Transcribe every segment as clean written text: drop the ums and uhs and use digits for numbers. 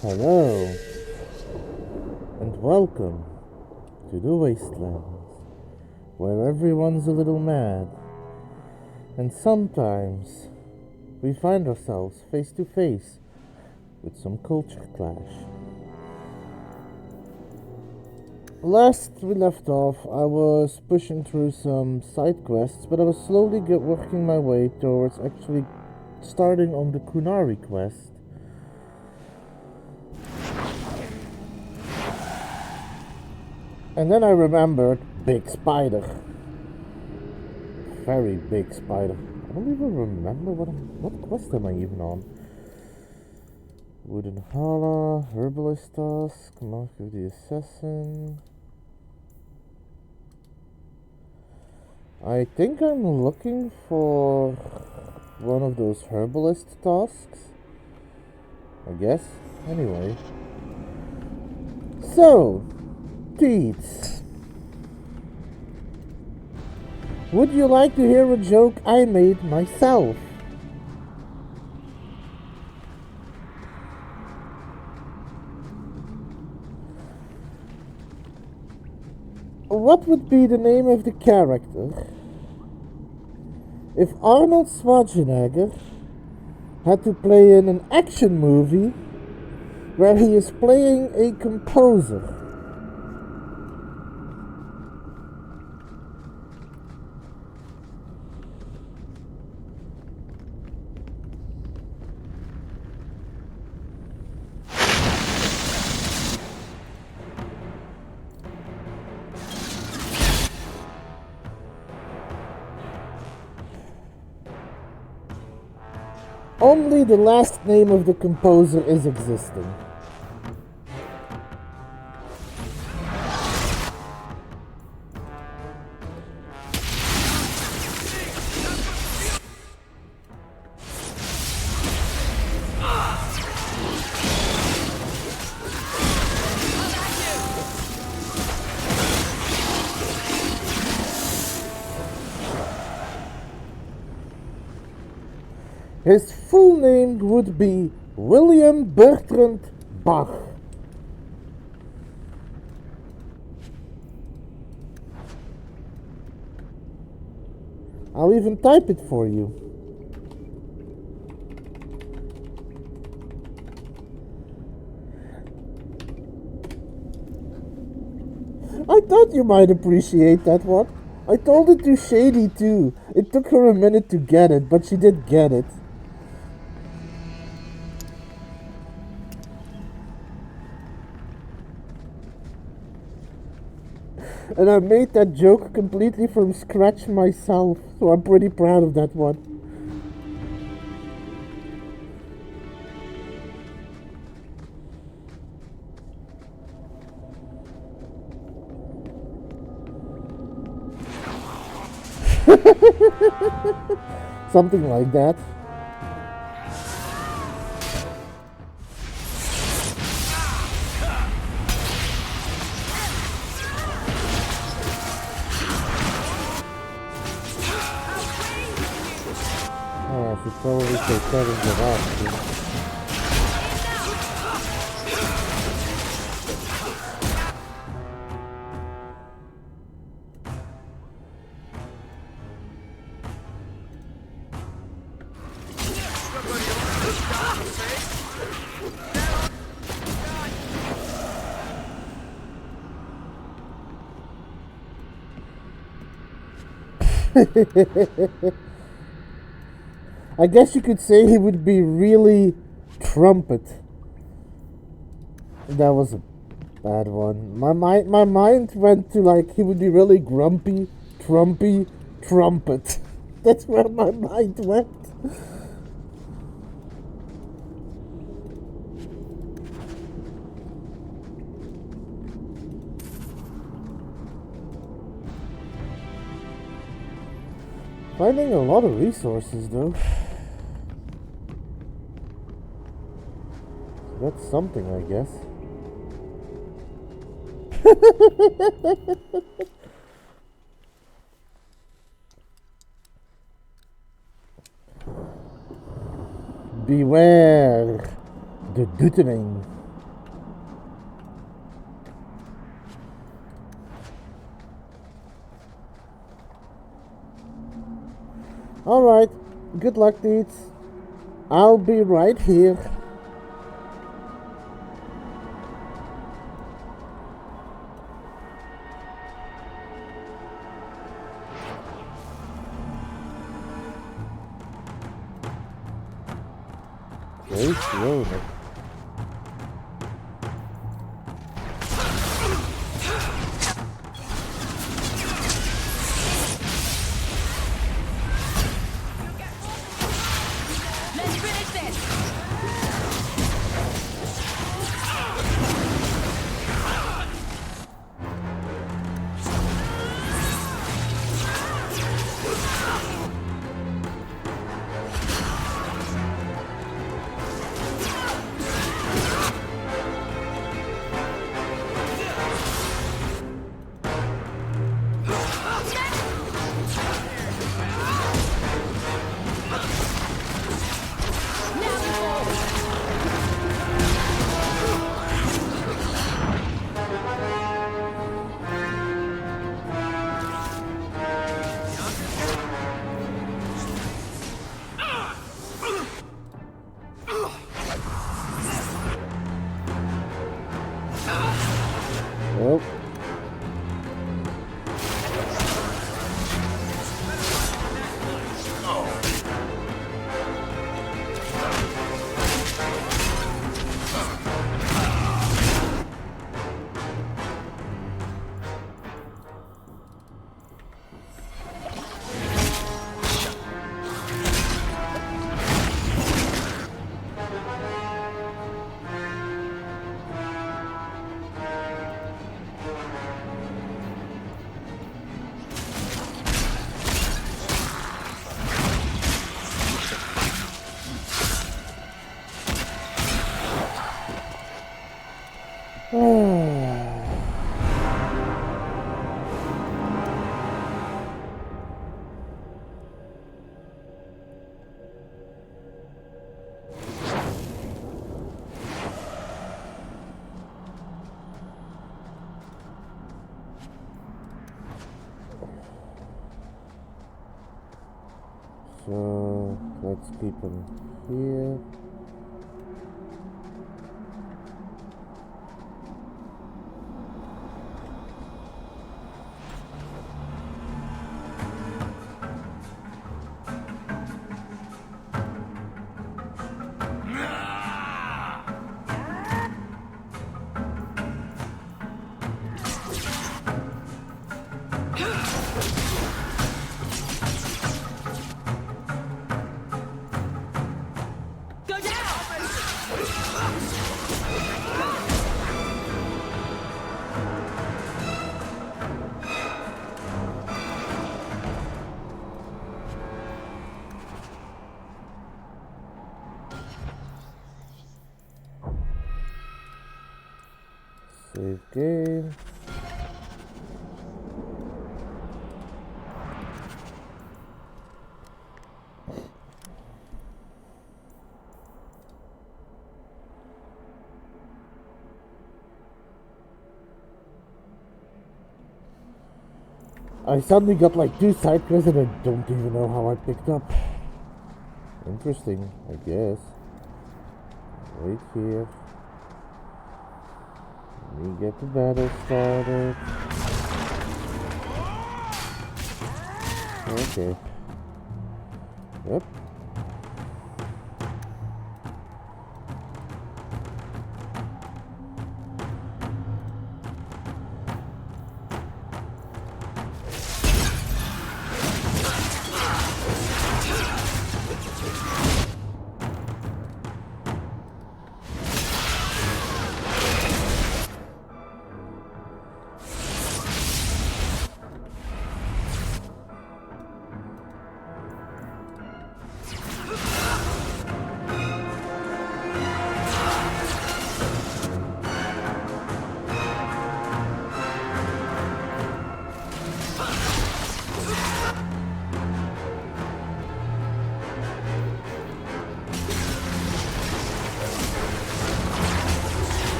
Hello, and welcome to the Wastelands, where everyone's a little mad, and sometimes we find ourselves face to face with some culture clash. Last we left off, I was pushing through some side quests, but I was slowly working my way towards actually starting on the Qunari quest. And then I remembered big spider. Very big spider. I don't even remember what quest am I even on. Wooden Hala, Herbalist task, Mark of the Assassin. I think I'm looking for one of those Herbalist tasks. I guess. Anyway. So, Teats, would you like to hear a joke I made myself? What would be the name of the character if Arnold Schwarzenegger had to play in an action movie where he is playing a composer? Only the last name of the composer is existing. His full name would be William Bertrand Bach. I'll even type it for you. I thought you might appreciate that one. I told it to Shady too. It took her a minute to get it, but she did get it. And I made that joke completely from scratch myself, so I'm pretty proud of that one. Something like that. Oh, I should probably say cutting it off too. I guess you could say he would be really trumpet. That was a bad one. My mind went to like he would be really grumpy, trumpy, trumpet. That's where my mind went. Finding a lot of resources though. That's something, I guess. Beware the Dutening. Alright, good luck, dudes. I'll be right here. Very slow. Nope. So let's keep him here. Save game. I suddenly got like 2 side quests and I don't even know how I picked up. Interesting, I guess. Right here. Let me get the battle started. Okay. Yep.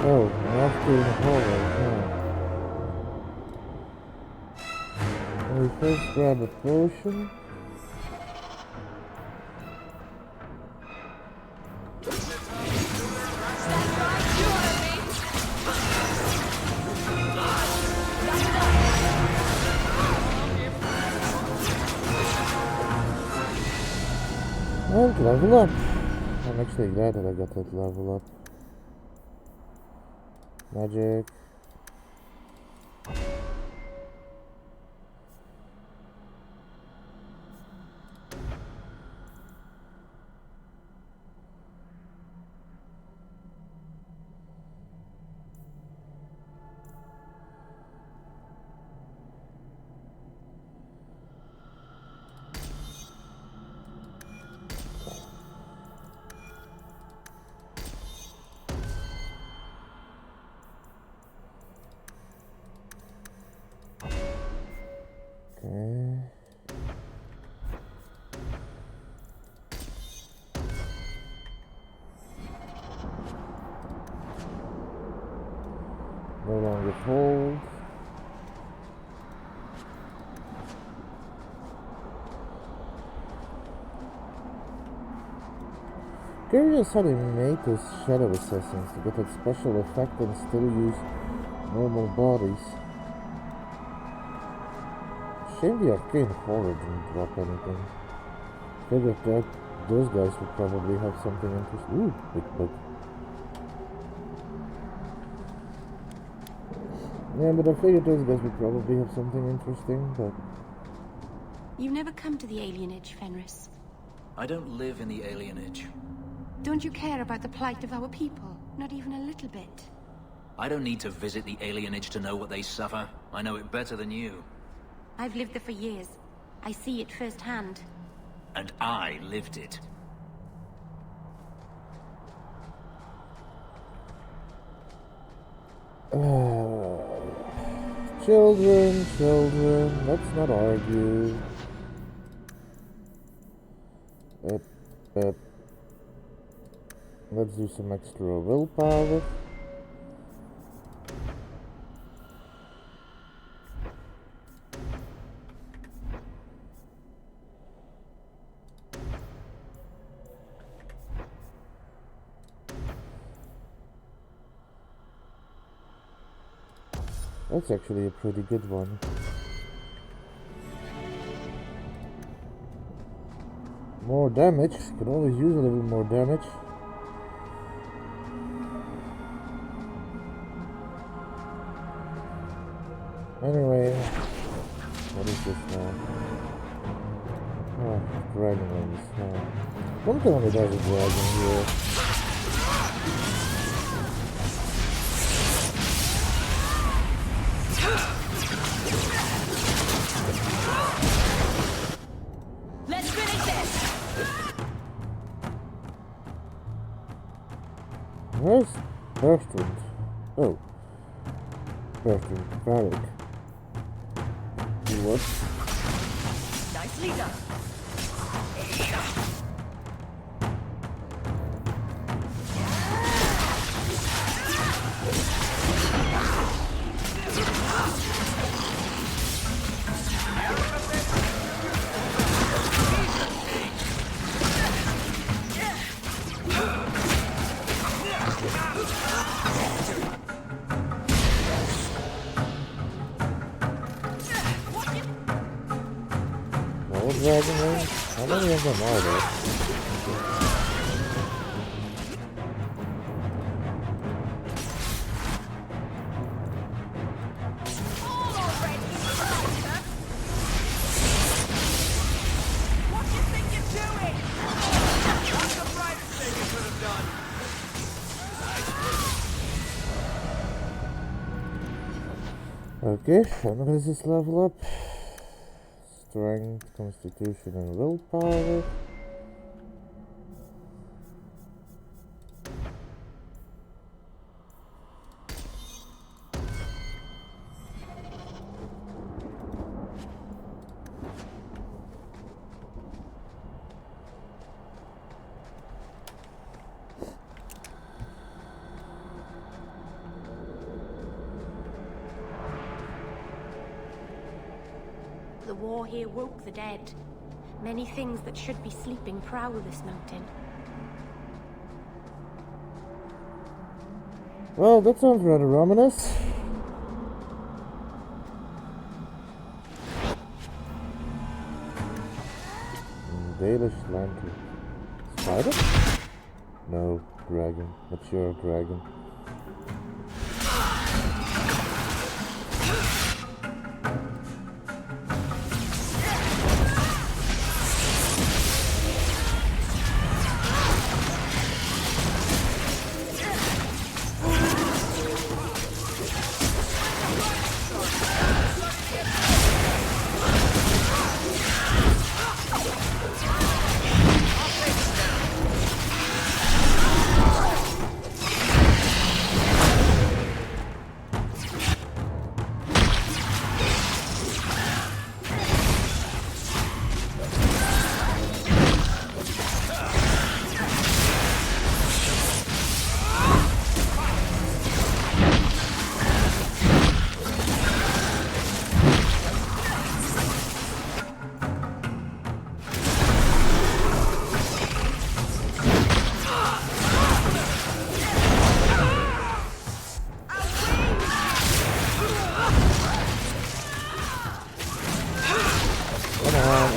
Oh, I'm off to the hallway. Huh. We first grab a potion. And level up. I'm actually glad that I got that level up. Magic. Okay. No longer hold. Curious how they made those shadow assassins to get that special effect and still use normal bodies. Shame the arcane horror didn't drop anything. Figured that those guys would probably have something interesting. Ooh, big book. Yeah, but I figured those guys would probably have something interesting, but... You've never come to the alienage, Fenris. I don't live in the alienage. Don't you care about the plight of our people? Not even a little bit. I don't need to visit the alienage to know what they suffer. I know it better than you. I've lived there for years. I see it firsthand. And I lived it. Children, let's not argue. Up. Let's do some extra willpower. That's actually a pretty good one. More damage. Could always use a little more damage. Anyway, what is this now? Oh, dragon wings. Don't tell me there's a dragon here. Let's finish this! Where's Bertrand? Oh. Bertrand Barrack. What? Nicely done. Dragon wings? How many of them are there? What do you think you're doing? That's the brightest thing you could have done. Okay, and what is this level up? Strength, constitution, and willpower. the war here woke the dead. Many things that should be sleeping prowl this mountain. Well, that sounds rather ominous. Dalish lantern. Spider? No, dragon. Mature dragon.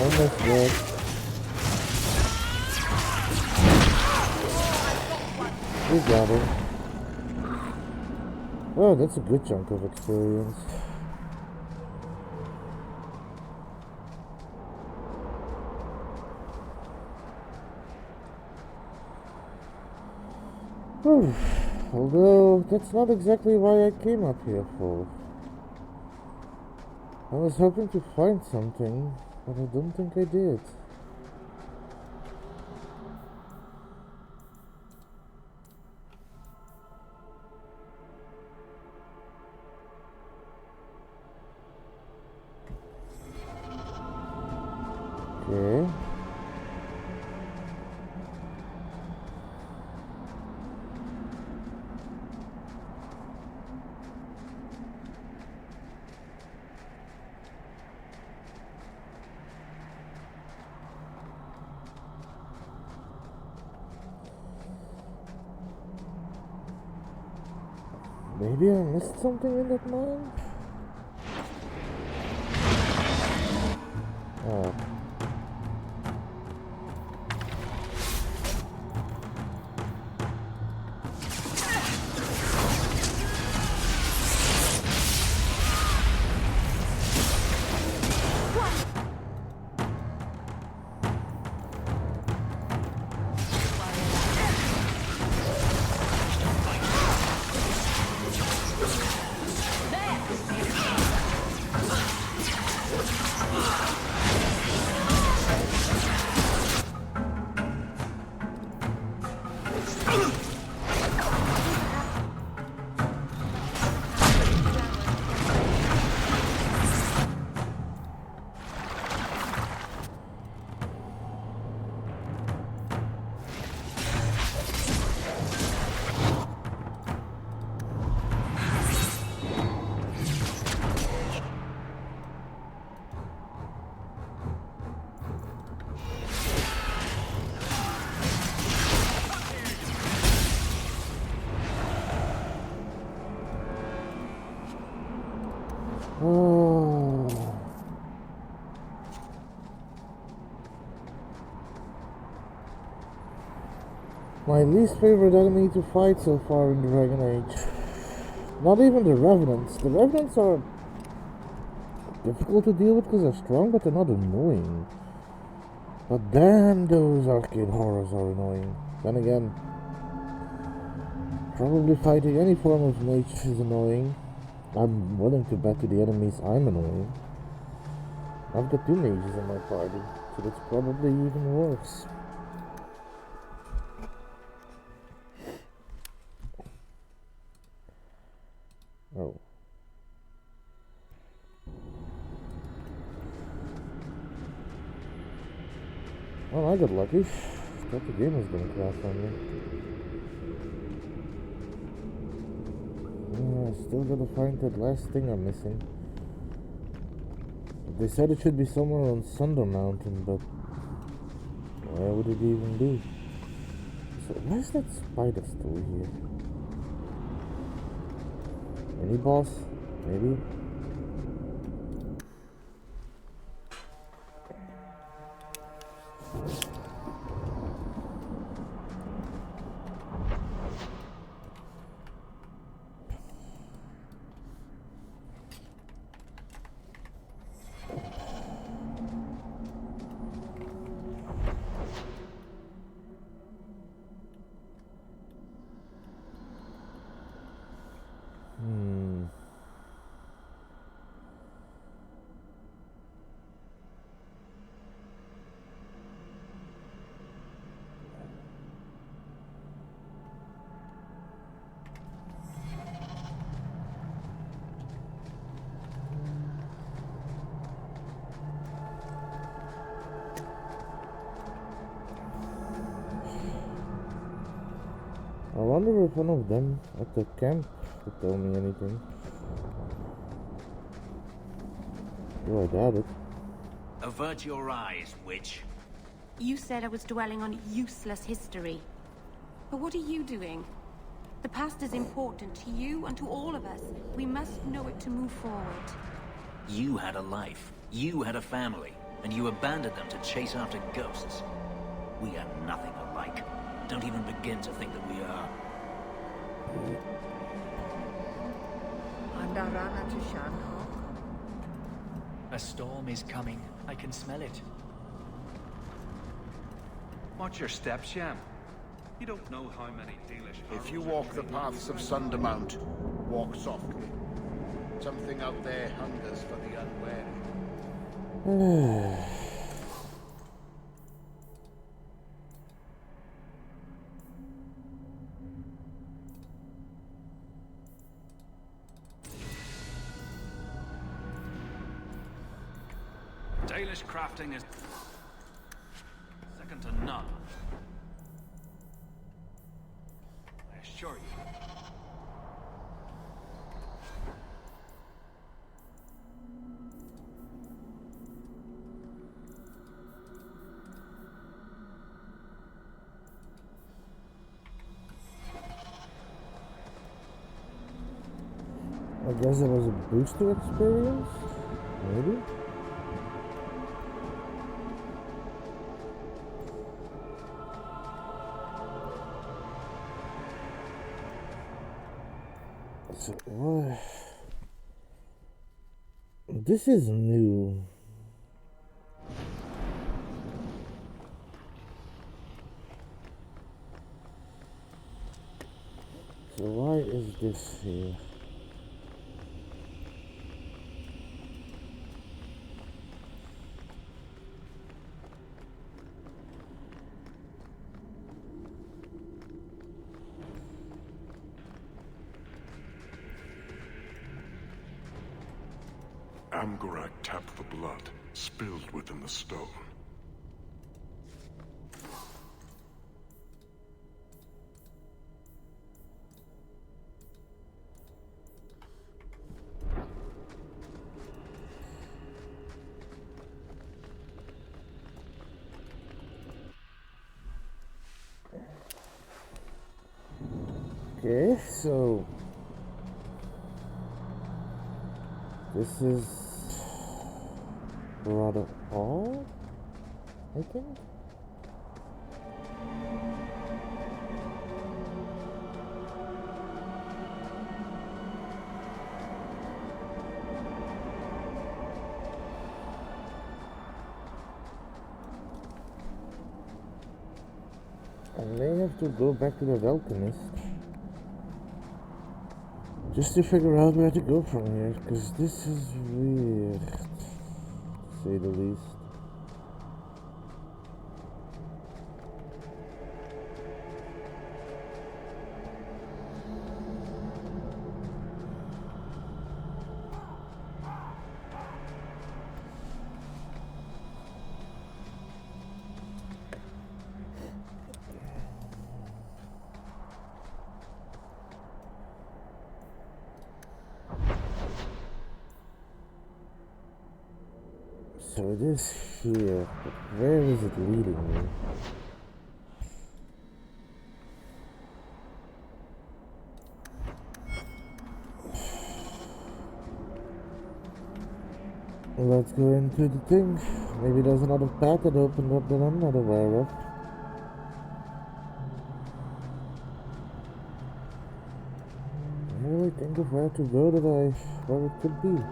Almost dead. We got it. Oh, that's a good chunk of experience. Whew. Although, that's not exactly why I came up here for. I was hoping to find something, but I don't think I did. Okay. Maybe I missed something in that mine? Oh. My least favorite enemy to fight so far in Dragon Age. Not even the Revenants. The Revenants are difficult to deal with because they're strong, but they're not annoying. But damn, those arcade horrors are annoying. Then again, probably fighting any form of mage is annoying. I'm willing to bet to the enemies I'm annoying. I've got 2 mages in my party, so that's probably even worse. Oh. Well, I got lucky. Thought the game was gonna crash on me. I still gotta find that last thing I'm missing. They said it should be somewhere on Thunder Mountain, but where would it even be? So why is that spider still here? Any boss? Maybe? I wonder if one of them at the camp could tell me anything. Oh, I doubt it. Avert your eyes, witch. You said I was dwelling on useless history. But what are you doing? The past is important to you and to all of us. We must know it to move forward. You had a life. You had a family. And you abandoned them to chase after ghosts. We are nothing alike. Don't even begin to think that we are. A storm is coming. I can smell it. Watch your steps, Sham. You don't know how many Dalish... If you walk the paths of Sundermount, walk softly. Something out there hungers for the unwary. Dalish crafting is second to none. I assure you. I guess it was a booster experience? Maybe? So, this is new. So why is this here? Amgarak tapped the blood, spilled within the stone. Okay, so this is rather odd, I think. I may have to go back to the alchemist just to figure out where to go from here, because this is weird, to say the least. So it is here, but where is it leading me? Let's go into the thing. Maybe there's another path that opened up that I'm not aware of. I don't really think of where to go where it could be.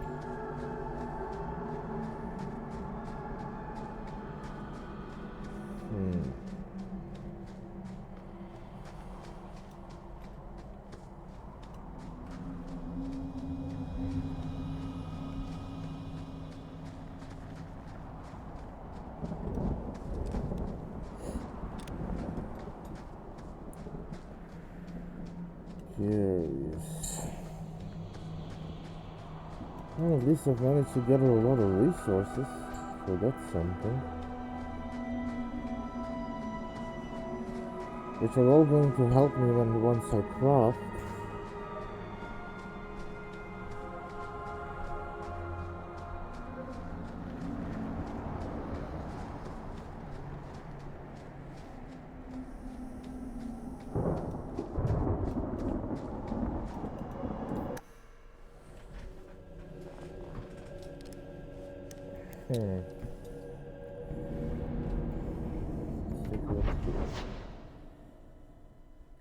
Curious. Well, at least I've managed to gather a lot of resources, so that's something. Which are all going to help me once I craft.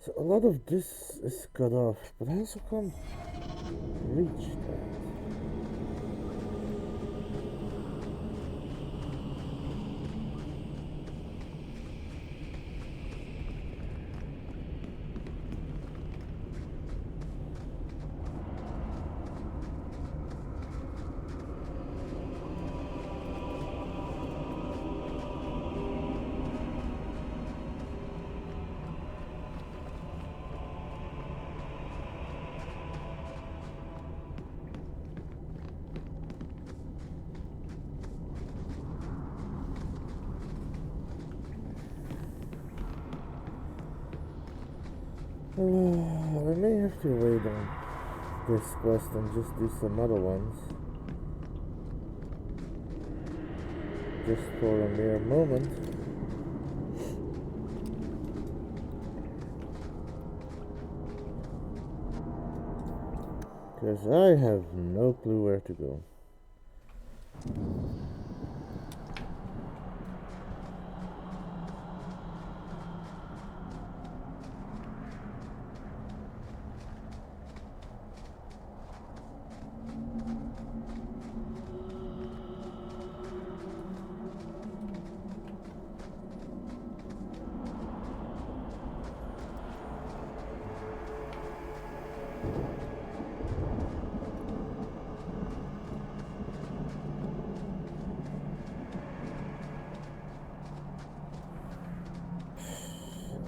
So a lot of this is cut off, but I also can't reach that. I may have to wait on this quest and just do some other ones. Just for a mere moment. Because I have no clue where to go.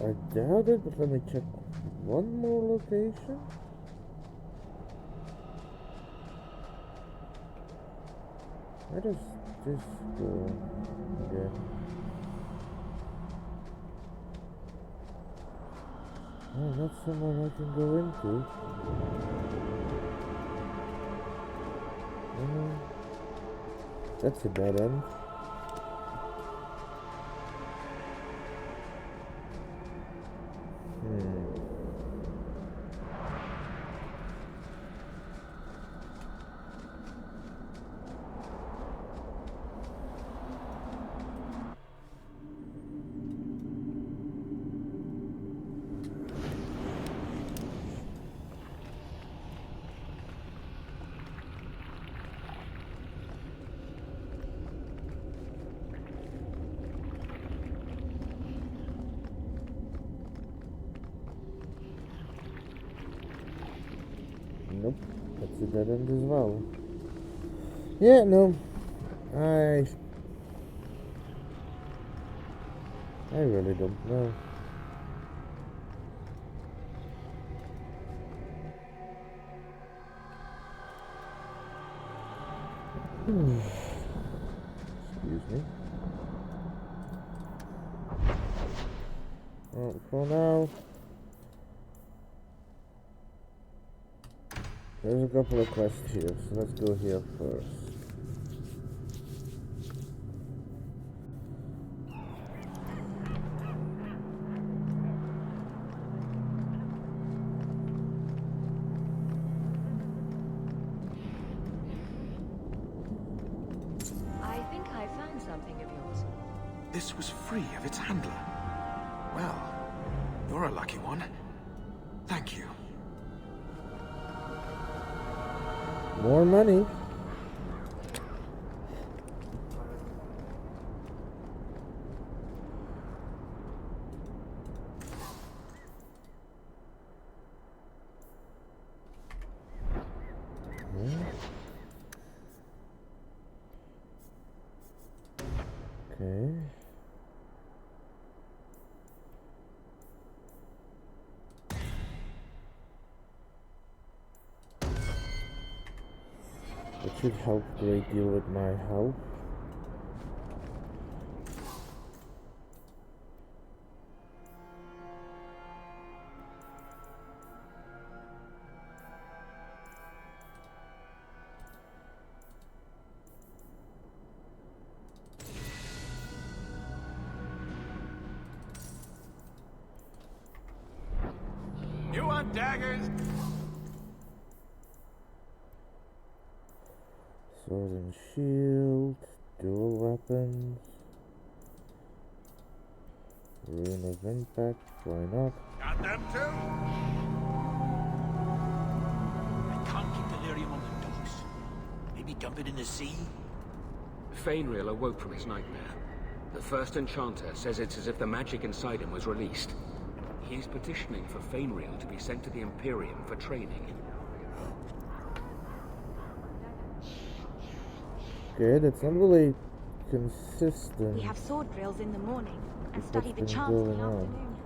I doubt it, but let me check one more location. Where does this go? Yeah. Oh, that's somewhere I can go into. That's a dead end. Nope, that's a dead end as well. Yeah, no, I really don't know. Excuse me. Well, for now, there's a couple of quests here, so let's go here first. something of yours. This was free of its handler. Well, you're a lucky one. Thank you. More money. Okay. It should help a great deal with my health. You want daggers? Sword and shield, dual weapons, rune of impact, why not? Got them too? I can't keep delirium on the docks. Maybe dump it in the sea? Fainriel awoke from his nightmare. The first enchanter says it's as if the magic inside him was released. He's petitioning for Fainriel to be sent to the Imperium for training. Okay, that's not really consistent. We have sword drills in the morning and with study what's the been charms in going the on. afternoon.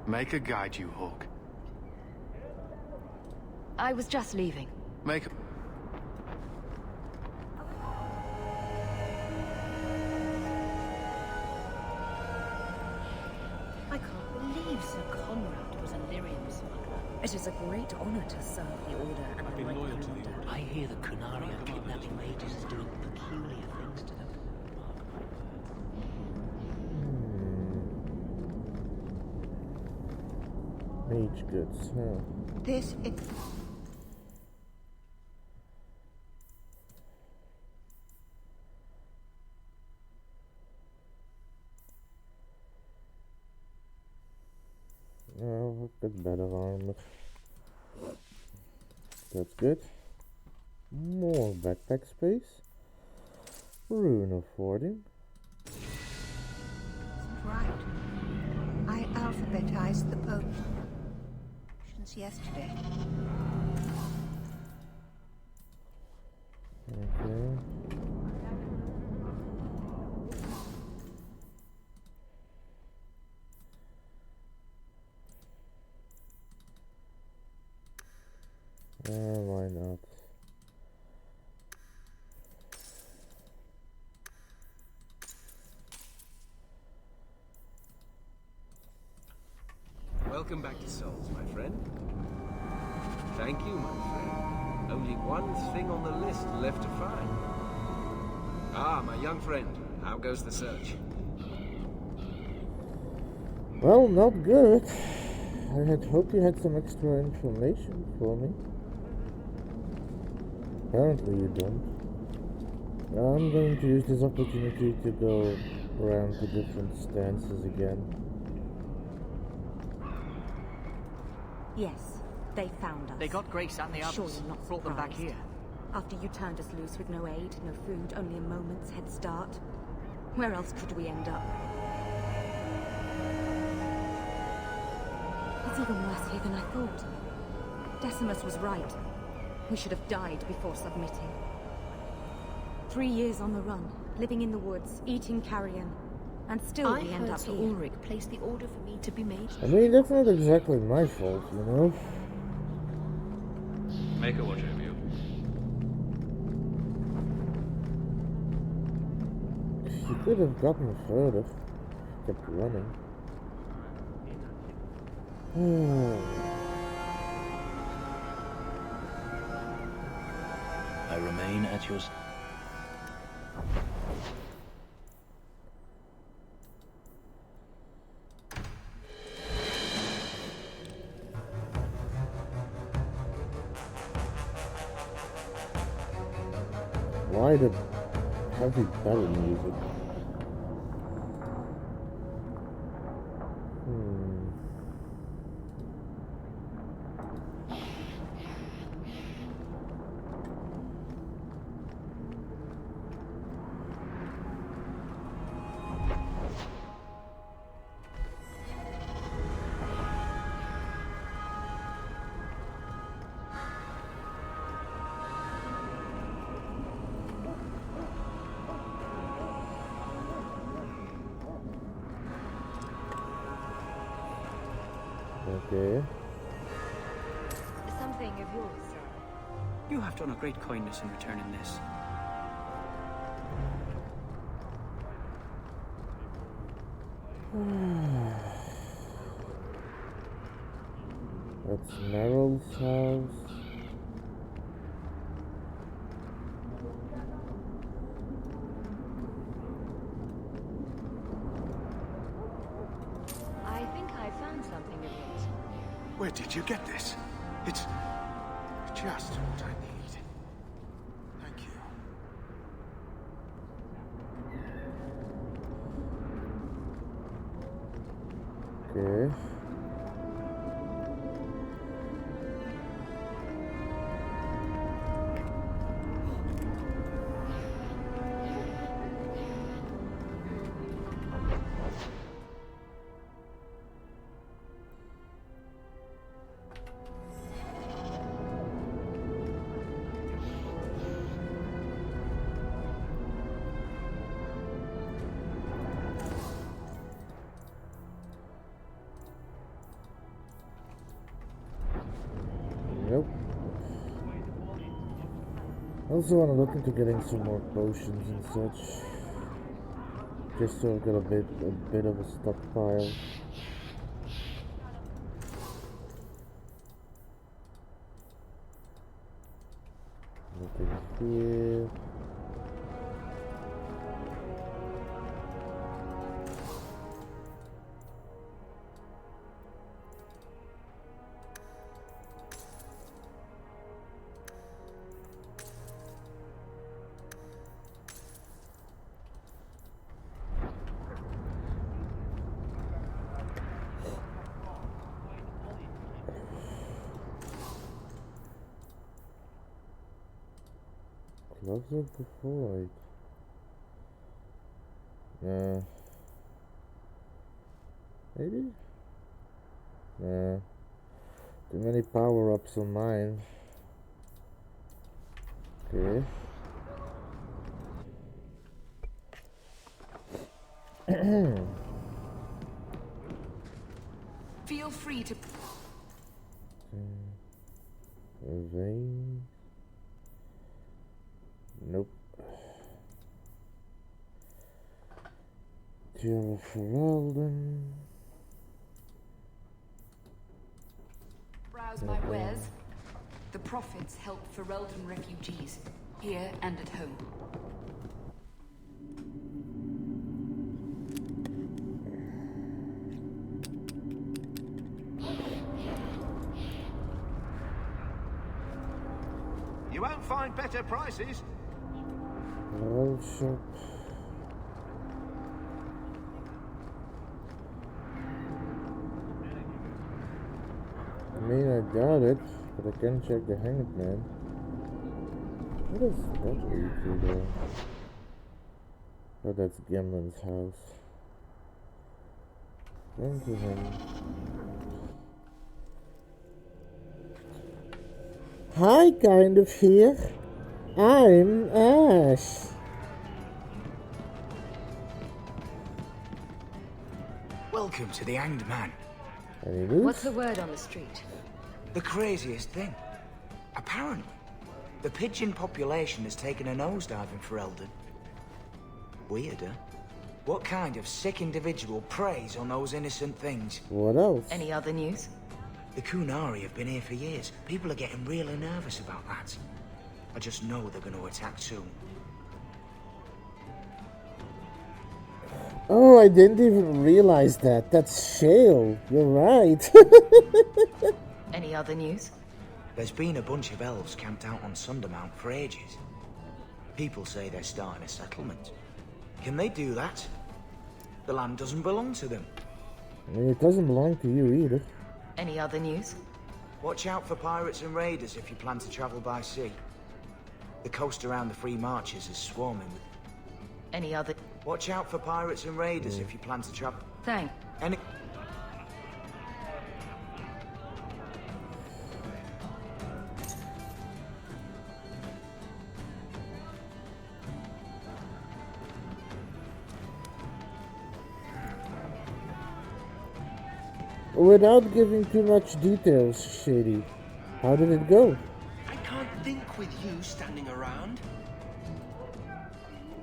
Make a guide you, Hawk. I was just leaving. Make a... I can't believe Sir Conrad was a lyrium smuggler. It is a great honor to serve the Order, and I've I been like loyal the to the Order. Order. I hear the Qunari are kidnapping mages and doing peculiar things to them. Mage goods, huh? This is... Oh, I've got better armor. That's good. More backpack space. Rune of hoarding. Right. I alphabetized the potions yesterday. Okay. Why not? Welcome back to Souls, my friend. Thank you, my friend. Only one thing on the list left to find. Ah, my young friend. How goes the search? Well, not good. I had hoped you had some extra information for me. Apparently you don't. I'm going to use this opportunity to go around to different stances again. Yes, they found us. They got Grace and the Sure, others. you're not Brought them back surprised. here. After you turned us loose with no aid, no food, only a moment's head start. Where else could we end up? It's even worse here than I thought. Decimus was right. We should have died before submitting. 3 years on the run, living in the woods, eating carrion, and still we end up Sir here. Ulrich placed the order for me to be made. I mean, that's not exactly my fault, you know? Make a watch over you. You could have gotten further. Kept running. I remain at your... Why the heavy battle music. Okay. Something of yours, sir. You have done a great kindness in returning this. That's Meryl's house. I think I found something of yours. Where did you get this? It's just what I need. Thank you. Okay. Nope. I also want to look into getting some more potions and such. Just so I've got a bit of a stockpile. Nothing here. Gloves of the void. Nah. Maybe? Nah. Too many power-ups on mine. Okay. Feel free to... Vein. Nope. Jim Ferelden. Browse my wares. The profits help Ferelden refugees, here and at home. You won't find better prices. Old shop. I mean, I doubt it, but I can check the Hanged Man. What is that lead to there? Oh, that's Gimlin's house. Run to him. Hi, kind of here. I'm Ash. Welcome to the Hanged Man. Any news? What's the word on the street? The craziest thing. Apparently, the pigeon population has taken a nosedive in Ferelden. Weirder. What kind of sick individual preys on those innocent things? What else? Any other news? The Qunari have been here for years. People are getting really nervous about that. I just know they're going to attack soon. Oh, I didn't even realize that. That's Shale. You're right. Any other news? There's been a bunch of elves camped out on Sundermount for ages. People say they're starting a settlement. Can they do that? The land doesn't belong to them. I mean, it doesn't belong to you either. Any other news? Watch out for pirates and raiders if you plan to travel by sea. The coast around the Free Marches is swarming with... Any other... Watch out for pirates and raiders if you plan to travel... Thanks. Any... Without giving too much details, Shady, how did it go? I can't think with you standing around.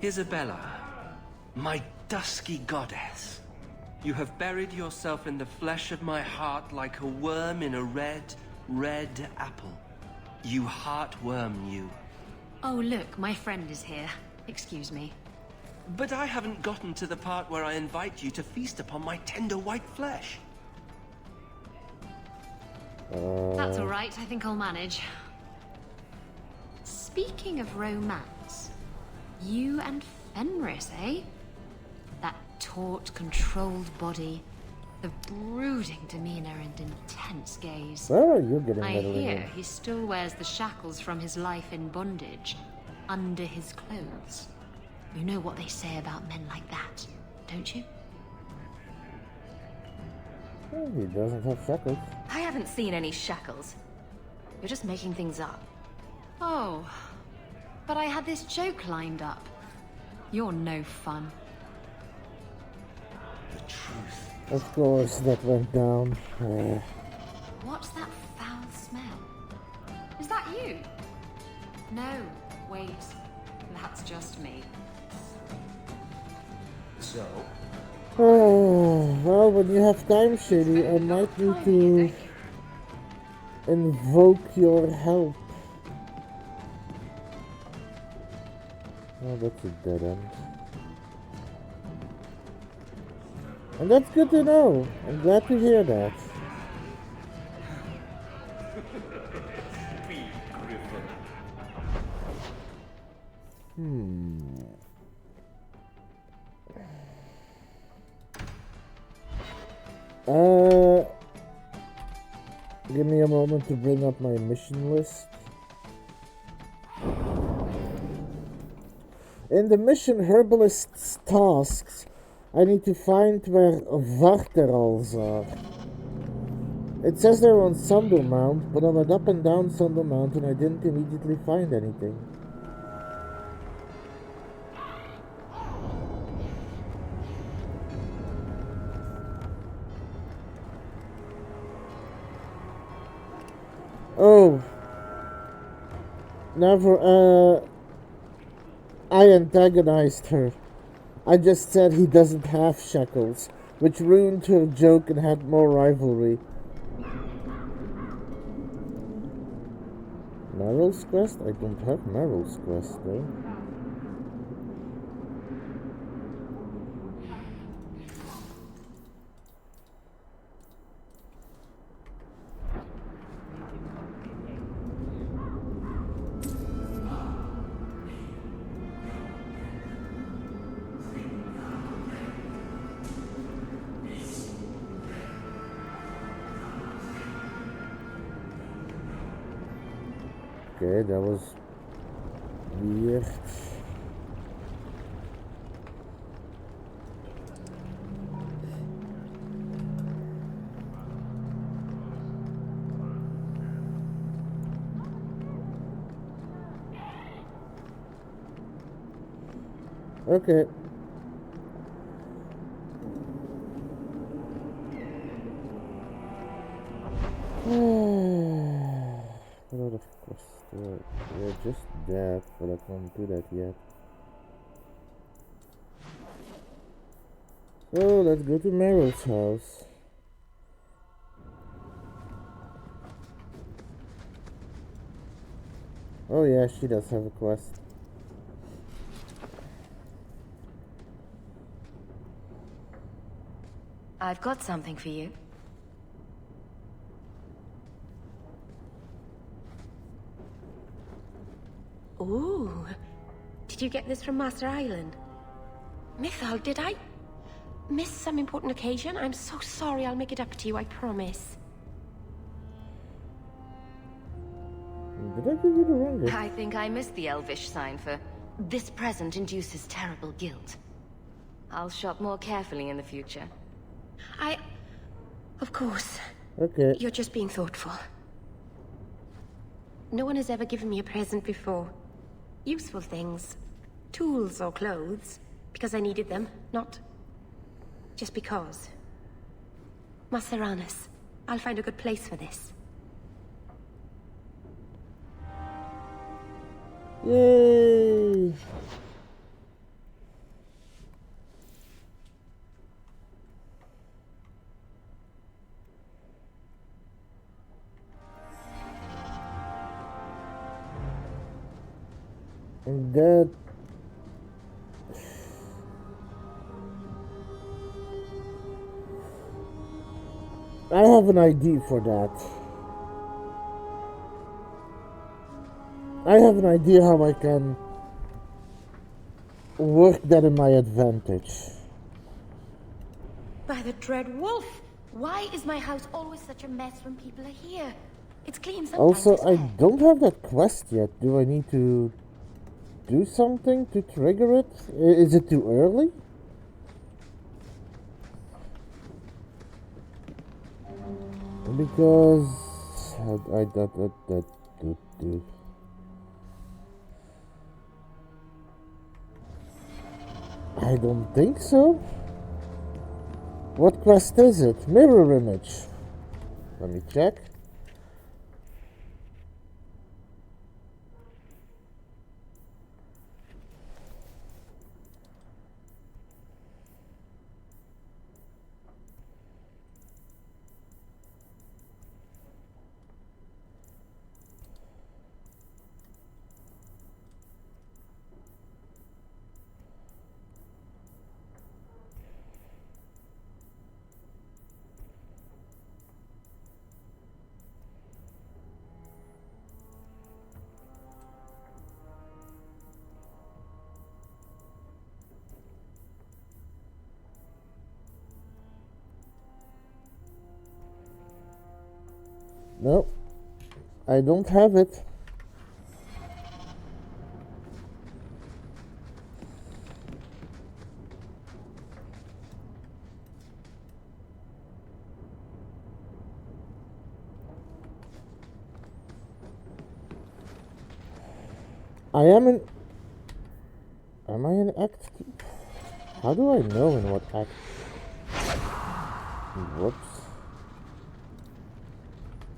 Isabella, my dusky goddess, you have buried yourself in the flesh of my heart like a worm in a red, red apple. You heartworm, you. Oh, look, my friend is here. Excuse me. But I haven't gotten to the part where I invite you to feast upon my tender white flesh. That's all right. I think I'll manage. Speaking of romance, you and Fenris, eh? That taut, controlled body, the brooding demeanor and intense gaze. Where are you getting I that hear away? he still wears the shackles from his life in bondage under his clothes. You know what they say about men like that, don't you? Oh, he doesn't have shackles. I haven't seen any shackles. You're just making things up. Oh, but I had this joke lined up. You're no fun. The truth. Of course, that went down. What's that foul smell? Is that you? No, wait. That's just me. So? Well, when you have time, Shady, I might need to invoke your help. Oh, that's a dead end. And that's good to know. I'm glad to hear that. Give me a moment to bring up my mission list. In the mission herbalist's tasks, I need to find where Varterals are. It says they're on Sundermount, but I went up and down Sundermount and I didn't immediately find anything. Oh. Never, I antagonized her. I just said he doesn't have shackles, which ruined her joke and had more rivalry. Meryl's quest? I don't have Meryl's quest though. Okay, that was weird. Okay. A lot of quests. Yeah, just that, but I can't do that yet. So let's go to Meryl's house. Oh yeah, she does have a quest. I've got something for you. Ooh, Did you get this from Master Island? Mythal, did I miss some important occasion? I'm so sorry. I'll make it up to you, I promise. Did I give you the wrong gift? I think I missed the elvish sign for this present induces terrible guilt. I'll shop more carefully in the future. Of course. Okay. You're just being thoughtful. No one has ever given me a present before. Useful things. Tools or clothes. Because I needed them, not just because. Maceranis, I'll find a good place for this. Yay! And that I have an idea for that. I have an idea how I can work that in my advantage. By the dread wolf! Why is my house always such a mess when people are here? It's clean sometimes. Also, I don't have that quest yet. Do I need to do something to trigger it? Is it too early? Because I don't think so. What quest is it? Mirror image. Let me check. No, I don't have it. Am I in Act 2? How do I know in what Act? Whoops.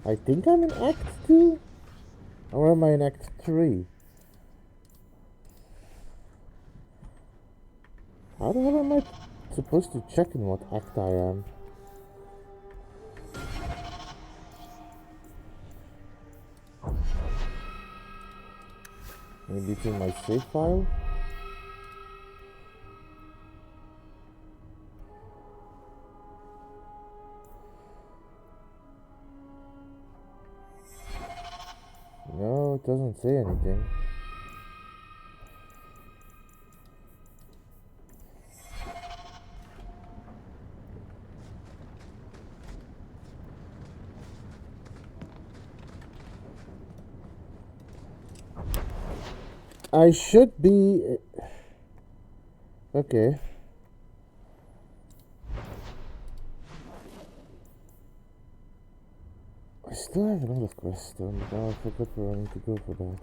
I think I'm in Act 2? Or am I in Act 3? How the hell am I supposed to check in what act I am? Maybe it's in my save file? No, it doesn't say anything. I should be... Okay. I still have another question, but now I forgot where I need to go for that.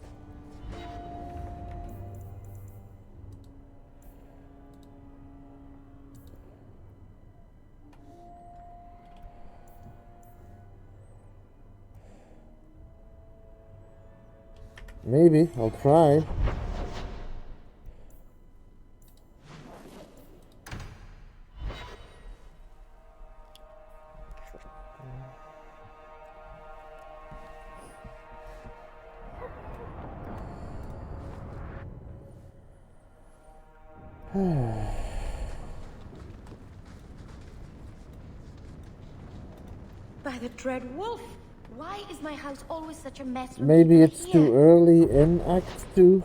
Maybe, I'll try. By the dread wolf! Why is my house always such a mess? Maybe it's too early in Act 2.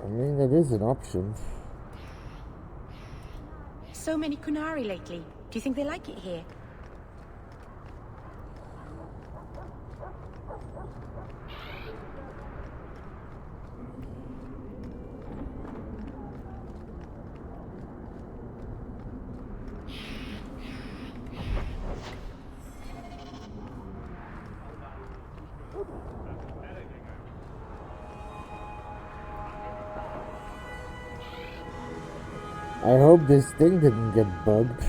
I mean, that is an option. So many Qunari lately. Do you think they like it here? I hope this thing didn't get bugged.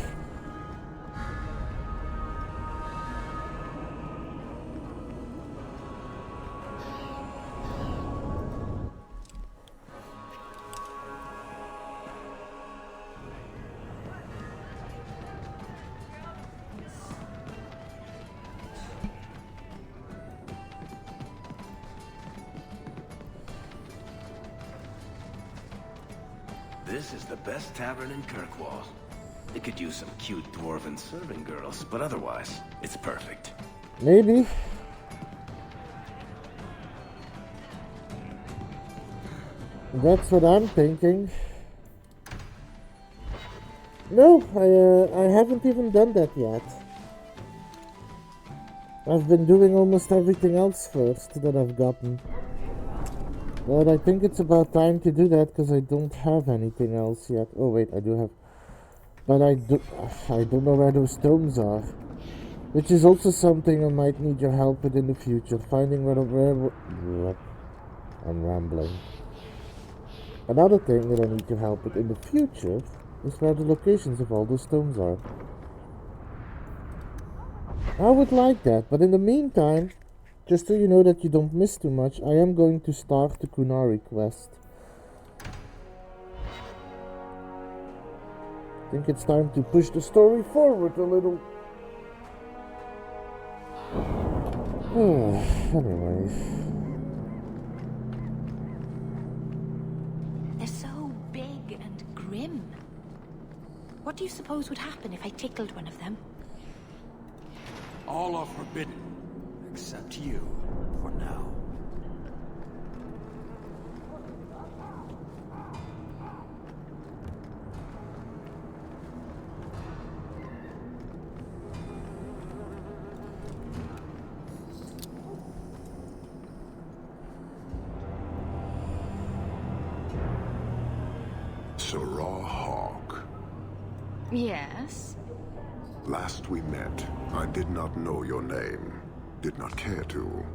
This is the best tavern in Kirkwall. It could use some cute dwarven serving girls, but otherwise, it's perfect. Maybe. That's what I'm thinking. No, I haven't even done that yet. I've been doing almost everything else first that I've gotten. But I think it's about time to do that because I don't have anything else yet. Oh wait, I do have. But I don't know where those stones are. Which is also something I might need your help with in the future. Finding where I'm rambling. Another thing that I need your help with in the future is where the locations of all those stones are. I would like that, but in the meantime, just so you know that you don't miss too much, I am going to start the Qunari quest. I think it's time to push the story forward a little. Anyways. They're so big and grim. What do you suppose would happen if I tickled one of them? All are forbidden, except you, for now. Sarah Hawk. Yes? Last we met, I did not know your name. Did not care to.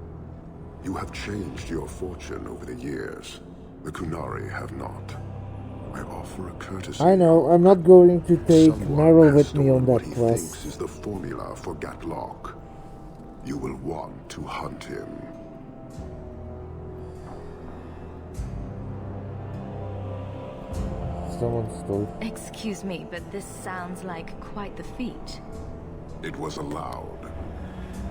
You have changed your fortune over the years. The Qunari have not. I offer a courtesy. I know, I'm not going to take Meryl with me on that what he quest. thinks is the formula for Gatlock. You will want to hunt him. Someone stole. Excuse me, but this sounds like quite the feat. It was allowed.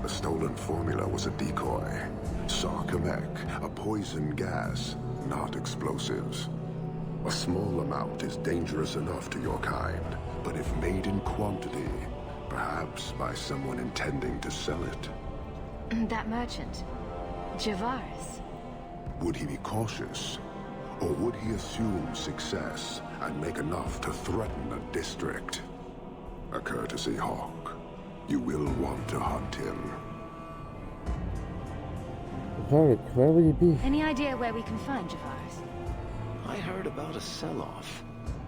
The stolen formula was a decoy. Sarkamek, a poison gas, not explosives. A small amount is dangerous enough to your kind, but if made in quantity, perhaps by someone intending to sell it. That merchant, Javaris. Would he be cautious? Or would he assume success and make enough to threaten a district? A courtesy, Hawk. You will want to hunt him. Varric, where will he be? Any idea where we can find Javaris? I heard about a sell-off.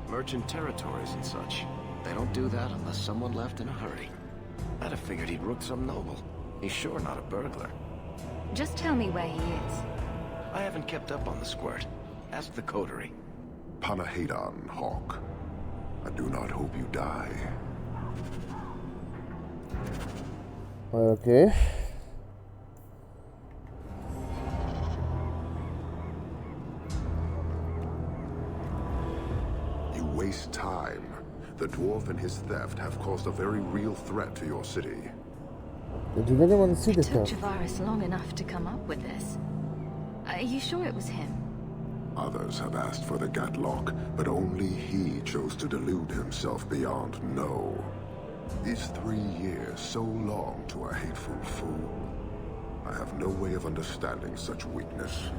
Merchant territories and such. They don't do that unless someone left in a hurry. I'd have figured he'd rooked some noble. He's sure not a burglar. Just tell me where he is. I haven't kept up on the squirt. Ask the coterie. Panahedon, Hawk. I do not hope you die. Okay. You waste time. The dwarf and his theft have caused a very real threat to your city. Did anyone see the It took theft? Javaris long enough to come up with this. Are you sure it was him? Others have asked for the Gatlock, but only he chose to delude himself beyond no. Is 3 years so long to a hateful fool? I have no way of understanding such weakness.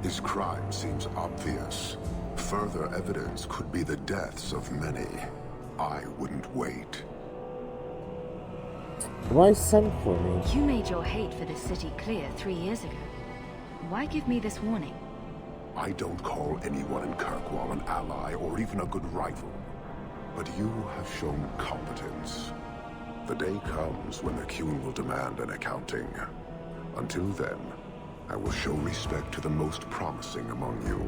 His crime seems obvious. Further evidence could be the deaths of many. I wouldn't wait. Why send for me? You made your hate for this city clear 3 years ago. Why give me this warning? I don't call anyone in Kirkwall an ally or even a good rival. But you have shown competence. The day comes when the Qun will demand an accounting. Until then, I will show respect to the most promising among you.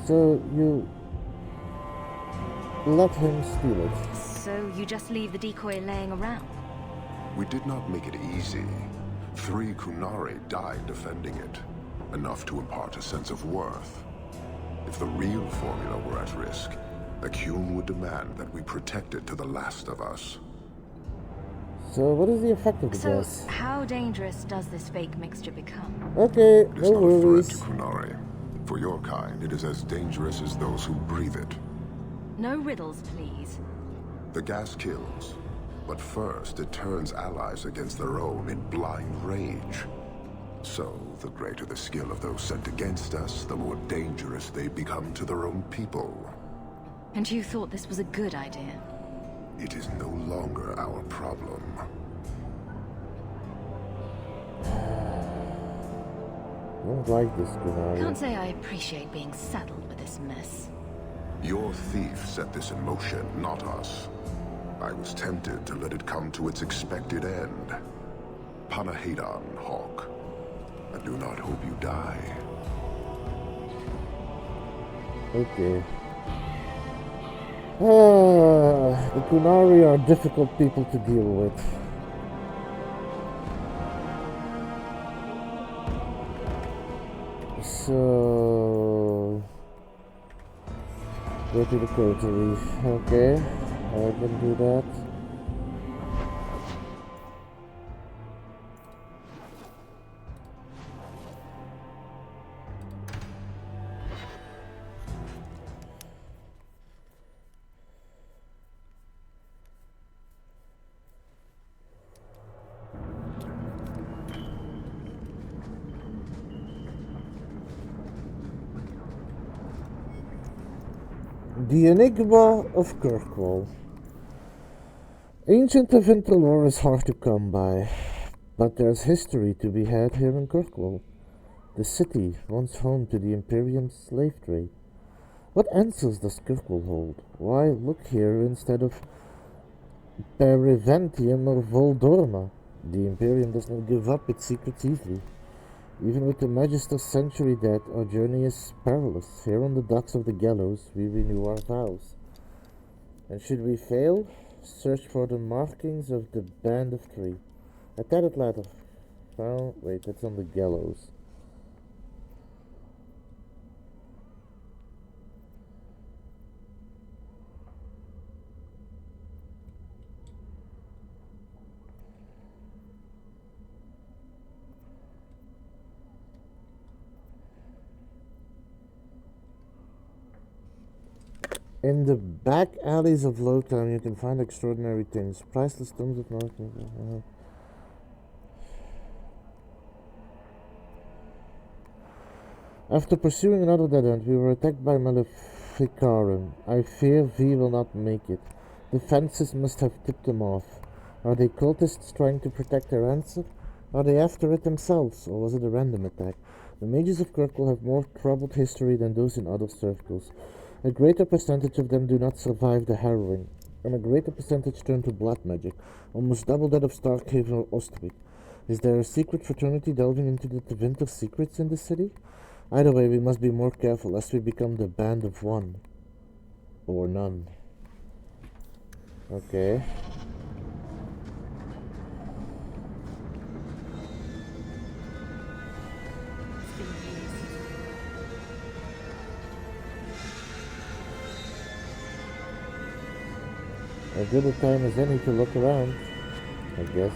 So you let him steal it. So you just leave the decoy laying around? We did not make it easy. 3 Qunari died defending it. Enough to impart a sense of worth. If the real formula were at risk, the Qun would demand that we protect it to the last of us. So what is the effect of the gas? So how dangerous does this fake mixture become? Okay, It is no not a worries. threat to Qunari. For your kind, it is as dangerous as those who breathe it. No riddles, please. The gas kills, but first it turns allies against their own in blind rage. So, the greater the skill of those sent against us, the more dangerous they become to their own people. And you thought this was a good idea? It is no longer our problem. I don't like this Qunari. Can't say I appreciate being saddled with this mess. Your thief set this in motion, not us. I was tempted to let it come to its expected end. Panahadan, Hawk. I do not hope you die. Okay. The Qunari are difficult people to deal with. So... go to the coterie. Okay, I can do that. The Enigma of Kirkwall. Ancient Avinter lore is hard to come by, but there's history to be had here in Kirkwall. The city, once home to the Imperium's slave trade. What answers does Kirkwall hold? Why look here instead of Periventium or Voldorma? The Imperium does not give up its secrets easily. Even with the Magister's century dead, our journey is perilous. Here on the docks of the gallows, we renew our vows. And should we fail, search for the markings of the Band of Three. Attended ladder. Found. Wait, that's on the gallows. In the back alleys of Lowtown, you can find extraordinary things. Priceless tomes of knowledge. After pursuing another dead end, we were attacked by Maleficarum. I fear V will not make it. The fences must have tipped them off. Are they cultists trying to protect their answer? Are they after it themselves, or was it a random attack? The mages of Kirkwall have more troubled history than those in other circles. A greater percentage of them do not survive the harrowing, and a greater percentage turn to blood magic, almost double that of Starkhaven or Ostwick. Is there a secret fraternity delving into the Tevinter secrets in the city? Either way, we must be more careful, lest we become the Band of One. Or none. Okay. As good a time as any to look around, I guess.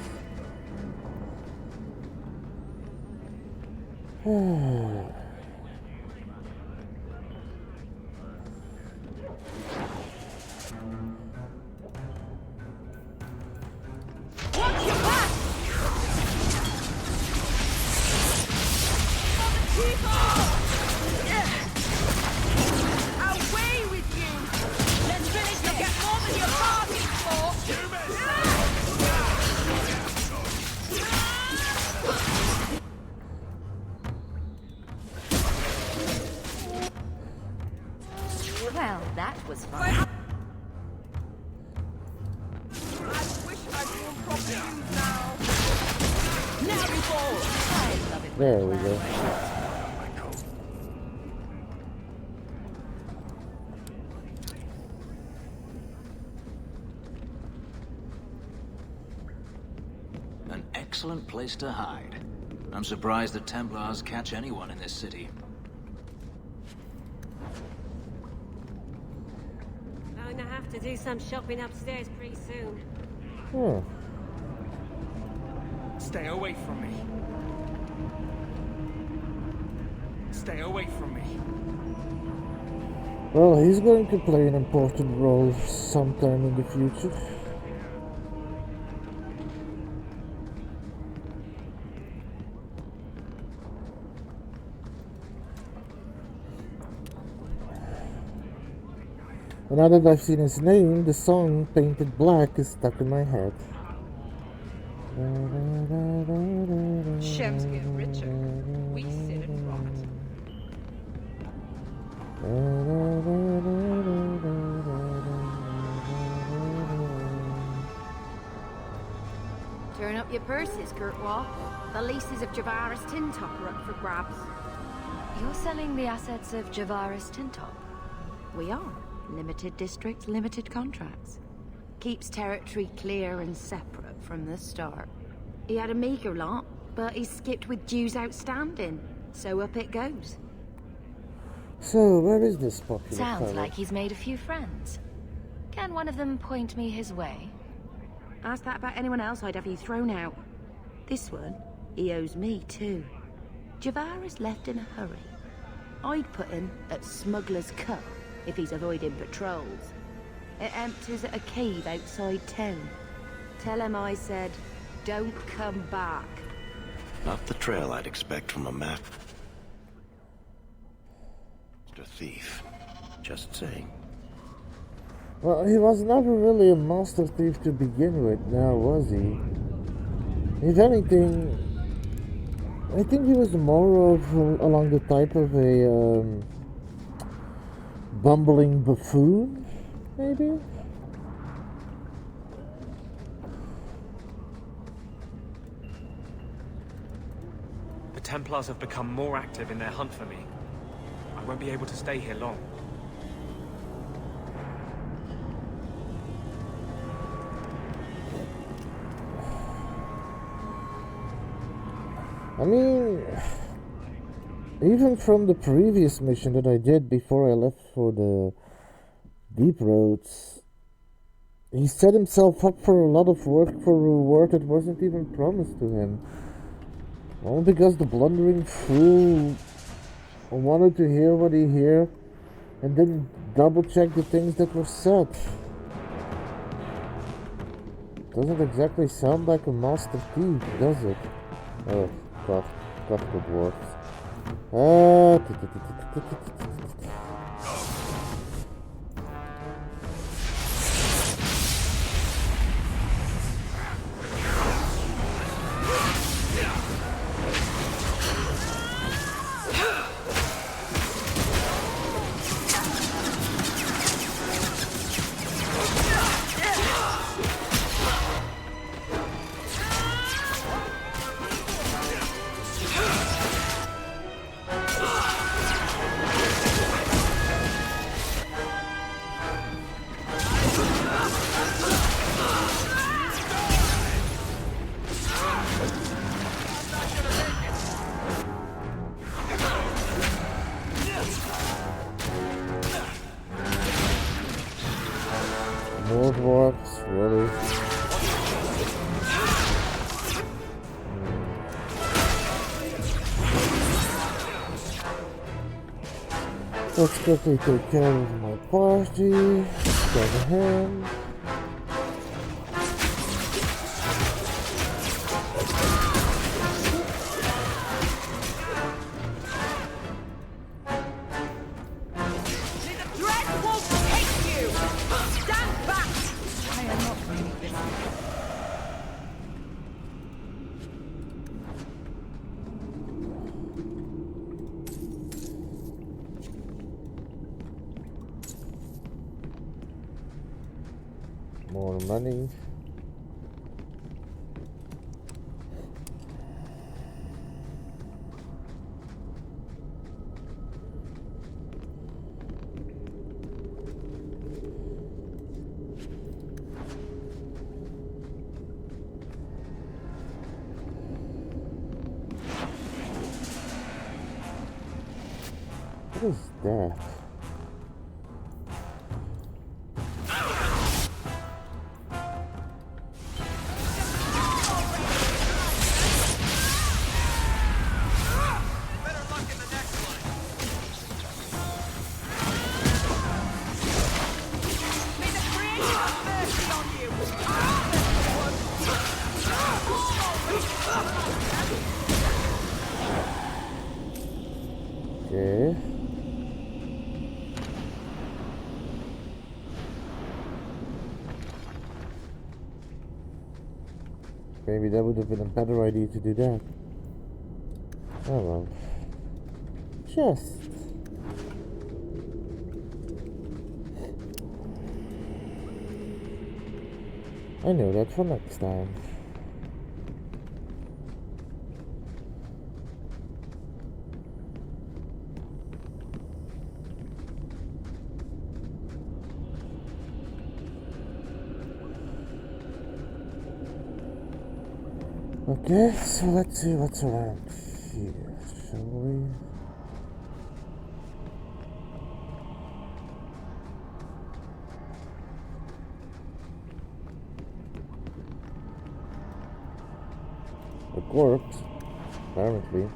That was fun. I wish I'd worn proper shoes now. Now you fall. I love it. There we go. An excellent place to hide. I'm surprised the Templars catch anyone in this city. Going to have to do some shopping upstairs pretty soon. Stay away from me. Stay away from me. Well, he's going to play an important role sometime in the future. And now that I've seen his name, the song Painted Black is stuck in my head. Chefs get richer. We sit and rot. Turn up your purses, Kurtwall. The leases of Javaris Tintop are up for grabs. You're selling the assets of Javaris Tintop? We are. Limited district, limited contracts. Keeps territory clear and separate from the start. He had a meager lot, but he skipped with dues outstanding. So up it goes. So, where is this popular Sounds fella? like he's made a few friends. Can one of them point me his way? Ask that about anyone else, I'd have you thrown out. This one, he owes me too. Javaris left in a hurry. I'd put him at Smuggler's Cut if he's avoiding patrols. It empties at a cave outside town. Tell him I said, don't come back. Not the trail I'd expect from a map. A thief. Just saying. Well, he was never really a master thief to begin with, now was he? If anything, I think he was more of along the type of a bumbling buffoon, maybe? The Templars have become more active in their hunt for me. I won't be able to stay here long. I mean, even from the previous mission that I did before I left for the Deep Roads, he set himself up for a lot of work for a reward that wasn't even promised to him. All because the blundering fool wanted to hear what he heard and didn't double check the things that were said. Doesn't exactly sound like a master thief, does it? Oh, God, the dwarfs. More dwarfs, really? Let's quickly take care of my party. Grab a hand. More money. What is that? Okay. Maybe that would have been a better idea to do that. Oh well. Chest. I know that for next time. Okay, so let's see what's around here, shall we? A corpse, apparently.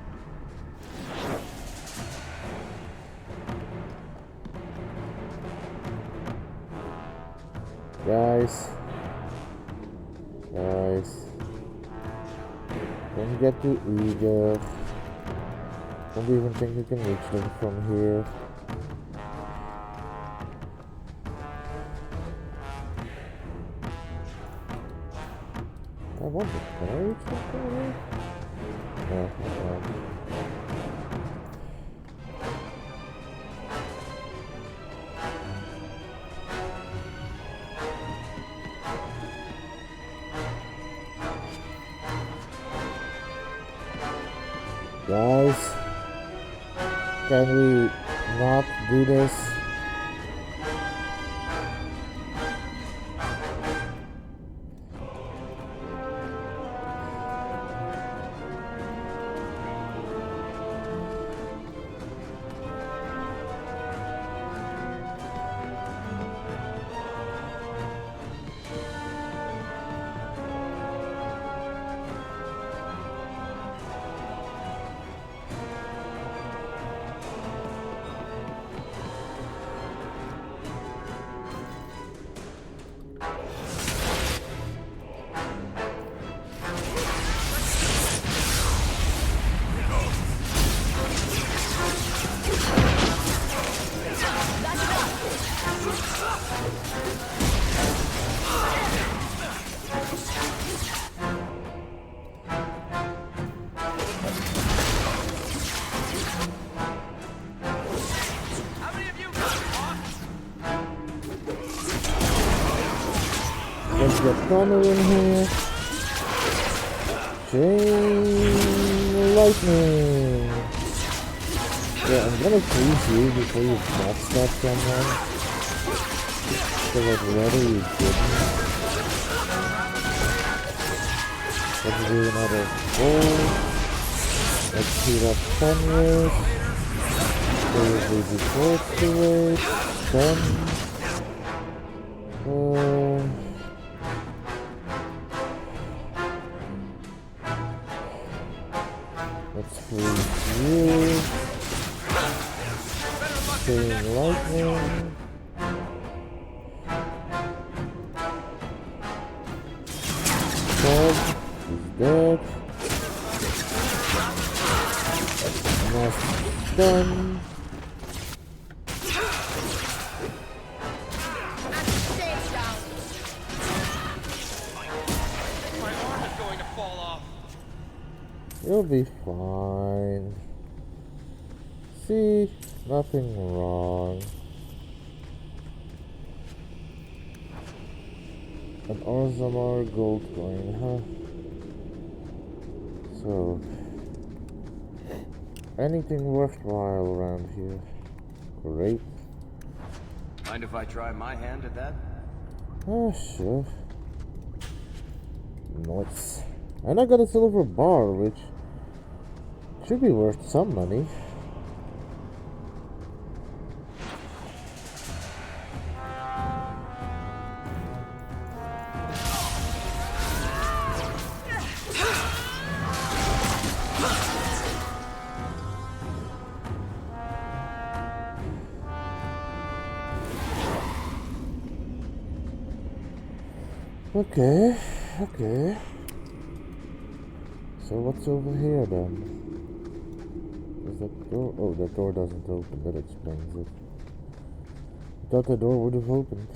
Guys. Don't get too eager. Don't even think you can reach them from here. I wonder, can I reach them from here? No, I can't. Guys, can we not do this? Let's get Connor in here. Chain lightning. Yeah, I'm gonna freeze you before you backstab someone. So I'd rather you didn't. Let's do another 4. Let's heat up 10 years. Probably before to wait. 10. Let's freeze you. Chain lightning. Bob is dead. Almost done. You'll be fine. See, nothing wrong. An Orzammar gold coin, huh? So, anything worthwhile around here? Great. Mind if I try my hand at that? Oh, sure. Nice. And I got a silver bar, which should be worth some money. Okay, okay. So what's over here then? Is that door? Oh, that door doesn't open. That explains it. Thought the door would have opened.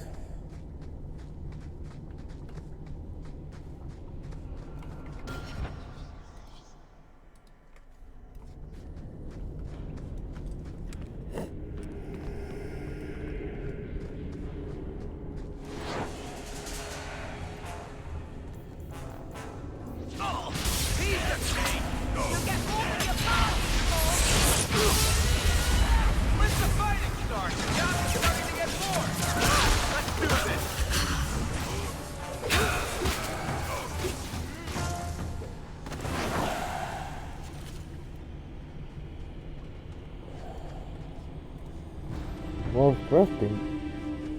More crafting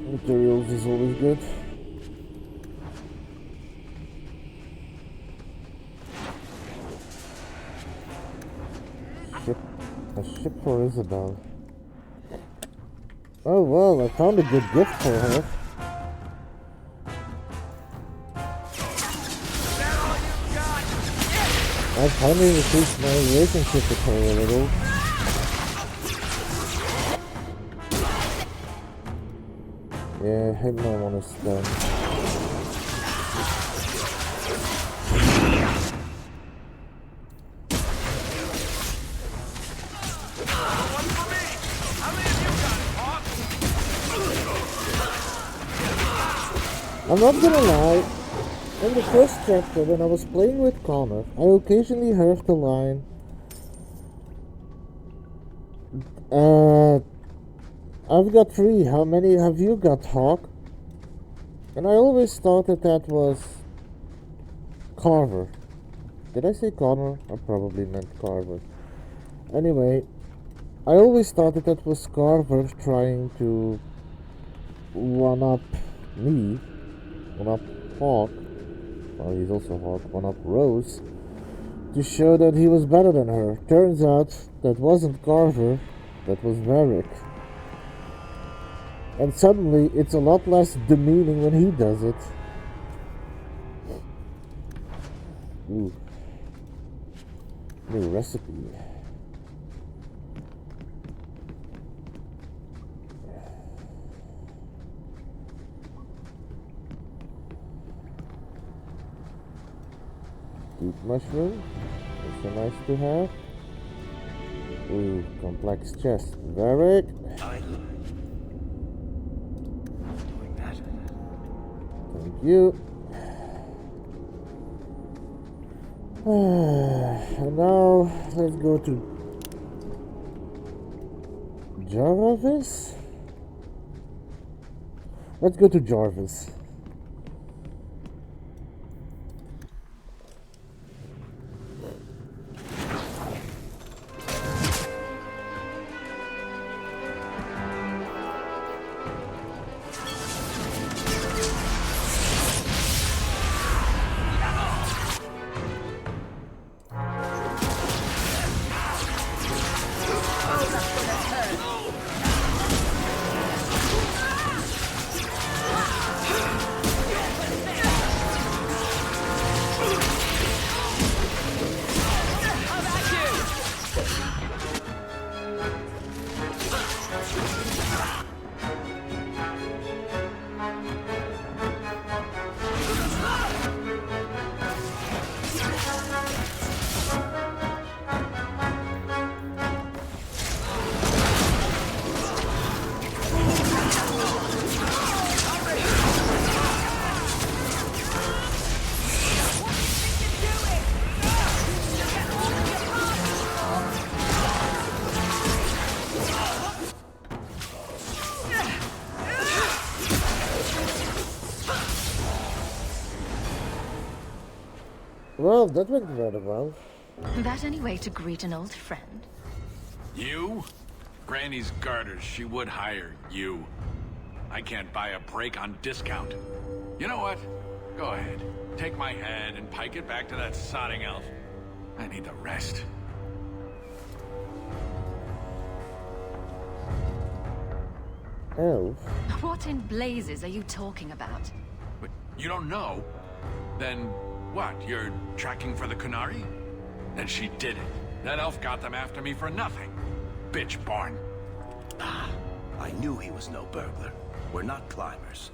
materials is always good. A ship for Isabel. Oh well, I found a good gift for her. I finally increased my relationship with her a little. Yeah, him no one is done. I'm not gonna lie, in the first chapter when I was playing with Connor, I occasionally heard the line, I've got 3, how many have you got, Hawk? And I always thought that that was Carver. Did I say Connor? I probably meant Carver. Anyway, I always thought that that was Carver trying to one-up me, one-up Hawk, well he's also Hawk, one-up Rose, to show that he was better than her. Turns out that wasn't Carver, that was Varric. And suddenly it's a lot less demeaning when he does it. Ooh. New recipe. Deep mushroom. Also nice to have. Ooh, complex chest. Varric. Thank you. And now let's go to Jarvis. Let's go to Jarvis. Well, that went rather well. That any way to greet an old friend? You? Granny's garters, she would hire you. I can't buy a break on discount. You know what? Go ahead. Take my head and pike it back to that sodding elf. I need the rest. Elf? What in blazes are you talking about? But you don't know? Then what? You're tracking for the Qunari? Then she did it. That elf got them after me for nothing. Bitch born. Ah, I knew he was no burglar. We're not climbers.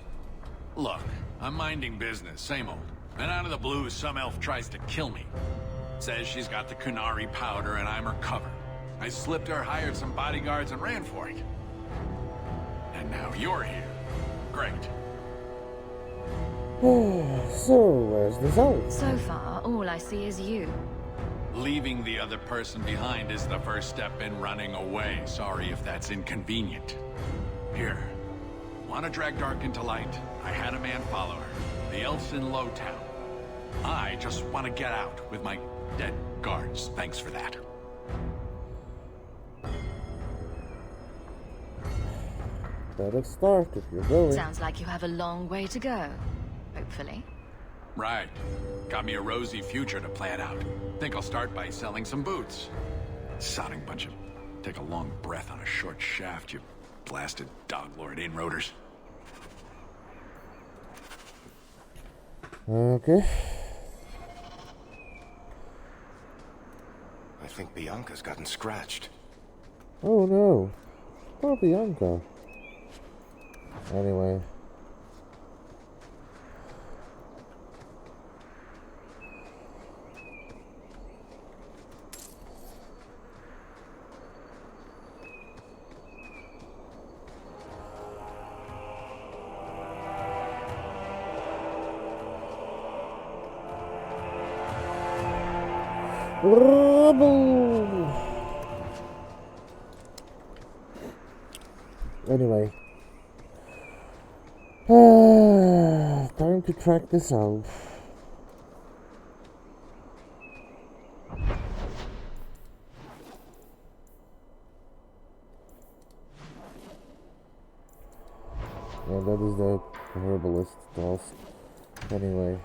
Look, I'm minding business, same old. And out of the blue, some elf tries to kill me. Says she's got the Qunari powder and I'm her cover. I slipped her, hired some bodyguards, and ran for it. And now you're here. Great. So, where's this elf? So far, all I see is you. Leaving the other person behind is the first step in running away. Sorry if that's inconvenient. Here. Want to drag Dark into light? I had a man follow her. The elf's in Lowtown. I just want to get out with my dead guards. Thanks for that. Better start if you're going. Sounds like you have a long way to go. Hopefully. Right. Got me a rosy future to plan out. Think I'll start by selling some boots. Sodding bunch of... Take a long breath on a short shaft, you blasted dog-lord inroaders. Okay. I think Bianca's gotten scratched. Oh no. Poor Bianca. Anyway. Rubble. Anyway. Time to track this out. Yeah, that is the herbalist task. Anyway.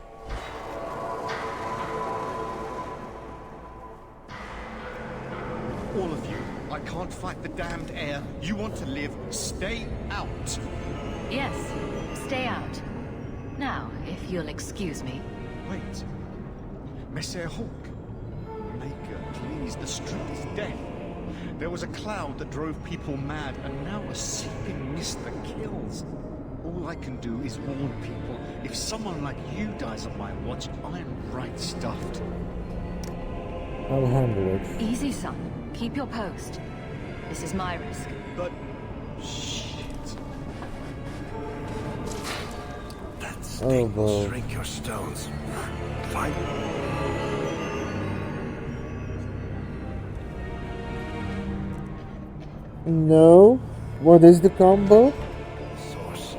All of you, I can't fight the damned air. You want to live, stay out. Yes, stay out. Now, if you'll excuse me. Wait. Messer Hawk. Maker, please, the street is dead. There was a cloud that drove people mad, and now a seeping mist that kills. All I can do is warn people. If someone like you dies on my watch, I'm right stuffed. I'll handle it. Easy, son. Keep your post. This is my risk. But... shit. That stink will boy. shrink your stones. Fight. No. What is the combo? Source.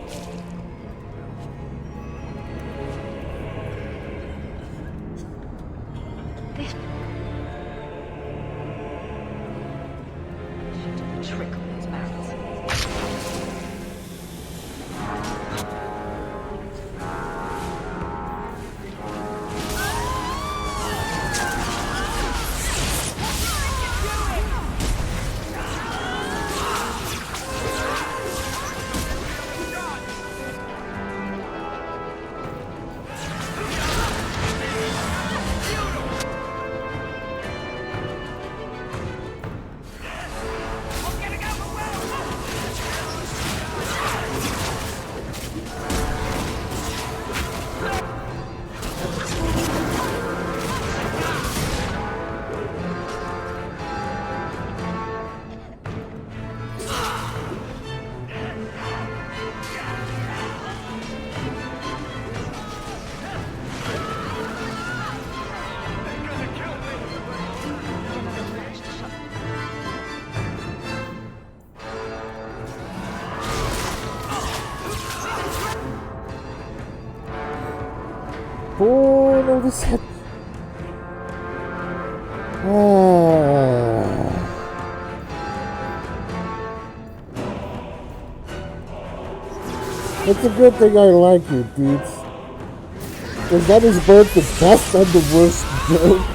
Trick on those barrels. Oh no, this hit. It's a good thing I like you, dudes. Because that is both the best and the worst joke.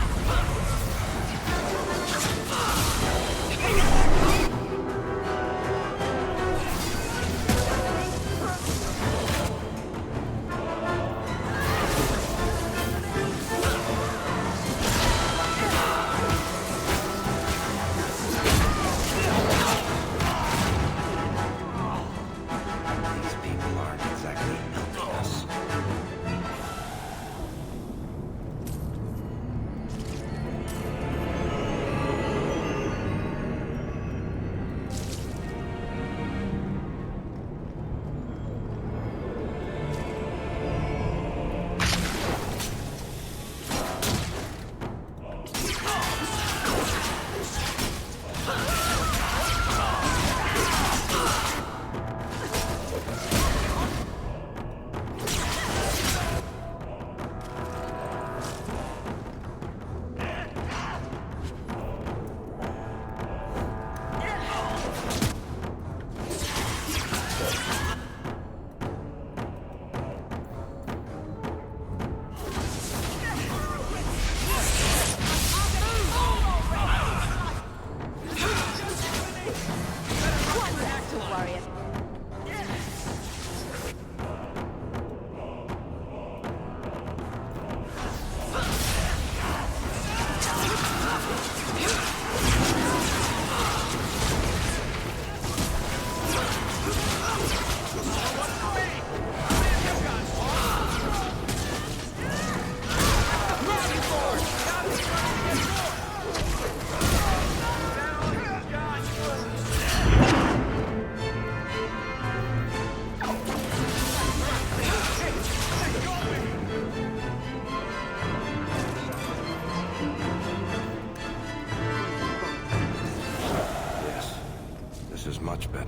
Much better.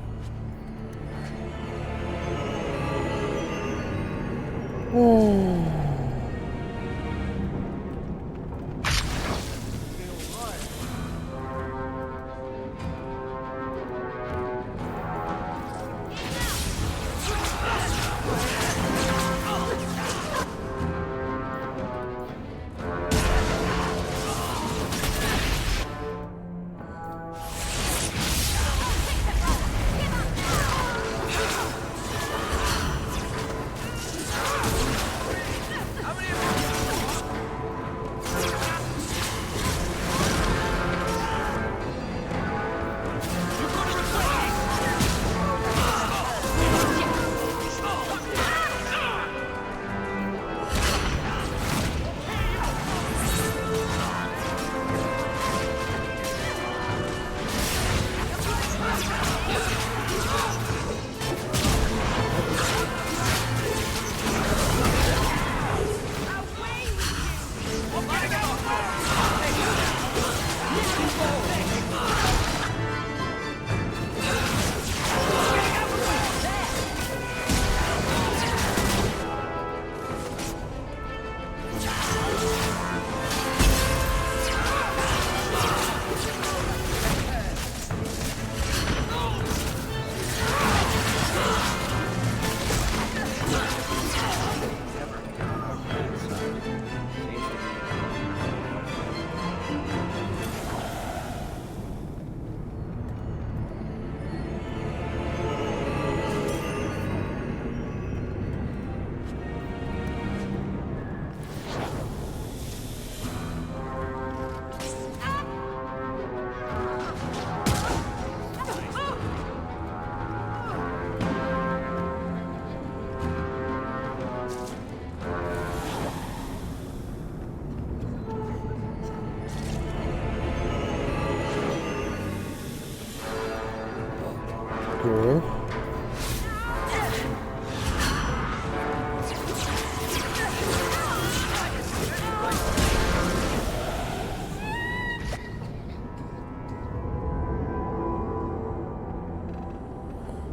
Okay.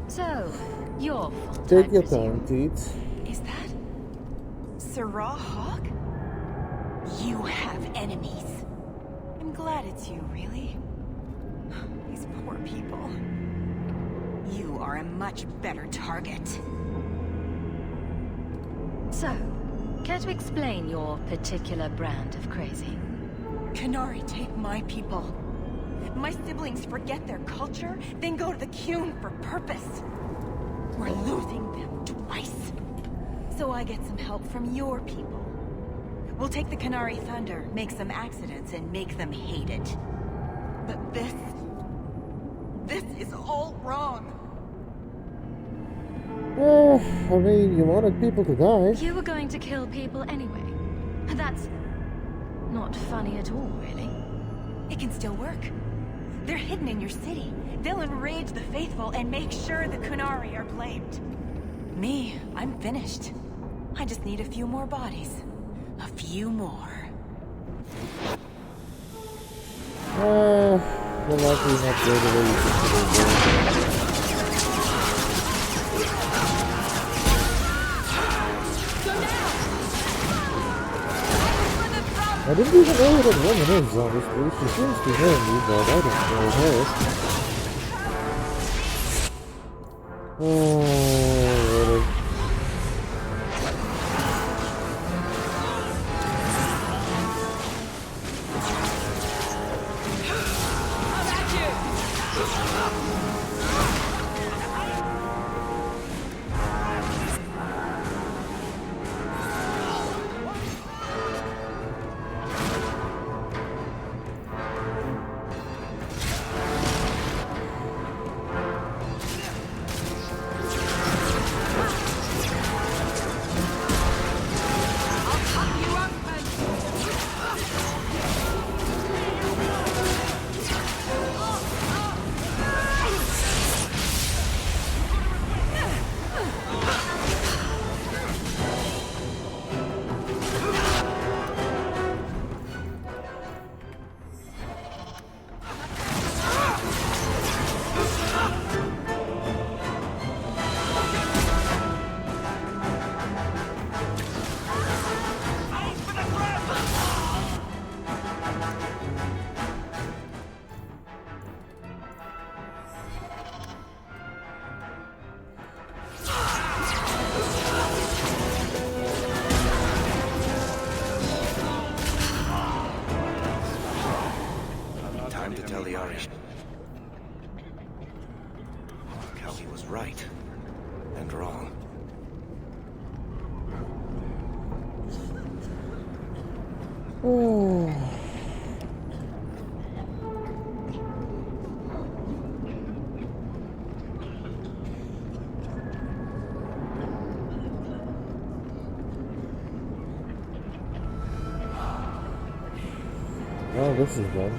So, your Take your time, Teets. Is that Sirrah Hawk? You have enemies. I'm glad it's you, really. These poor people. You are a much better target. So, care to explain your particular brand of crazy? Qunari take my people. My siblings forget their culture, then go to the Qun for purpose. We're losing them twice. So I get some help from your people. We'll take the Qunari thunder, make some accidents, and make them hate it. But this is all wrong. I mean, you wanted people to die. You were going to kill people anyway. That's not funny at all, really. It can still work. They're hidden in your city. They'll enrage the faithful and make sure the Qunari are blamed. Me, I'm finished. I just need a few more bodies. A few more. We're likely not good the way you think it is. I didn't even know who that woman is, honestly. She seems to know me, but I don't know her. Oh, really? Right. And wrong. Oh. Oh, this is done.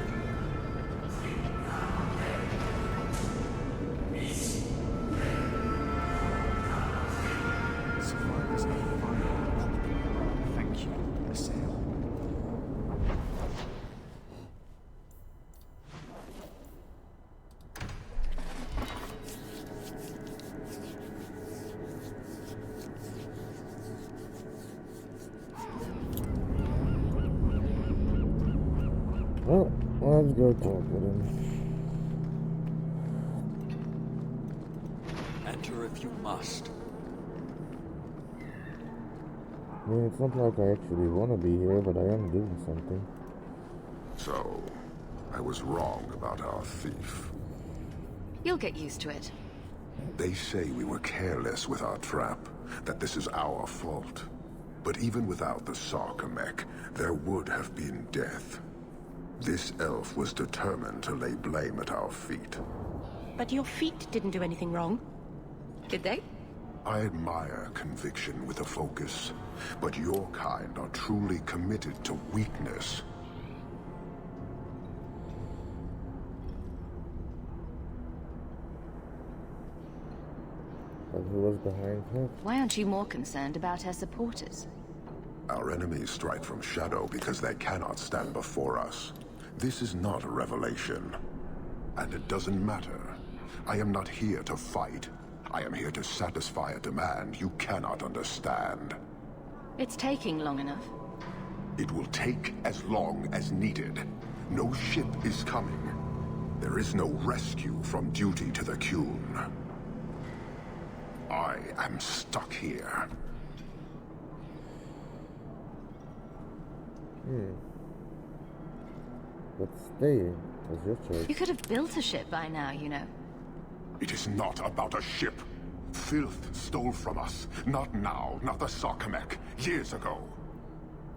Well, let's go talk with him. Enter if you must. I mean, it's not like I actually want to be here, but I am doing something. So, I was wrong about our thief. You'll get used to it. They say we were careless with our trap, that this is our fault. But even without the Sarkamek, there would have been death. This elf was determined to lay blame at our feet. But your feet didn't do anything wrong, did they? I admire conviction with a focus, but your kind are truly committed to weakness. But who was behind her? Why aren't you more concerned about her supporters? Our enemies strike from shadow because they cannot stand before us. This is not a revelation. And it doesn't matter. I am not here to fight. I am here to satisfy a demand you cannot understand. It's taking long enough. It will take as long as needed. No ship is coming. There is no rescue from duty to the Qun. I am stuck here. But staying was your choice. You could have built a ship by now, you know. It is not about a ship. Filth stole from us. Not now, not the Sarkamek. Years ago.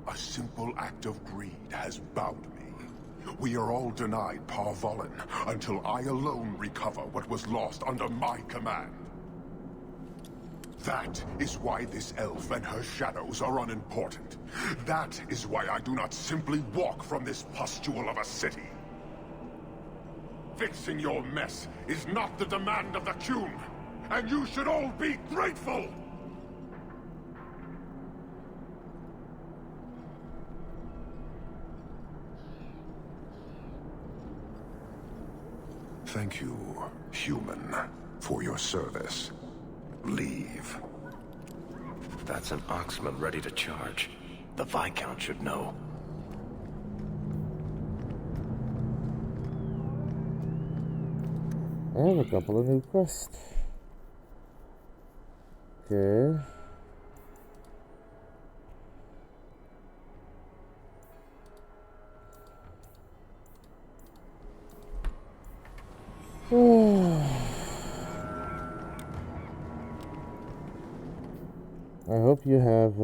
A simple act of greed has bound me. We are all denied Parvolin until I alone recover what was lost under my command. That is why this elf and her shadows are unimportant. That is why I do not simply walk from this pustule of a city. Fixing your mess is not the demand of the Qun, and you should all be grateful! Thank you, human, for your service. Leave. That's an Oxman ready to charge. The Viscount should know. I have a couple of new quests. Okay. I hope you have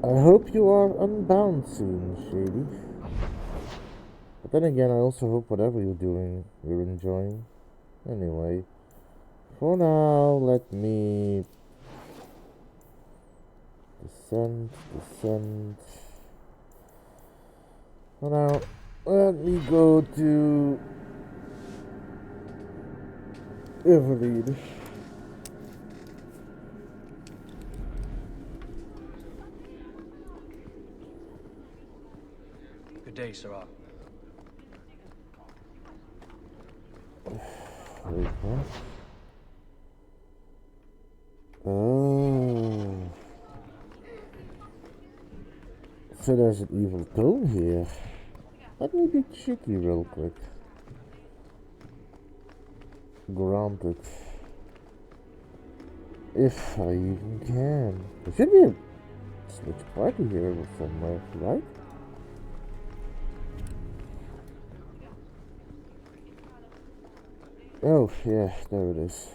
I hope you are unbound soon, Shady. But then again, I also hope whatever you're doing, you're enjoying. Anyway, for now, let me descend. For now, let me go to Everlead. Good day, Sarah. Wait, what? Oh. So there's an evil tone here. Let me be cheeky real quick. Granted. If I even can. There should be a switch party here somewhere, right? Oh, yeah, there it is.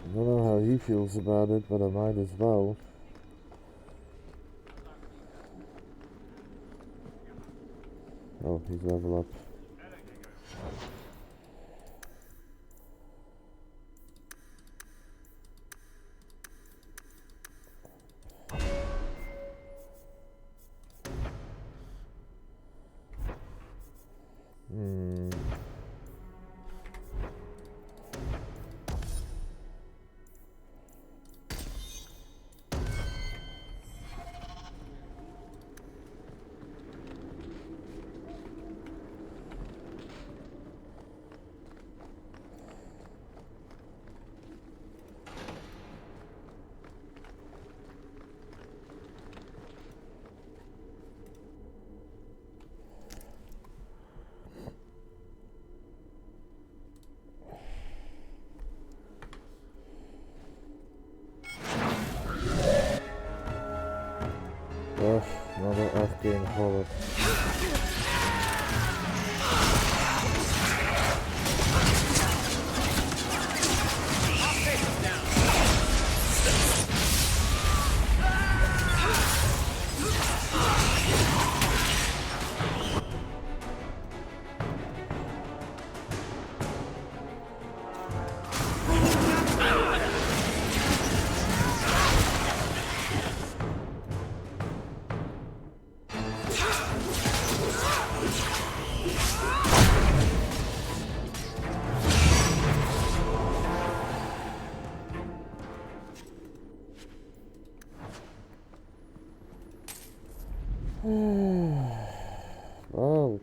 I don't know how he feels about it, but I might as well. Oh, he's level up. Another arcane horror. Well,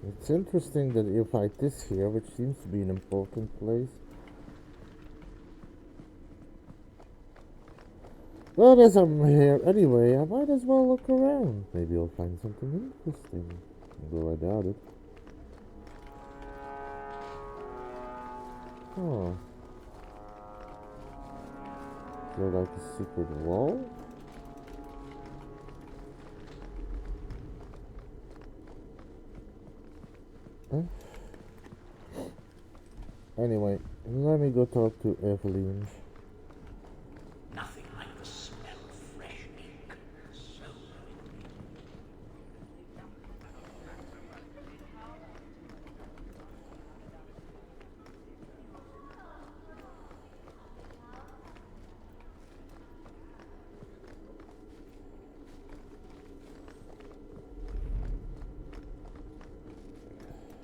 it's interesting that you fight this here, which seems to be an important place. Well, as I'm here anyway, I might as well look around. Maybe I'll find something interesting. Although I doubt it. Oh. Is there like a secret wall? Huh? Anyway, let me go talk to Evelyn. Nothing like the smell of fresh ink. So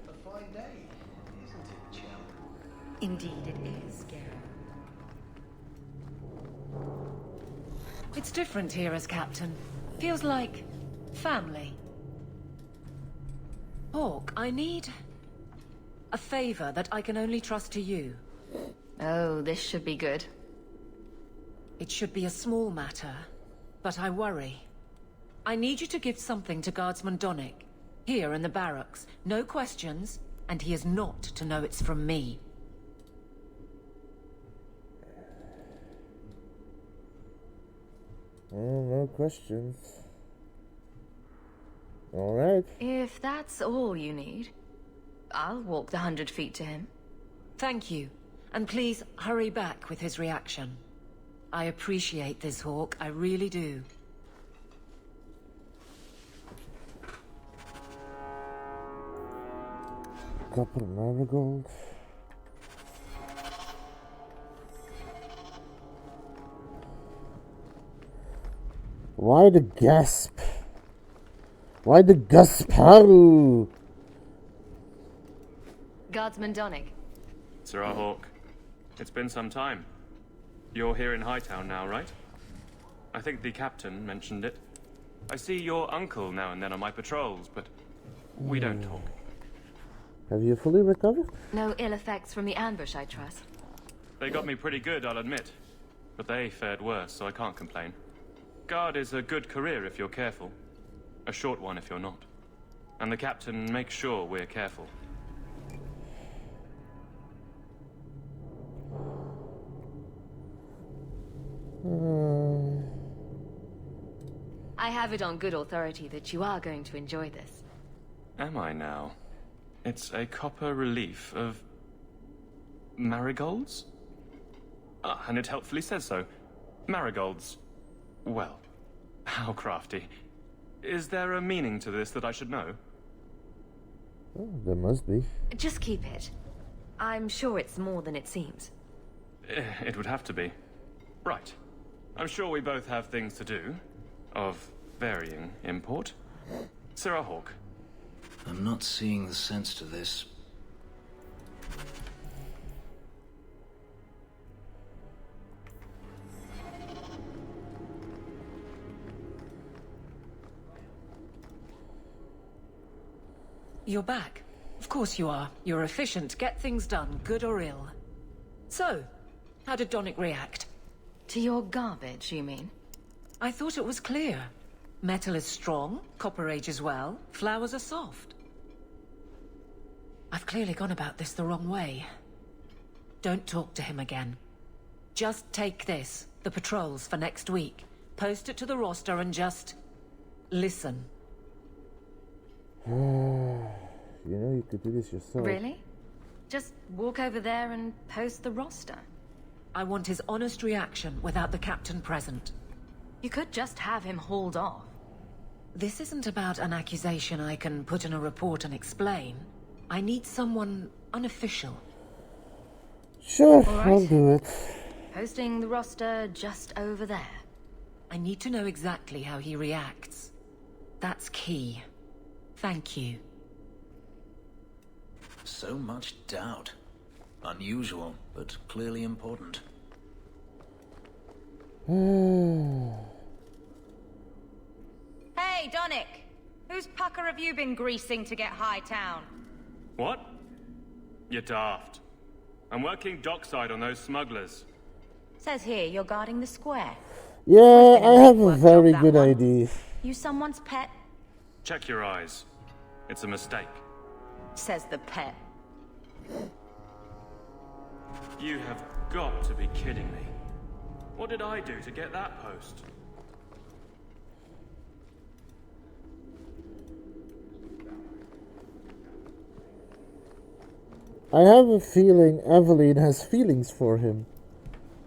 A fine day, isn't it, chum? Indeed it is, Garrett. It's different here as captain. Feels like family. Hawk, I need a favor that I can only trust to you. Oh, this should be good. It should be a small matter, but I worry. I need you to give something to Guardsman Donnick, here in the barracks. No questions, and he is not to know it's from me. Oh, no questions. Alright. If that's all you need, I'll walk the 100 feet to him. Thank you, and please hurry back with his reaction. I appreciate this, Hawk, I really do. Couple of marigolds. Why the gasp? Why the gasparu? Guardsman Donnick. Sir Hawk, it's been some time. You're here in Hightown now, right? I think the captain mentioned it. I see your uncle now and then on my patrols, but we don't talk. Have you fully recovered? No ill effects from the ambush, I trust. They got me pretty good, I'll admit. But they fared worse, so I can't complain. Guard is a good career if you're careful. A short one if you're not. And the captain makes sure we're careful. I have it on good authority that you are going to enjoy this. Am I now? It's a copper relief of marigolds? Ah, and it helpfully says so. Marigolds. Well, how crafty. Is there a meaning to this that I should know? Oh, there must be. Just keep it. I'm sure it's more than it seems. It would have to be. Right. I'm sure we both have things to do. Of varying import. Sir Hawk. I'm not seeing the sense to this. You're back. Of course you are. You're efficient, get things done, good or ill. So, how did Donnick react? To your garbage, you mean? I thought it was clear. Metal is strong, copper ages well, flowers are soft. I've clearly gone about this the wrong way. Don't talk to him again. Just take this, the patrols for next week. Post it to the roster and just... listen. You know, you could do this yourself. Really? Just walk over there and post the roster. I want his honest reaction without the captain present. You could just have him hauled off. This isn't about an accusation I can put in a report and explain. I need someone unofficial. Sure, right. I'll do it. Posting the roster just over there. I need to know exactly how he reacts. That's key. Thank you. So much doubt. Unusual, but clearly important. Hey, Donnick! Whose pucker have you been greasing to get Hightown? What? You're daft. I'm working dockside on those smugglers. Says here you're guarding the square. Yeah, I have a very good idea. You someone's pet? Check your eyes. It's a mistake. Says the pet. You have got to be kidding me. What did I do to get that post? I have a feeling Evelyn has feelings for him.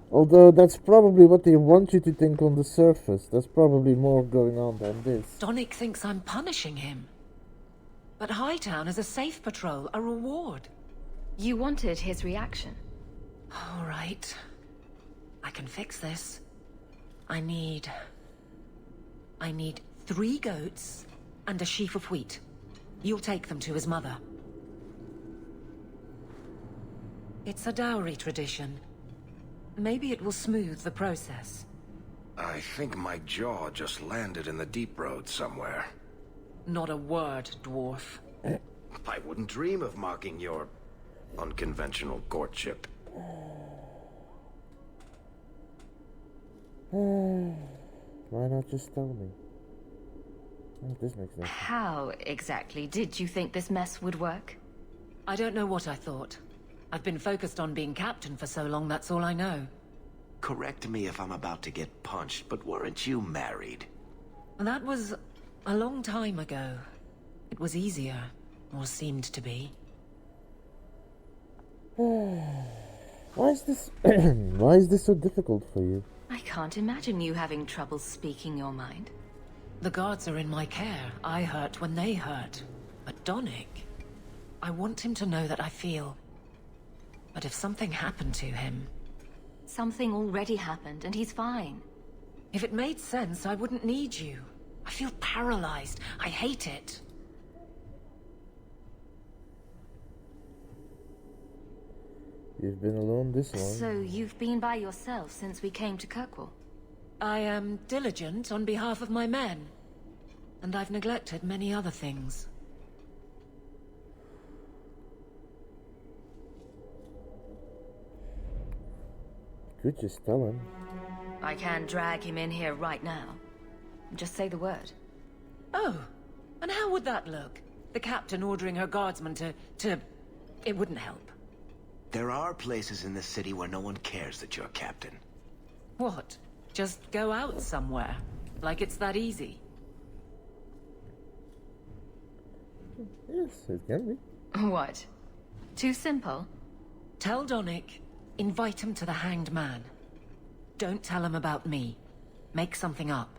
Although that's probably what they want you to think on the surface. There's probably more going on than this. Donick thinks I'm punishing him. But Hightown is a safe patrol, a reward. You wanted his reaction. All right. I can fix this. I need 3 goats and a sheaf of wheat. You'll take them to his mother. It's a dowry tradition. Maybe it will smooth the process. I think my jaw just landed in the deep road somewhere. Not a word, dwarf. I wouldn't dream of mocking your unconventional courtship. Why not just tell me? This makes no sense. How exactly did you think this mess would work? I don't know what I thought. I've been focused on being captain for so long, that's all I know. Correct me if I'm about to get punched, but weren't you married? That was a long time ago. It was easier, or seemed to be. Why is this so difficult for you? I can't imagine you having trouble speaking your mind. The guards are in my care. I hurt when they hurt. But Donick, I want him to know that I feel. But if something happened to him... Something already happened, and he's fine. If it made sense, I wouldn't need you. I feel paralyzed. I hate it. You've been alone this long. So you've been by yourself since we came to Kirkwall? I am diligent on behalf of my men. And I've neglected many other things. Could just tell him. I can drag him in here right now. Just say the word. Oh, and how would that look? The captain ordering her guardsmen to... It wouldn't help. There are places in this city where no one cares that you're captain. What? Just go out somewhere? Like it's that easy? Yes, it can be. What? Too simple? Tell Donick, invite him to the Hanged Man. Don't tell him about me. Make something up.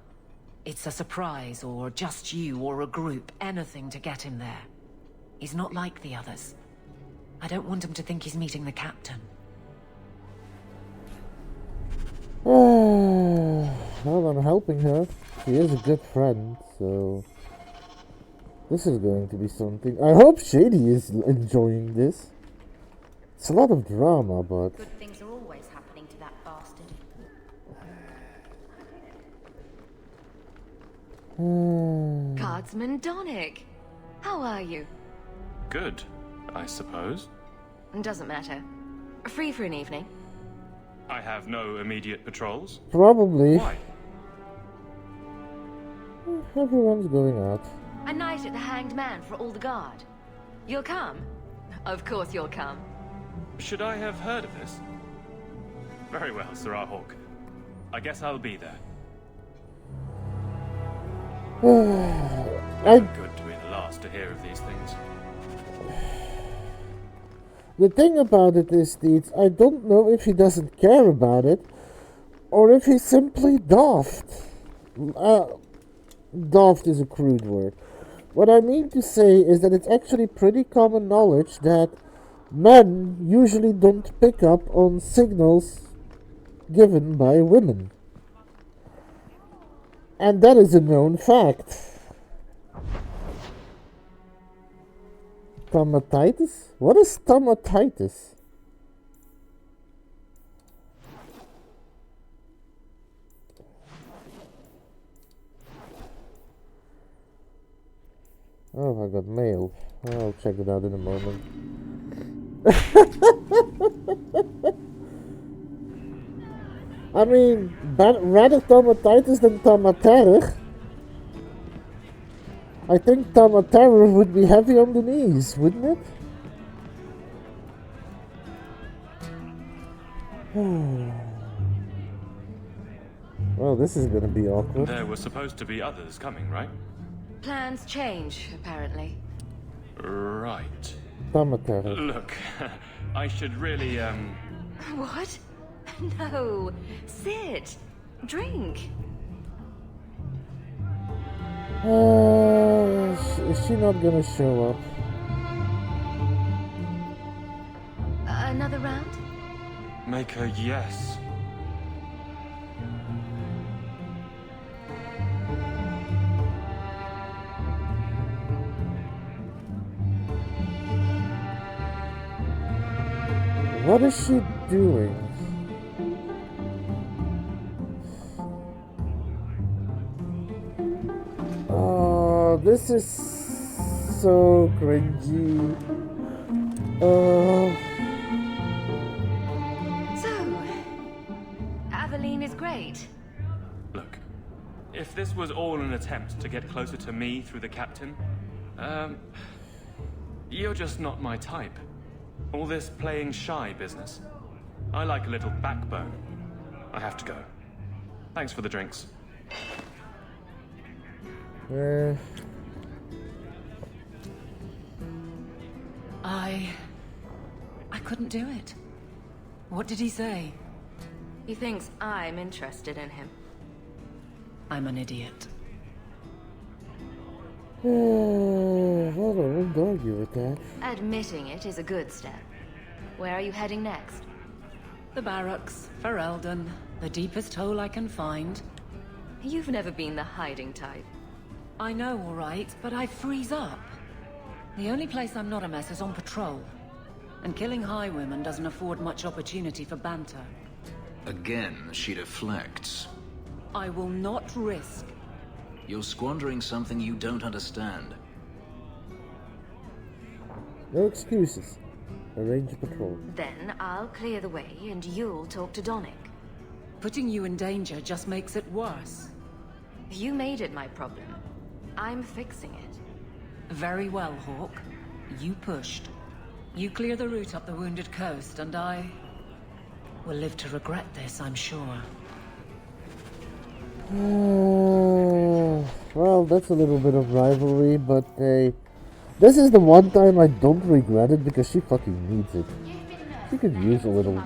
It's a surprise, or just you, or a group, anything to get him there. He's not like the others. I don't want him to think he's meeting the captain. Well, I'm helping her. She is a good friend, so... This is going to be something. I hope Shady is enjoying this. It's a lot of drama, but... Good things are always happening to that bastard. Guardsman Donick! How are you? Good, I suppose. Doesn't matter. Free for an evening? I have no immediate patrols. Probably. Why? Everyone's going out. A night at the Hanged Man for all the guard. You'll come? Of course you'll come. Should I have heard of this? Very well, Sir Hawk. I guess I'll be there. Good to be the last to hear of these things. The thing about it is, Deeds, I don't know if he doesn't care about it, or if he's simply daft. Daft is a crude word. What I mean to say is that it's actually pretty common knowledge that men usually don't pick up on signals given by women. And that is a known fact. Stomatitis? What is stomatitis? Oh, I got mail. I'll check it out in a moment. I mean, rather Tomatitis than Tomaterror. I think Tomaterror would be heavy on the knees, wouldn't it? Well, this is gonna be awkward. There were supposed to be others coming, right? Plans change, apparently. Right. Tomaterror. Look, I should really, What? No. Sit. Drink. Is she not gonna show up? Another round? Make her yes. What is she doing? Oh, this is so cringy. So, Aveline is great. Look, if this was all an attempt to get closer to me through the captain, you're just not my type. All this playing shy business. I like a little backbone. I have to go. Thanks for the drinks. I couldn't do it. What did he say? He thinks I'm interested in him. I'm an idiot. Well, I won't argue with that. Admitting it is a good step. Where are you heading next? The barracks, for Eldon. The deepest hole I can find. You've never been the hiding type. I know, all right, but I freeze up. The only place I'm not a mess is on patrol. And killing highwaymen doesn't afford much opportunity for banter. Again, she deflects. I will not risk. You're squandering something you don't understand. No excuses. Arrange a patrol. Then I'll clear the way and you'll talk to Donick. Putting you in danger just makes it worse. You made it my problem. I'm fixing it. Very well, Hawk. You pushed. You clear the route up the Wounded Coast, and I will live to regret this, I'm sure. Well, that's a little bit of rivalry, but hey, this is the one time I don't regret it because she fucking needs it. She could use a little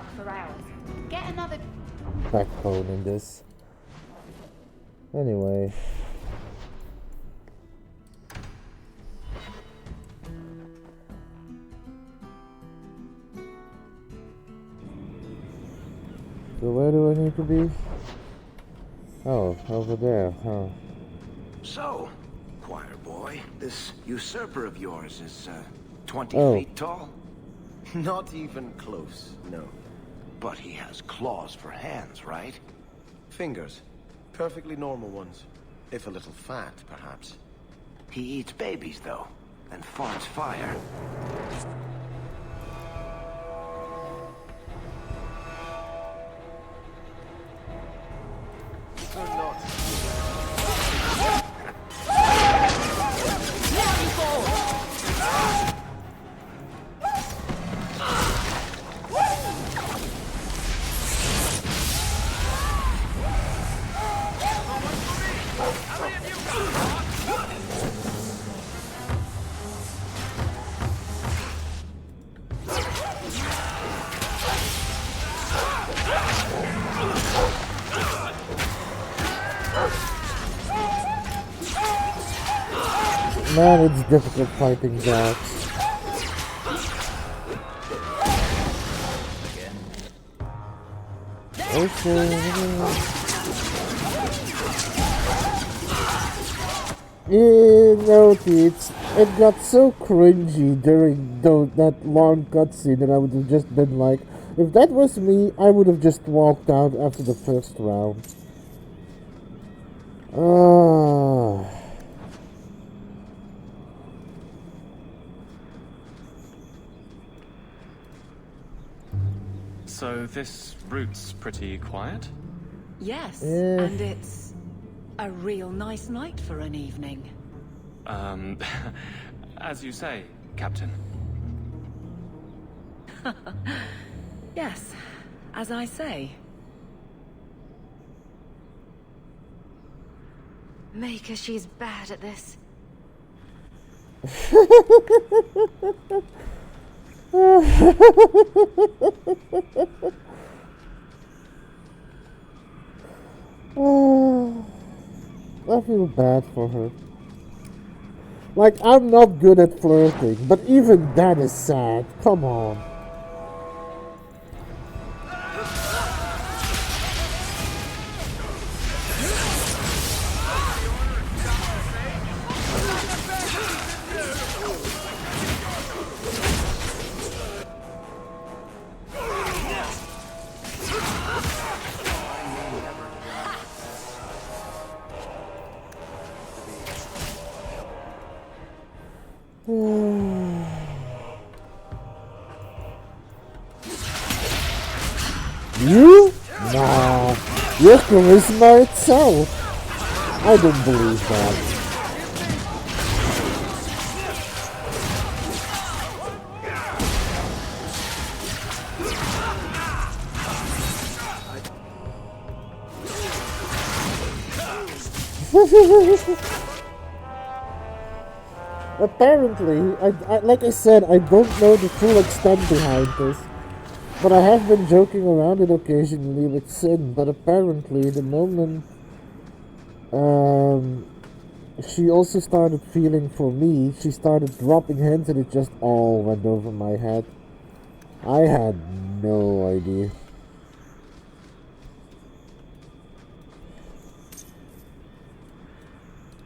backbone in this. Anyway. So where do I need to be? Oh, over there, huh? So, choir boy, this usurper of yours is 20 Oh. feet tall? Not even close, no. But he has claws for hands, right? Fingers. Perfectly normal ones. If a little fat, perhaps. He eats babies, though, and farts fire. Man, it's difficult fighting dogs. Okay. No, it got so cringy during that long cutscene that I would have just been like, if that was me, I would have just walked out after the first round. So this route's pretty quiet? Yes, Yeah. and it's a real nice night for an evening. As you say, Captain. Yes, as I say. Maker, she's bad at this. I feel bad for her. Like, I'm not good at flirting, but even that is sad. Come on. You? Nah. Your charisma itself. I don't believe that. Apparently, like I said, I don't know the full extent behind this. But I have been joking around it occasionally with Sin, but apparently the moment she also started feeling for me, she started dropping hints and it just all went over my head. I had no idea.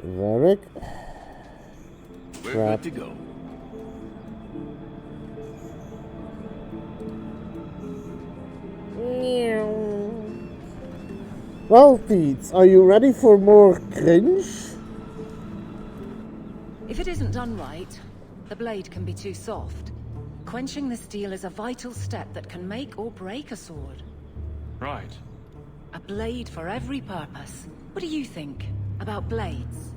Varric? We're Crap. good to go. Well, Pete, are you ready for more cringe? If it isn't done right, the blade can be too soft. Quenching the steel is a vital step that can make or break a sword. Right. A blade for every purpose. What do you think about blades?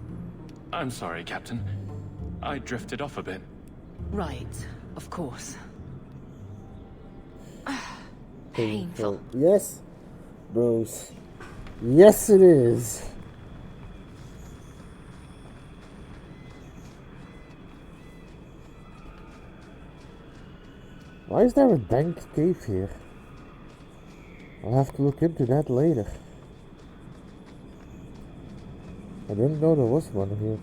I'm sorry, Captain. I drifted off a bit. Right, of course. Painful. Yes, Rose. Yes, it is. Why is there a dank cave here? I'll have to look into that later. I didn't know there was one here.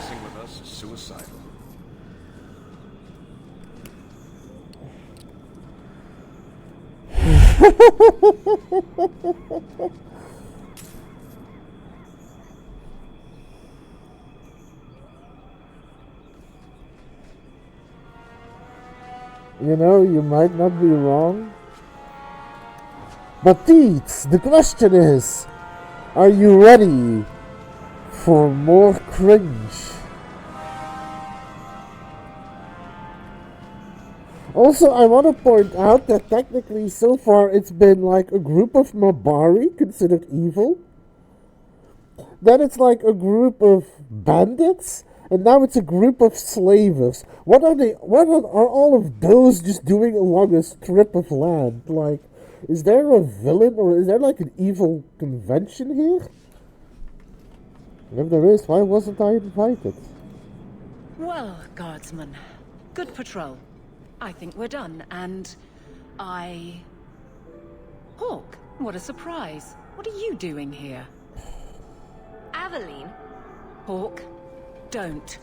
Messing with us is suicidal. You know, you might not be wrong. But Teets, the question is, are you ready for more cringe? Also, I want to point out that technically so far it's been like a group of Mabari considered evil. Then it's like a group of bandits. And now it's a group of slavers. What are they? What are all of those just doing along a strip of land? Like, is there a villain or is there like an evil convention here? And if there is, why wasn't I invited? Well, guardsman, good patrol. I think we're done, and Hawk, what a surprise. What are you doing here? Aveline? Hawk, don't.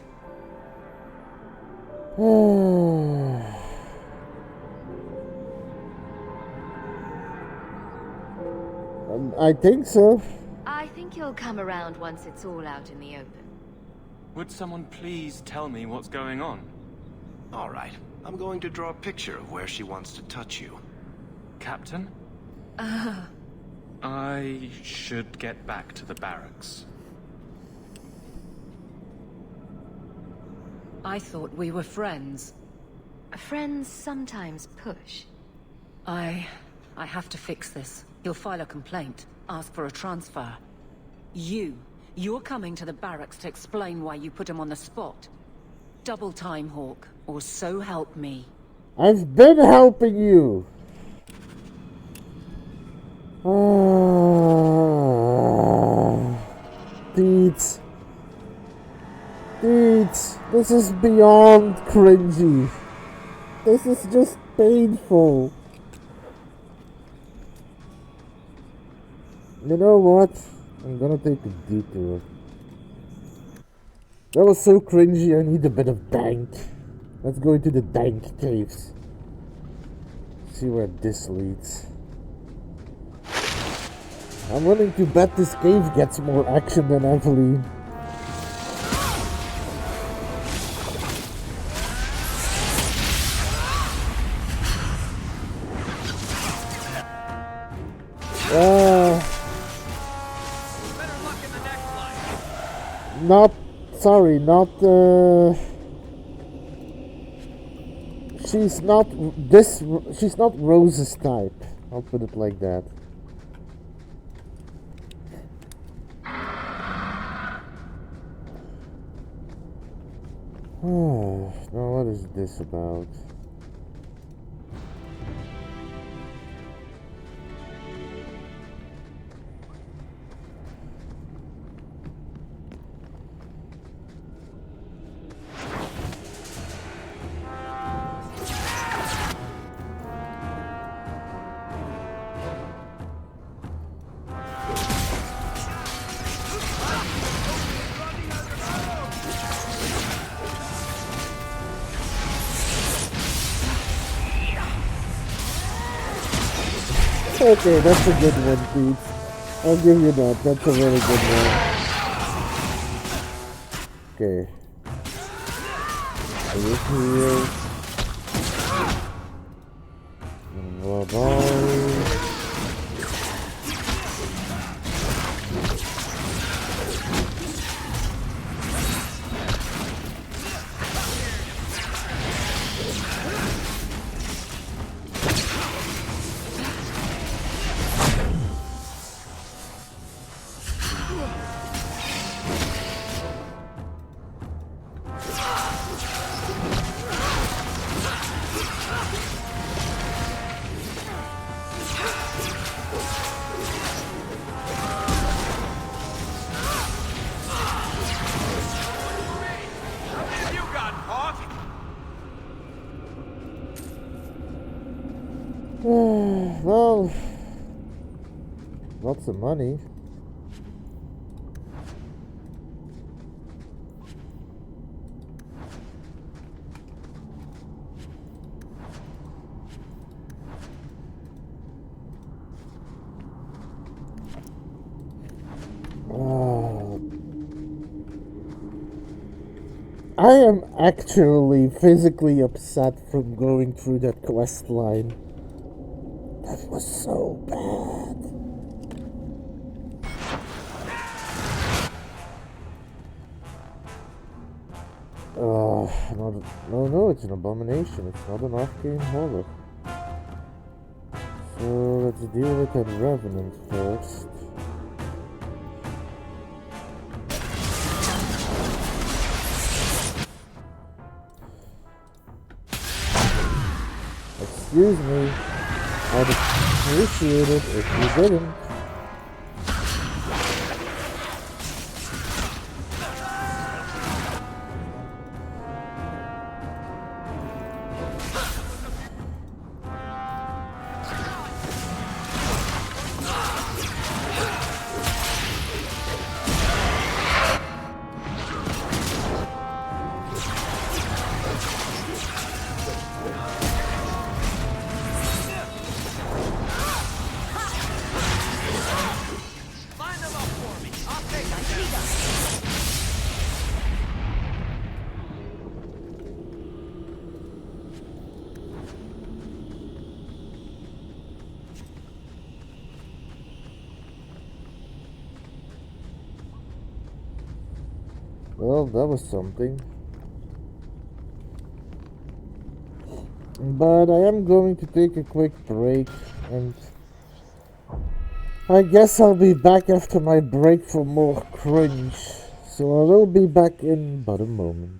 I think so. I think you'll come around once it's all out in the open. Would someone please tell me what's going on? All right. I'm going to draw a picture of where she wants to touch you. Captain? I should get back to the barracks. I thought we were friends. Friends sometimes push. I have to fix this. He'll file a complaint, ask for a transfer. You're coming to the barracks to explain why you put him on the spot. Double time, Hawk, or so help me. I've been helping you. Deeds. This is beyond cringy. This is just painful. You know what? I'm gonna take a detour. That was so cringy, I need a bit of dank. Let's go into the dank caves. See where this leads. I'm willing to bet this cave gets more action than Aveline. She's not Rose's type. I'll put it like that. Now what is this about? Okay, that's a good one, Pete. I'll give you that. That's a very good one. Okay. Are you here? Bye-bye. Well, lots of money. I am actually physically upset from going through that quest line. That was so bad. No, it's an abomination. It's not an arcane horror. So let's deal with that revenant first. excuse me. I'd appreciate it if you didn't. Well, that was something. But I am going to take a quick break, and I guess I'll be back after my break for more cringe. So I will be back in but a moment.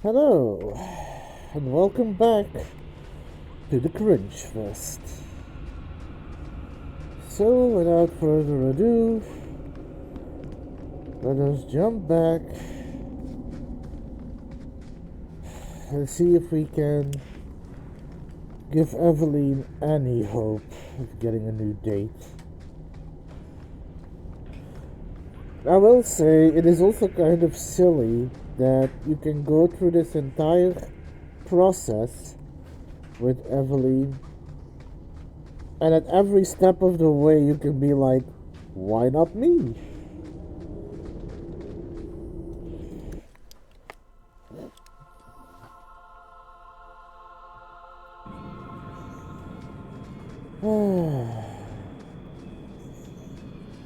Hello, and welcome back to the Cringe Fest. So, without further ado, let us jump back and see if we can give Evelyn any hope of getting a new date. I will say, it is also kind of silly that you can go through this entire process with Evelyn, and at every step of the way you can be like, why not me?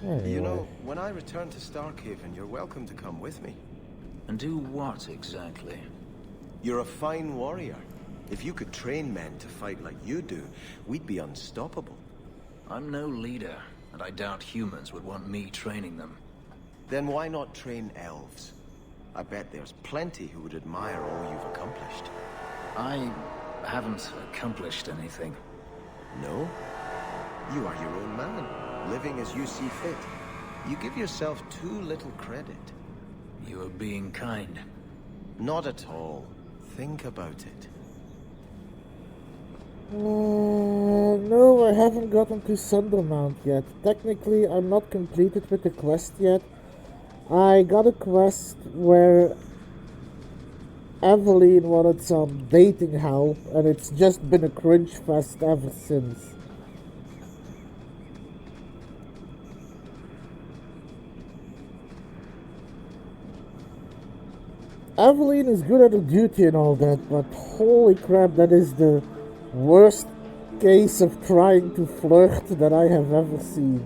Anyway. You know, when I return to Starkhaven, you're welcome to come with me. And do what, exactly? You're a fine warrior. If you could train men to fight like you do, we'd be unstoppable. I'm no leader, and I doubt humans would want me training them. Then why not train elves? I bet there's plenty who would admire all you've accomplished. I haven't accomplished anything. No? You are your own man, living as you see fit. You give yourself too little credit. You are being kind. Not at all. Think about it. No, I haven't gotten to Sundermount yet. Technically, I'm not completed with the quest yet. I got a quest where Evelyn wanted some dating help, and it's just been a cringe fest ever since. Evelyn is good at her duty and all that, but holy crap, that is the worst case of trying to flirt that I have ever seen.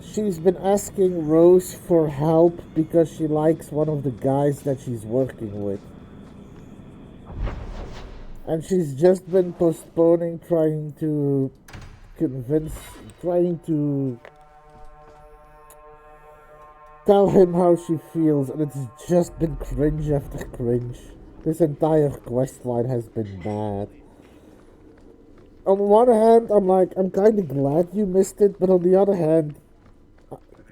She's been asking Rose for help because she likes one of the guys that she's working with. And she's just been postponing trying to tell him how she feels, and it's just been cringe after cringe. This entire quest line has been bad. On one hand, I'm kind of glad you missed it, but on the other hand,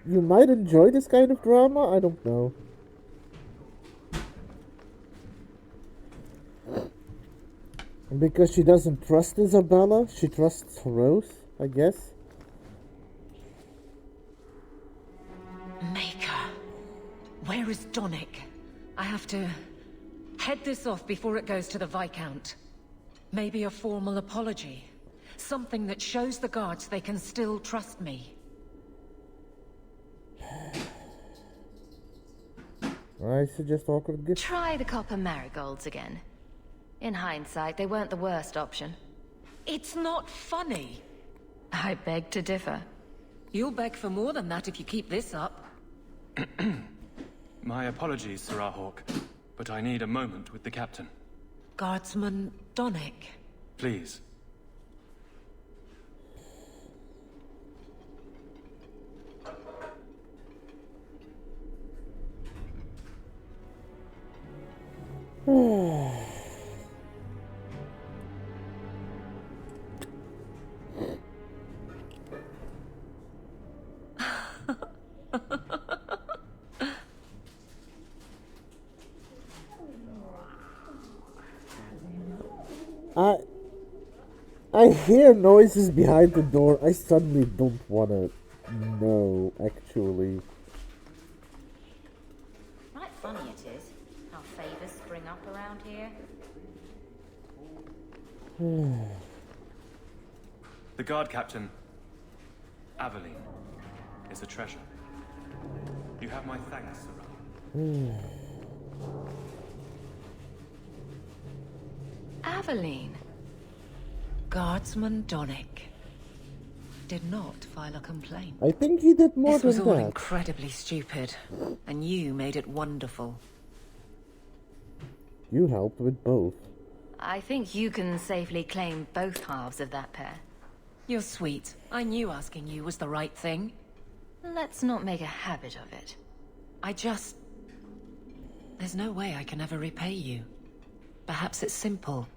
you might enjoy this kind of drama, I don't know. Because she doesn't trust Isabella, she trusts Rose, I guess. Maker, where is Donick? I have to head this off before it goes to the Viscount. Maybe a formal apology. Something that shows the guards they can still trust me. I suggest awkward gift. Try the copper marigolds again. In hindsight, they weren't the worst option. It's not funny. I beg to differ. You'll beg for more than that if you keep this up. My apologies, Sir Hawk, but I need a moment with the captain. Guardsman Donick. Please. I hear noises behind the door. I suddenly don't wanna know, actually. Right funny it is, how favors spring up around here. The guard captain, Aveline, is a treasure. You have my thanks, Sir. Aveline. Guardsman Donick did not file a complaint. I think he did more this than was all that. incredibly stupid, and you made it wonderful. You helped with both. I think you can safely claim both halves of that pair. You're sweet. I knew asking you was the right thing. Let's not make a habit of it. There's no way I can ever repay you. Perhaps it's simple.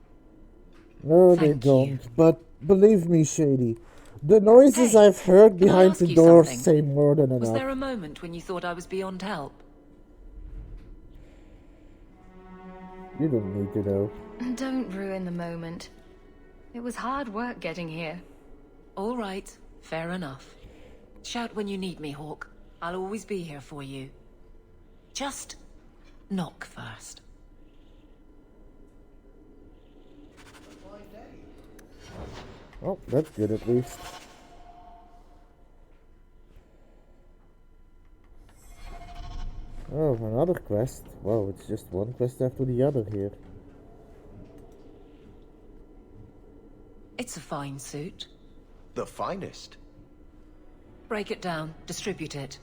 No, they don't. But believe me, Shady, the noises I've heard behind the door say more than enough. Was there a moment when you thought I was beyond help? You don't need to know. Don't ruin the moment. It was hard work getting here. All right, fair enough. Shout when you need me, Hawk. I'll always be here for you. Just knock first. Oh, that's good at least. Oh, another quest. Wow, it's just one quest after the other here. It's a fine suit. The finest. Break it down, distribute it.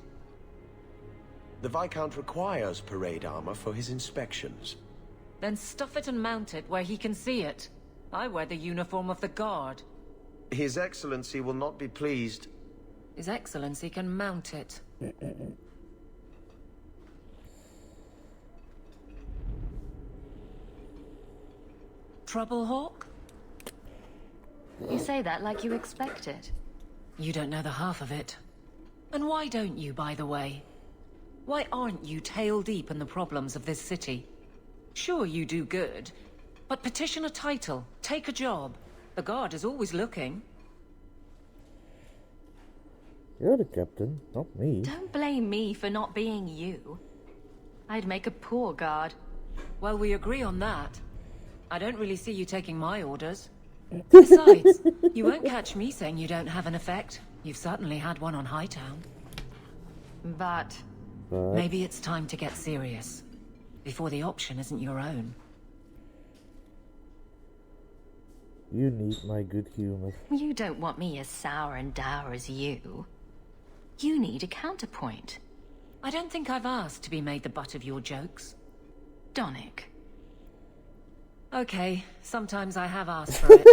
The Viscount requires parade armor for his inspections. Then stuff it and mount it where he can see it. I wear the uniform of the guard. His Excellency will not be pleased. His Excellency can mount it. Trouble, Hawk? You say that like you expect it. You don't know the half of it. And why don't you, by the way? Why aren't you tail deep in the problems of this city? Sure, you do good, but petition a title, take a job. The guard is always looking. You're the captain, not me. Don't blame me for not being you. I'd make a poor guard. Well, we agree on that. I don't really see you taking my orders. Besides, you won't catch me saying you don't have an effect. You've certainly had one on Hightown. But maybe it's time to get serious, before the option isn't your own. You need my good humor. You don't want me as sour and dour as you. You need a counterpoint. I don't think I've asked to be made the butt of your jokes. Donick. Okay, sometimes I have asked for it.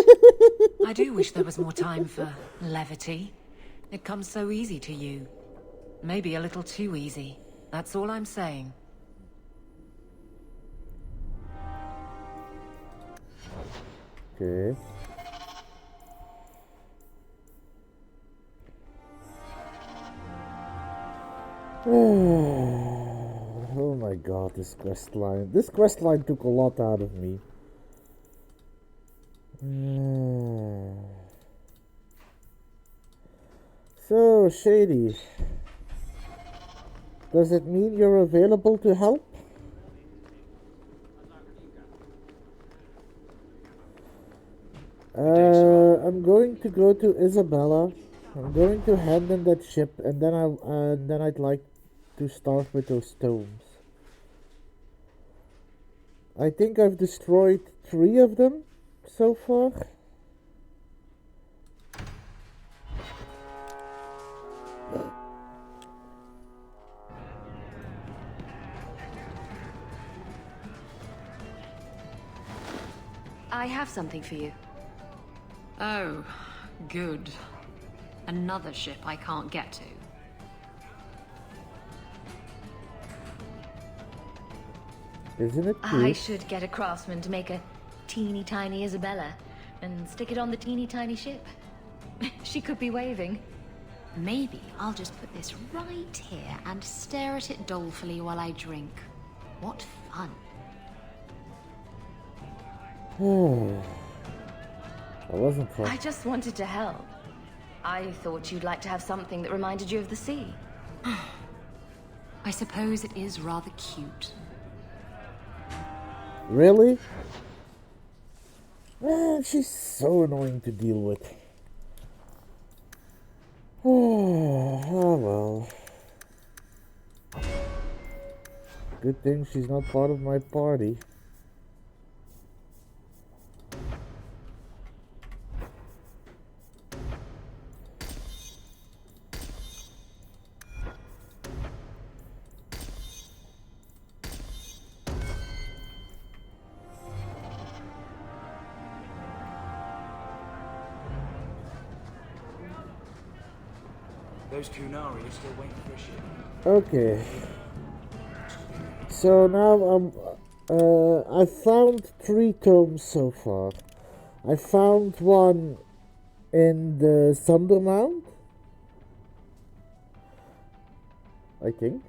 I do wish there was more time for levity. It comes so easy to you. Maybe a little too easy. That's all I'm saying. Okay. Oh my god, this quest line. This quest line took a lot out of me. So, Shady. Does it mean you're available to help? I'm going to go to Isabella. I'm going to hand in that ship, and then I'd like to start with those stones. I think I've destroyed 3 of them so far. I have something for you. Oh, good. Another ship I can't get to. Isn't it I cute? should get a craftsman to make a teeny tiny Isabella and stick it on the teeny tiny ship. She could be waving. Maybe I'll just put this right here and stare at it dolefully while I drink. What fun. I wasn't trying. I just wanted to help. I thought you'd like to have something that reminded you of the sea. I suppose it is rather cute. Really? She's so annoying to deal with. Oh well. Good thing she's not part of my party. Those Qunari are still waiting for a ship. Okay. So now I found 3 tomes so far. I found one in the Thunder Mount, I think.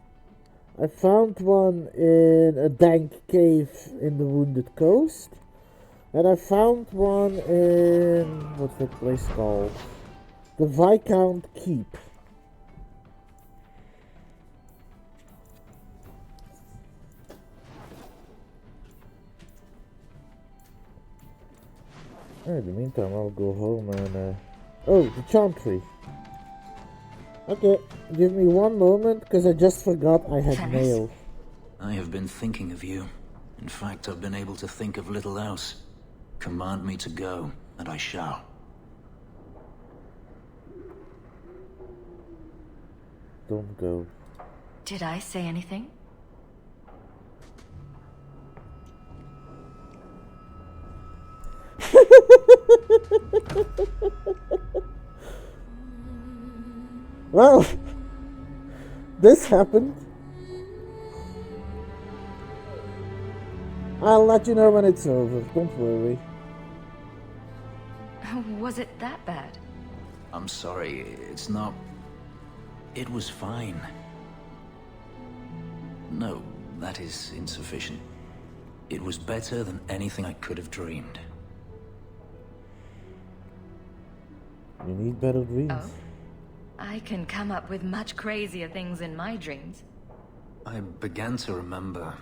I found one in a dank cave in the Wounded Coast. And I found one in... what's that place called? The Viscount Keep. In the meantime, I'll go home and... Oh, the charm tree. Okay, give me one moment, because I just forgot I had mail. I have been thinking of you. In fact, I've been able to think of little else. Command me to go, and I shall. Don't go. Did I say anything? Well, this happened. I'll let you know when it's over, don't worry. Was it that bad? I'm sorry, it's not... It was fine. No, that is insufficient. It was better than anything I could have dreamed. You need better dreams. Oh? I can come up with much crazier things in my dreams. I began to remember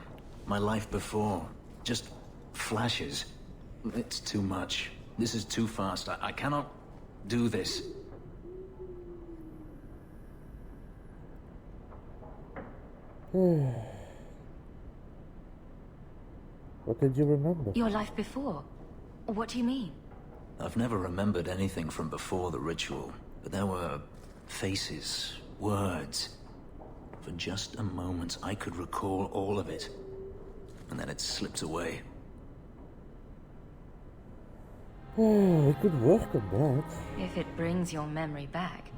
my life before. Just flashes. It's too much. This is too fast. I cannot do this. What did you remember? Your life before? What do you mean? I've never remembered anything from before the ritual, but there were faces, words. For just a moment, I could recall all of it, and then it slipped away. We could work on that. If it brings your memory back,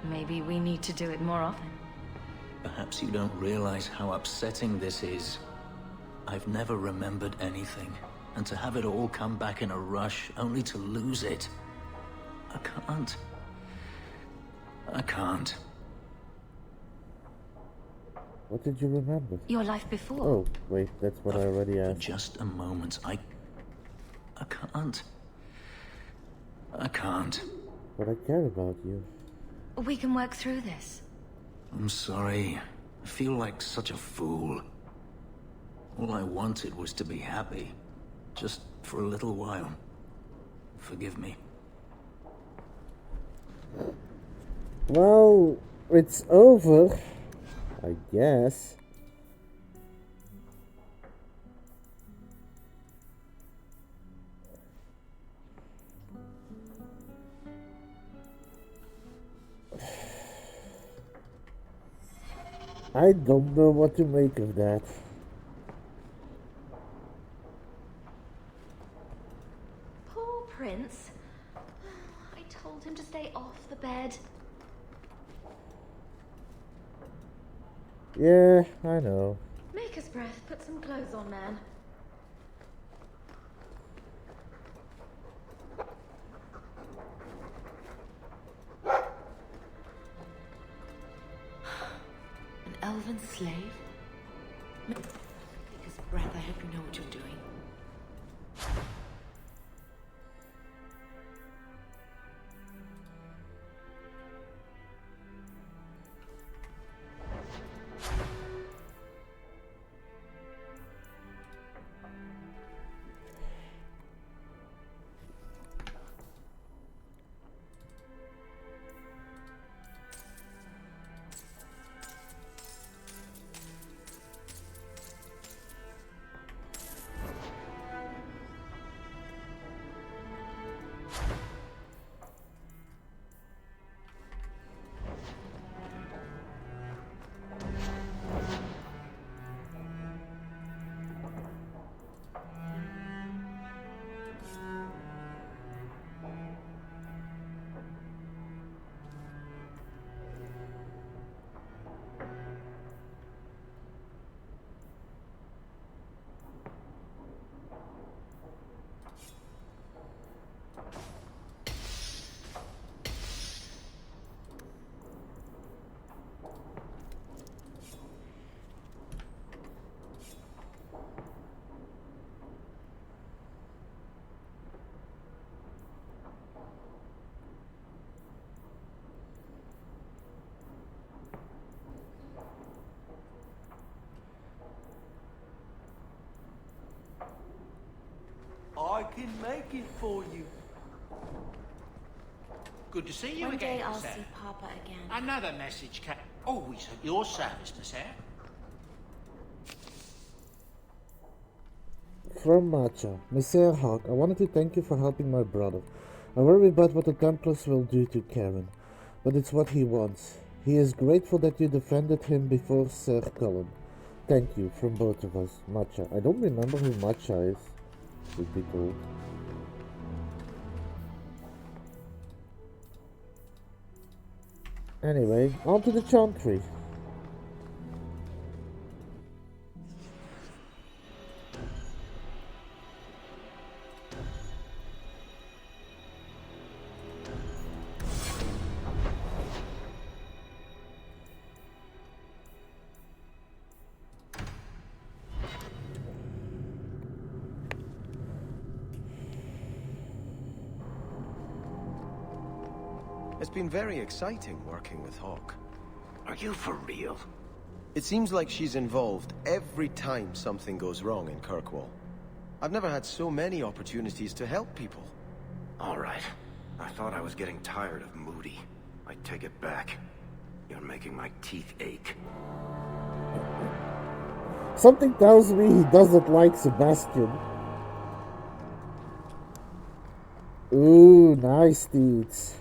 maybe we need to do it more often. Perhaps you don't realize how upsetting this is. I've never remembered anything, and to have it all come back in a rush, only to lose it. I can't. I can't. What did you remember? Your life before. Oh, wait, that's what I already asked. For just a moment, I can't. I can't. But I care about you. We can work through this. I'm sorry. I feel like such a fool. All I wanted was to be happy. Just for a little while. Forgive me. Well, it's over, I guess. I don't know what to make of that. Poor Prince. I told him to stay off the bed. Yeah, I know. Make us breath. Put some clothes on, man. An elven slave? Take his breath. I hope you know what you're doing. make it for you. Good to see you One again, day I'll Miss Eyre. see Papa again. Another message, always at your service, Miss Eyre. From Matcha. Monsieur Hawk, I wanted to thank you for helping my brother. I worry about what the Templars will do to Karen, but it's what he wants. He is grateful that you defended him before Sir Cullen. Thank you, from both of us. Matcha. I don't remember who Matcha is. Should be told. Anyway, on to the Chantry. It's been very exciting working with Hawk. Are you for real? It seems like she's involved every time something goes wrong in Kirkwall. I've never had so many opportunities to help people. All right. I thought I was getting tired of Moody. I take it back. You're making my teeth ache. Something tells me he doesn't like Sebastian. Ooh, nice deeds.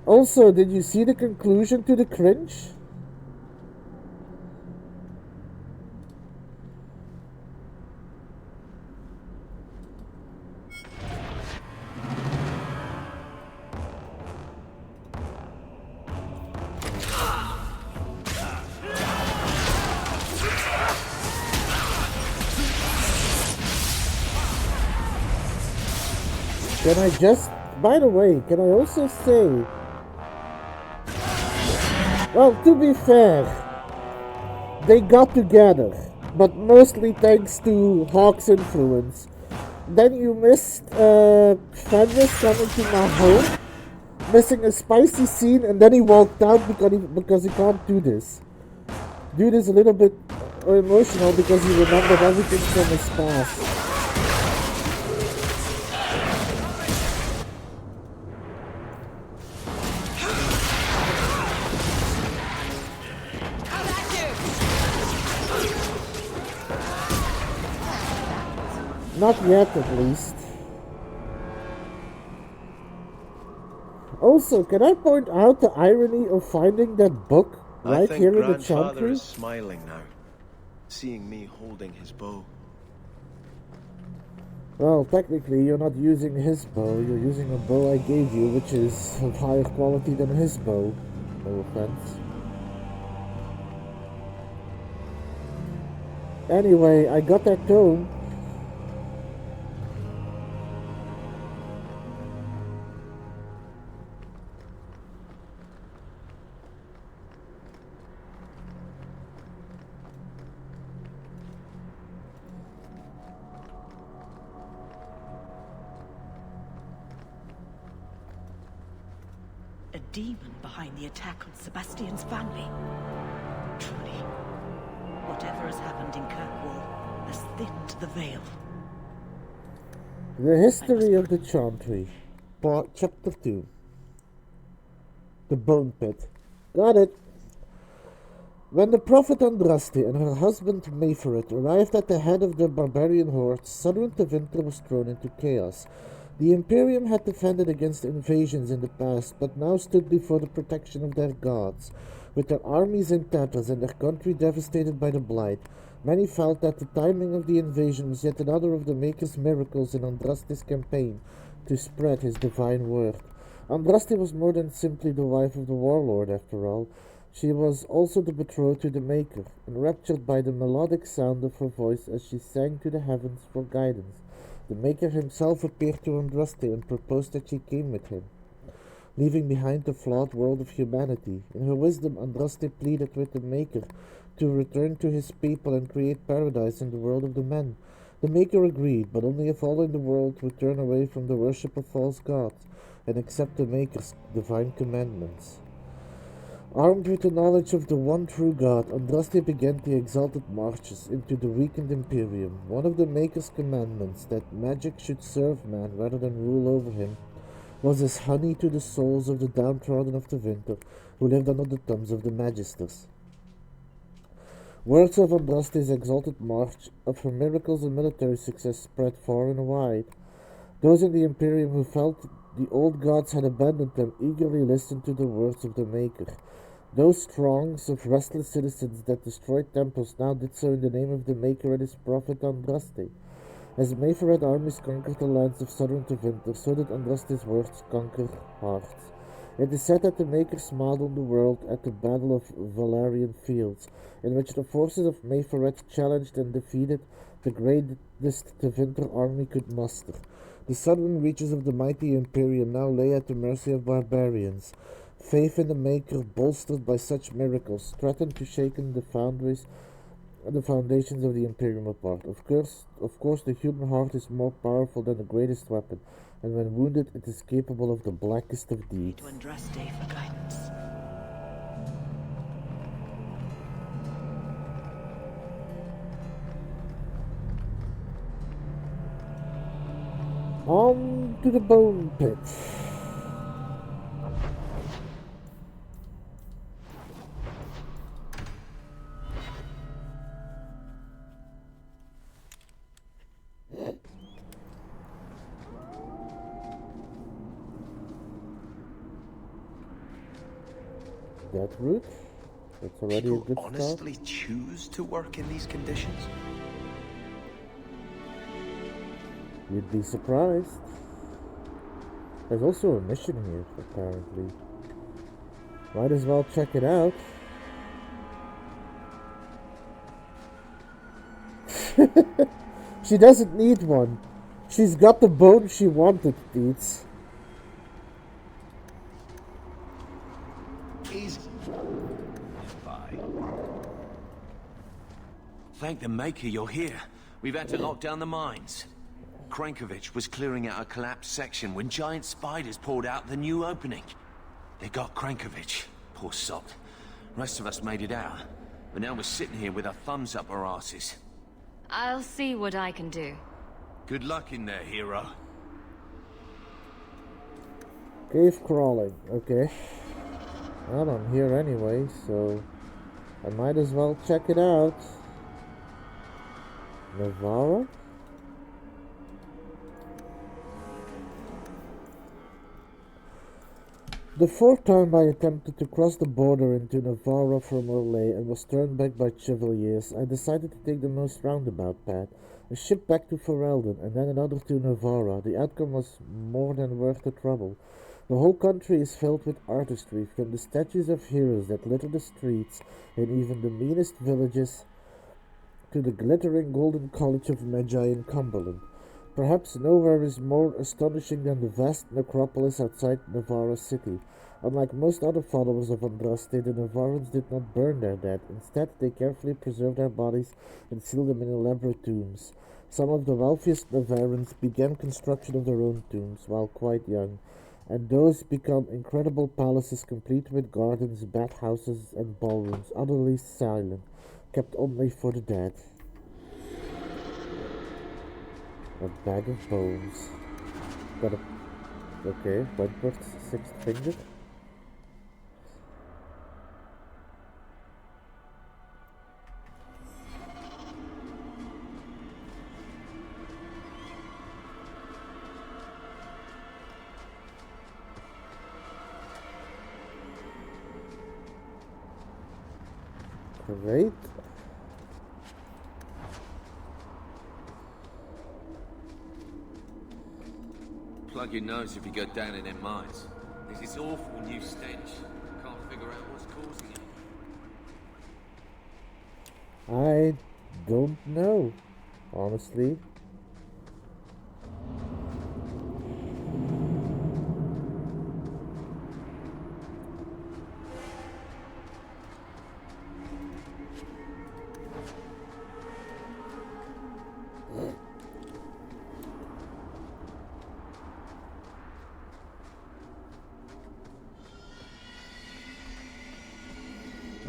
Also, did you see the conclusion to the cringe? Can I just... By the way, can I also say... Well, to be fair, they got together, but mostly thanks to Hawk's influence. Then you missed Fenris coming to my home, missing a spicy scene, and then he walked out because he can't do this. Dude is a little bit emotional because he remembered everything from his past. Not yet, at least. Also, can I point out the irony of finding that book right here in the Grandfather Chantry? is smiling now, seeing me holding his bow. Well, technically, you're not using his bow. You're using a bow I gave you, which is of higher quality than his bow. No offense. Anyway, I got that tome. A demon behind the attack on Sebastian's family. Truly, whatever has happened in Kirkwall has thinned the veil. The History of the Chantry, Part Chapter 2. The Bone Pit. Got it. When the prophet Andraste and her husband Mayferet arrived at the head of the barbarian hordes, southern Tevinter was thrown into chaos. The Imperium had defended against invasions in the past, but now stood before the protection of their gods. With their armies in tatters and their country devastated by the Blight, many felt that the timing of the invasion was yet another of the Maker's miracles in Andraste's campaign to spread his divine word. Andraste was more than simply the wife of the warlord, after all. She was also the betrothed to the Maker, enraptured by the melodic sound of her voice as she sang to the heavens for guidance. The Maker himself appeared to Andraste and proposed that she came with him, leaving behind the flawed world of humanity. In her wisdom, Andraste pleaded with the Maker to return to his people and create paradise in the world of the men. The Maker agreed, but only if all in the world would turn away from the worship of false gods and accept the Maker's divine commandments. Armed with the knowledge of the one true God, Andraste began the exalted marches into the weakened Imperium. One of the Maker's commandments, that magic should serve man rather than rule over him, was as honey to the souls of the downtrodden of the winter, who lived under the thumbs of the Magisters. Words of Andraste's exalted march, of her miracles and military success, spread far and wide. Those in the Imperium who felt the old gods had abandoned them eagerly listened to the words of the Maker. Those throngs of restless citizens that destroyed temples now did so in the name of the Maker and his prophet Andraste. As Mayfared armies conquered the lands of southern Tevinter, so did Andraste's words conquer hearts. It is said that the Maker smiled on the world at the Battle of Valerian Fields, in which the forces of Mayfared challenged and defeated the greatest Tevinter army could muster. The southern reaches of the mighty Imperium now lay at the mercy of barbarians. Faith in the Maker, bolstered by such miracles, threatened to shake the foundations of the Imperium apart. Of course, the human heart is more powerful than the greatest weapon, and when wounded, it is capable of the blackest of deeds. To Andraste for guidance. On to the bone pit. That route? That's already a good start. Honestly choose to work in these conditions? You'd be surprised. There's also a mission here, apparently. Might as well check it out. She doesn't need one. She's got the bone she wanted, Deeds. Easy. Bye. Thank the Maker you're here. We've had to lock down the mines. Krankovich was clearing out a collapsed section when giant spiders poured out the new opening. They got Krankovich. Poor sod. Rest of us made it out. But now we're sitting here with our thumbs up our asses. I'll see what I can do. Good luck in there, hero. Cave crawling, okay. Well, I'm here anyway, so I might as well check it out. Navarra? The fourth time I attempted to cross the border into Navarra from Orlais and was turned back by Chevaliers, I decided to take the most roundabout path, a ship back to Ferelden and then another to Navarra. The outcome was more than worth the trouble. The whole country is filled with artistry, from the statues of heroes that litter the streets and even the meanest villages to the glittering golden college of Magi in Cumberland. Perhaps nowhere is more astonishing than the vast necropolis outside Navarra city. Unlike most other followers of Andraste, the Navarrans did not burn their dead. Instead, they carefully preserved their bodies and sealed them in elaborate tombs. Some of the wealthiest Navarrans began construction of their own tombs while quite young, and those become incredible palaces complete with gardens, bathhouses, and ballrooms, utterly silent, kept only for the dead. A bag of bones. Got a... Okay, Wentworth's sixth finger. Great. Plug your nose if you go down in them mines. There's this awful new stench. Can't figure out what's causing it. I don't know, honestly.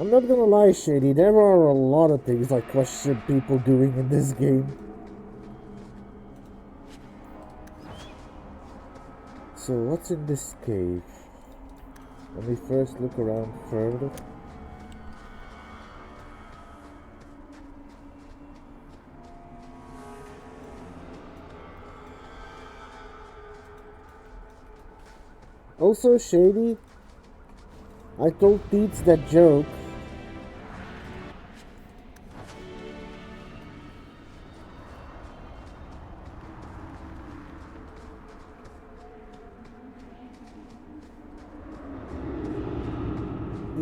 I'm not gonna lie, Shady, there are a lot of things I question people doing in this game. So what's in this cave? Let me first look around further. Also, Shady, I told Teets that joke.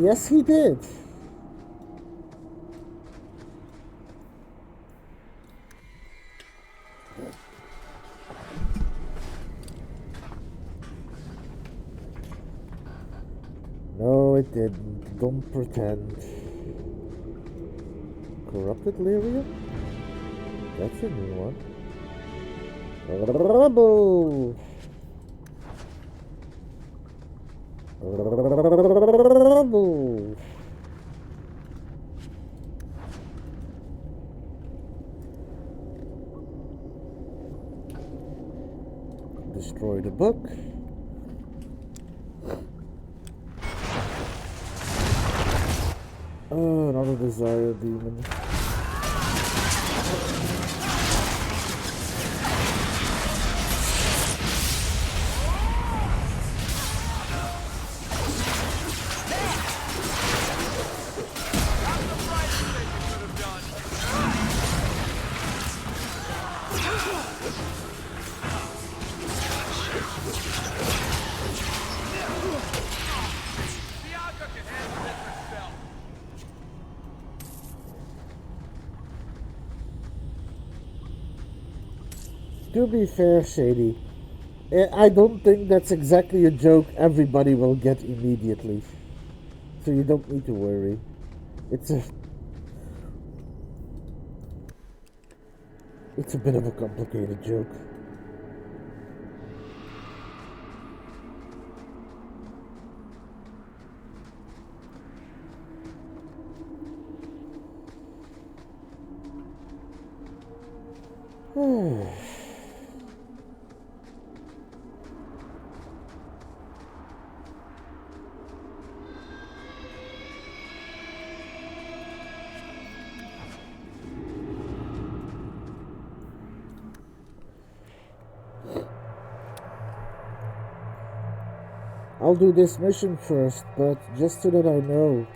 Yes, he did. No, it didn't. Don't pretend. Corrupted Lyrium? That's a new one. Rubble! Rubble! Destroy the book. Oh, another desire demon. To be fair, Shady, I don't think that's exactly a joke everybody will get immediately. So you don't need to worry. It's a bit of a complicated joke. I'll do this mission first, but just so that I know.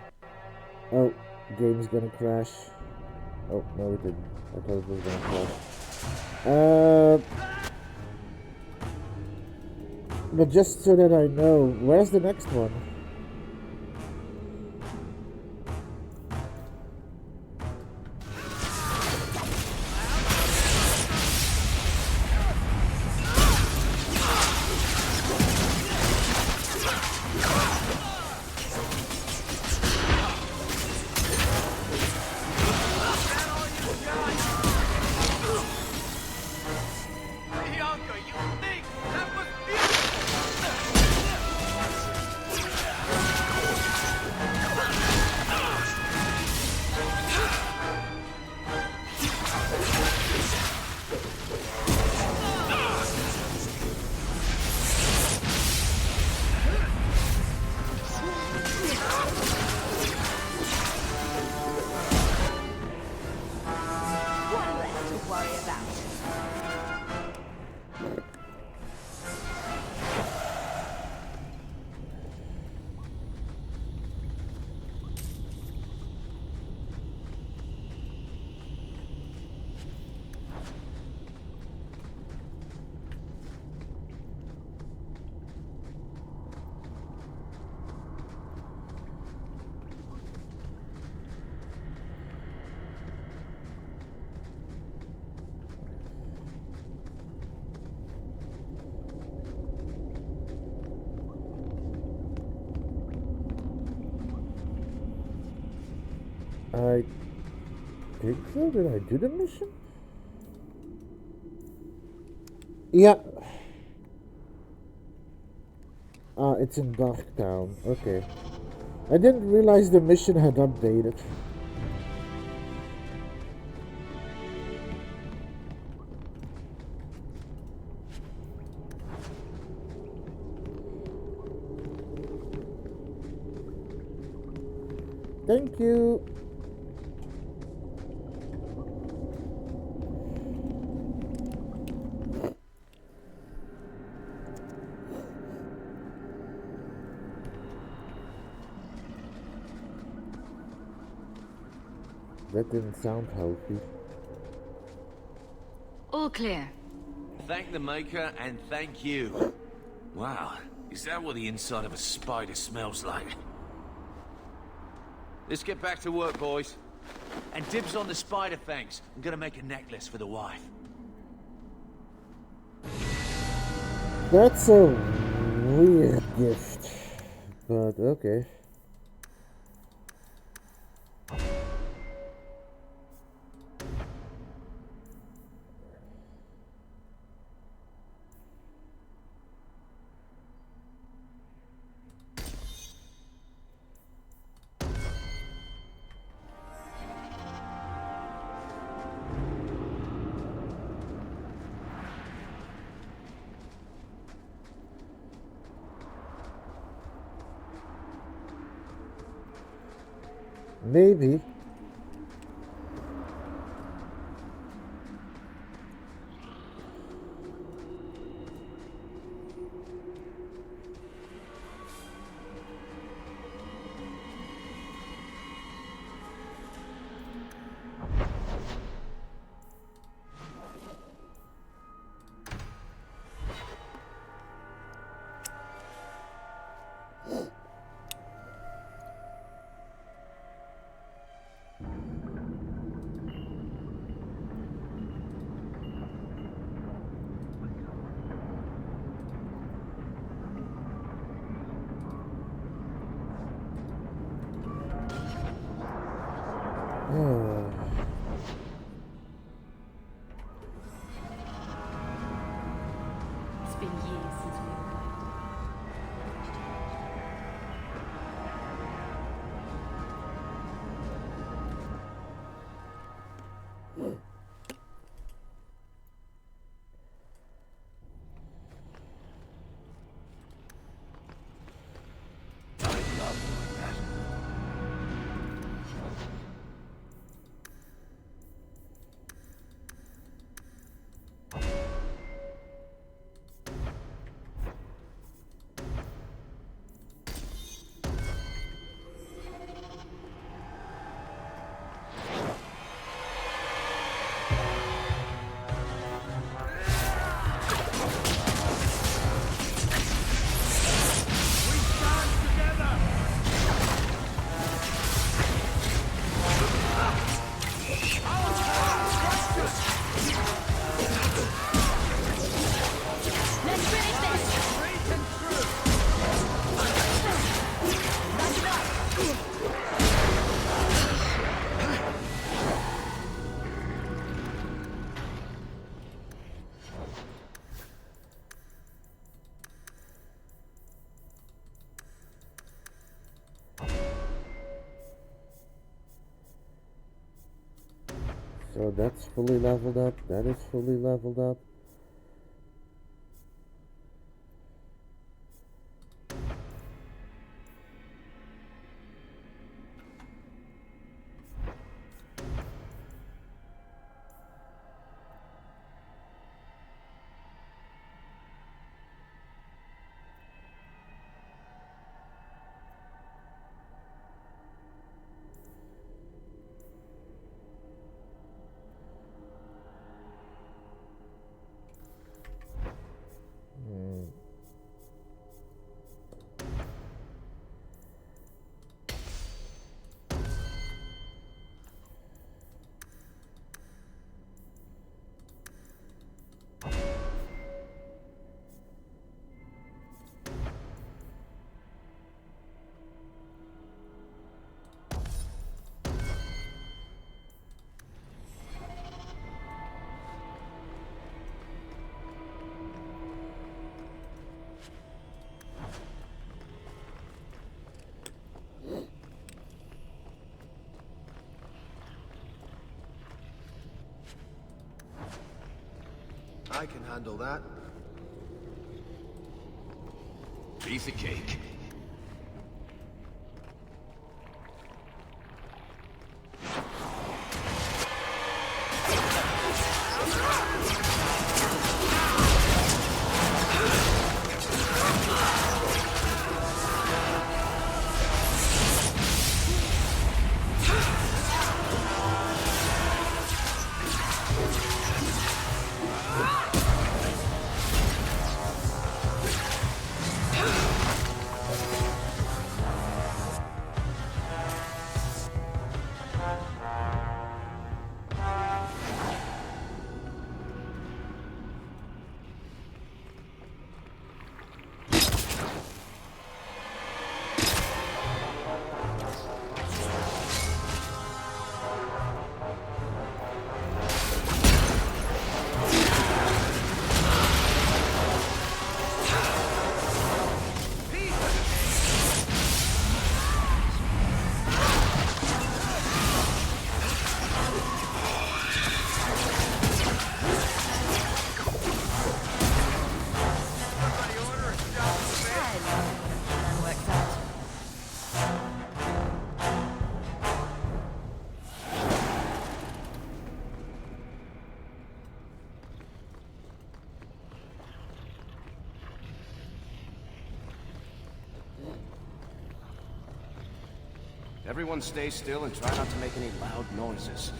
Oh, game's gonna crash. Oh, no it didn't. I thought it was gonna crash. But just so that I know, where's the next one? I think so. Did I do the mission? Yeah. Ah, it's in Darktown. Okay. I didn't realize the mission had updated. Thank you. That didn't sound healthy. All clear. Thank the Maker and thank you. Wow, is that what the inside of a spider smells like? Let's get back to work, boys. And dibs on the spider fangs. I'm gonna make a necklace for the wife. That's a weird gift, but okay. Maybe. It's been years since we arrived. So that's fully leveled up, that is fully leveled up. I can handle that. Piece of cake. Everyone stay still and try not to make any loud noises.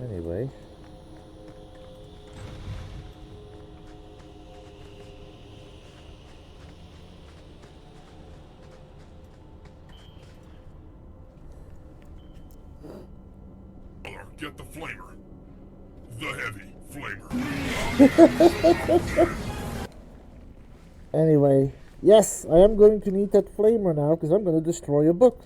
Anyway. Get the flamer. The heavy flamer. Anyway, yes, I am going to need that flamer now because I'm going to destroy a book.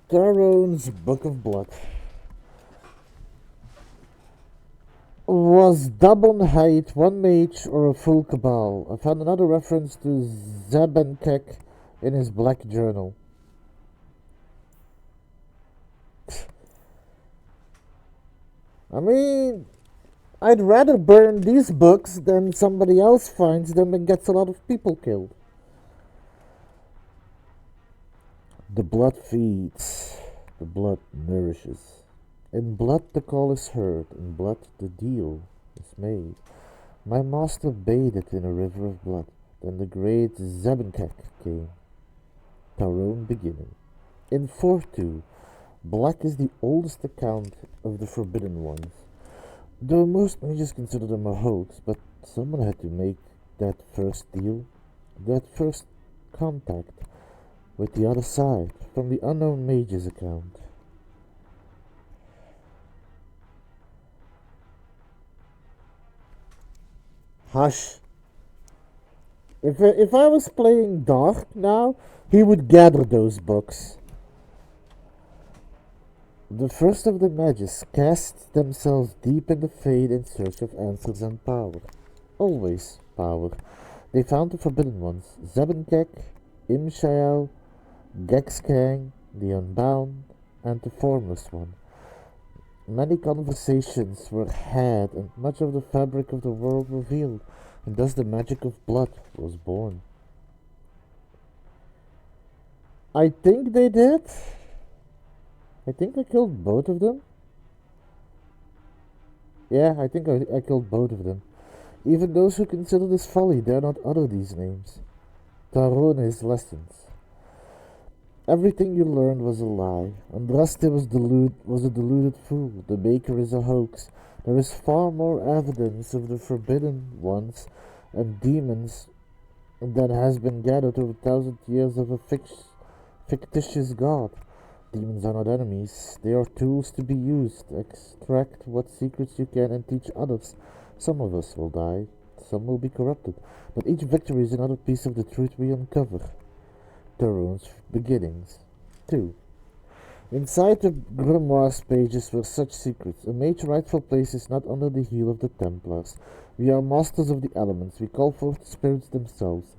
Daron's Book of Blood was double in height, one mage, or a full cabal. I found another reference to Zebenkek in his black journal. I mean, I'd rather burn these books than somebody else finds them and gets a lot of people killed. The blood feeds, the blood nourishes. In blood the call is heard, in blood the deal is made. My master bathed in a river of blood, then the great Zebenkek came. Taron beginning. In 4-2, black is the oldest account of the Forbidden Ones. Though most mages consider them a hoax, but someone had to make that first deal, that first contact with the other side, from the unknown mage's account. Hush. If I was playing Dark now, he would gather those books. The first of the mages cast themselves deep in the Fade in search of answers and power. Always power. They found the Forbidden Ones, Zebenkek, Imshael, Gexkang, the Unbound, and the Formless One. Many conversations were had, and much of the fabric of the world revealed, and thus the magic of blood was born. I think they did. I think I killed both of them. Yeah, I think I killed both of them. Even those who consider this folly dare not utter these names. Taron his lessons. Everything you learned was a lie. Andraste was a deluded fool. The Baker is a hoax. There is far more evidence of the Forbidden Ones and demons than has been gathered over 1,000 years of a fictitious god. Demons are not enemies. They are tools to be used. Extract what secrets you can and teach others. Some of us will die. Some will be corrupted. But each victory is another piece of the truth we uncover. Tyrone beginnings. 2. Inside the grimoire's pages were such secrets. A mage's rightful place is not under the heel of the Templars. We are masters of the elements. We call forth the spirits themselves.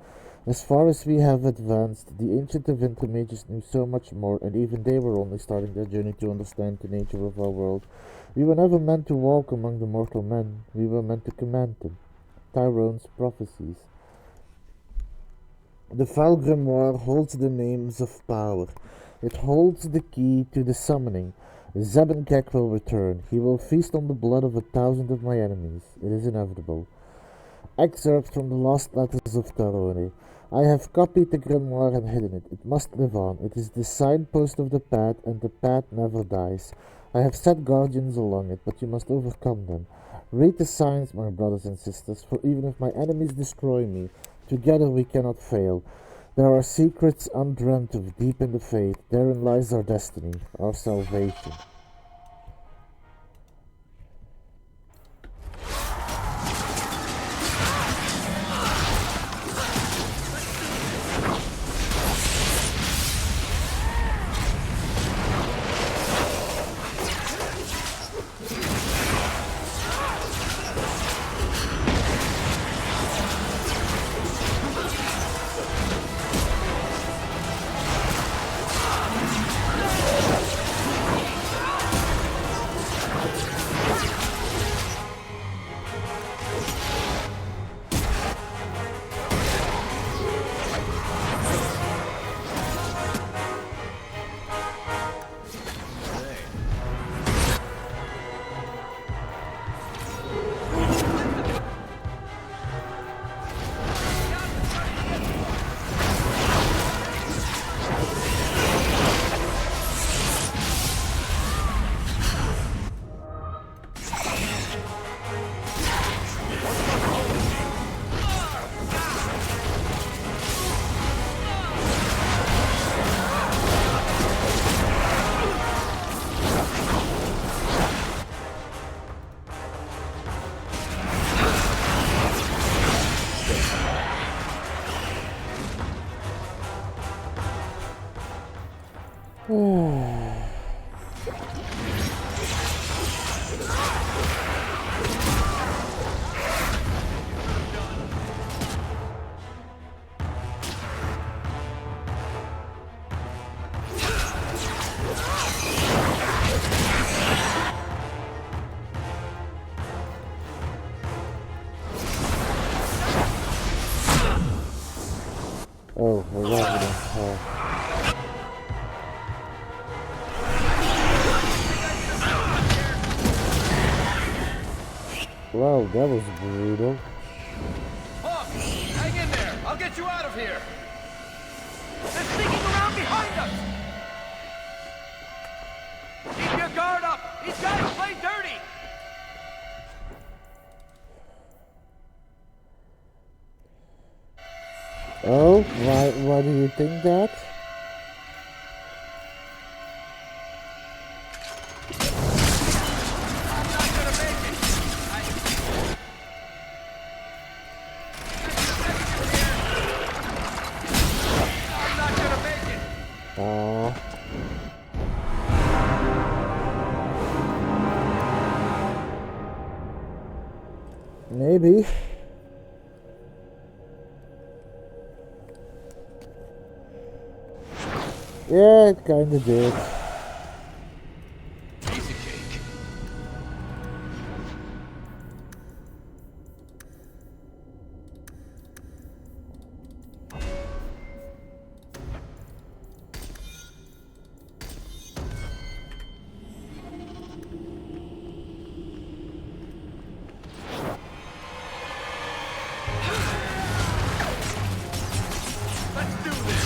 As far as we have advanced, the ancient of Winter mages knew so much more, and even they were only starting their journey to understand the nature of our world. We were never meant to walk among the mortal men. We were meant to command them. Tyrone's prophecies. The Foul Grimoire holds the names of power. It holds the key to the summoning. Zebenkek will return. He will feast on the blood of 1,000 of my enemies. It is inevitable. Excerpt from the last letters of Tyrone. I have copied the grimoire and hidden it. It must live on. It is the signpost of the path, and the path never dies. I have set guardians along it, but you must overcome them. Read the signs, my brothers and sisters, for even if my enemies destroy me, together we cannot fail. There are secrets undreamt of deep in the faith. Therein lies our destiny, our salvation. Oh, I love it. Wow, that was brutal. Hawk, hang in there. I'll get you out of here. They're sneaking around behind us. Keep your guard up. These guys play dirty. Oh, why do you think that? Maybe. Yeah, it kinda did. Piece of cake. Let's do this.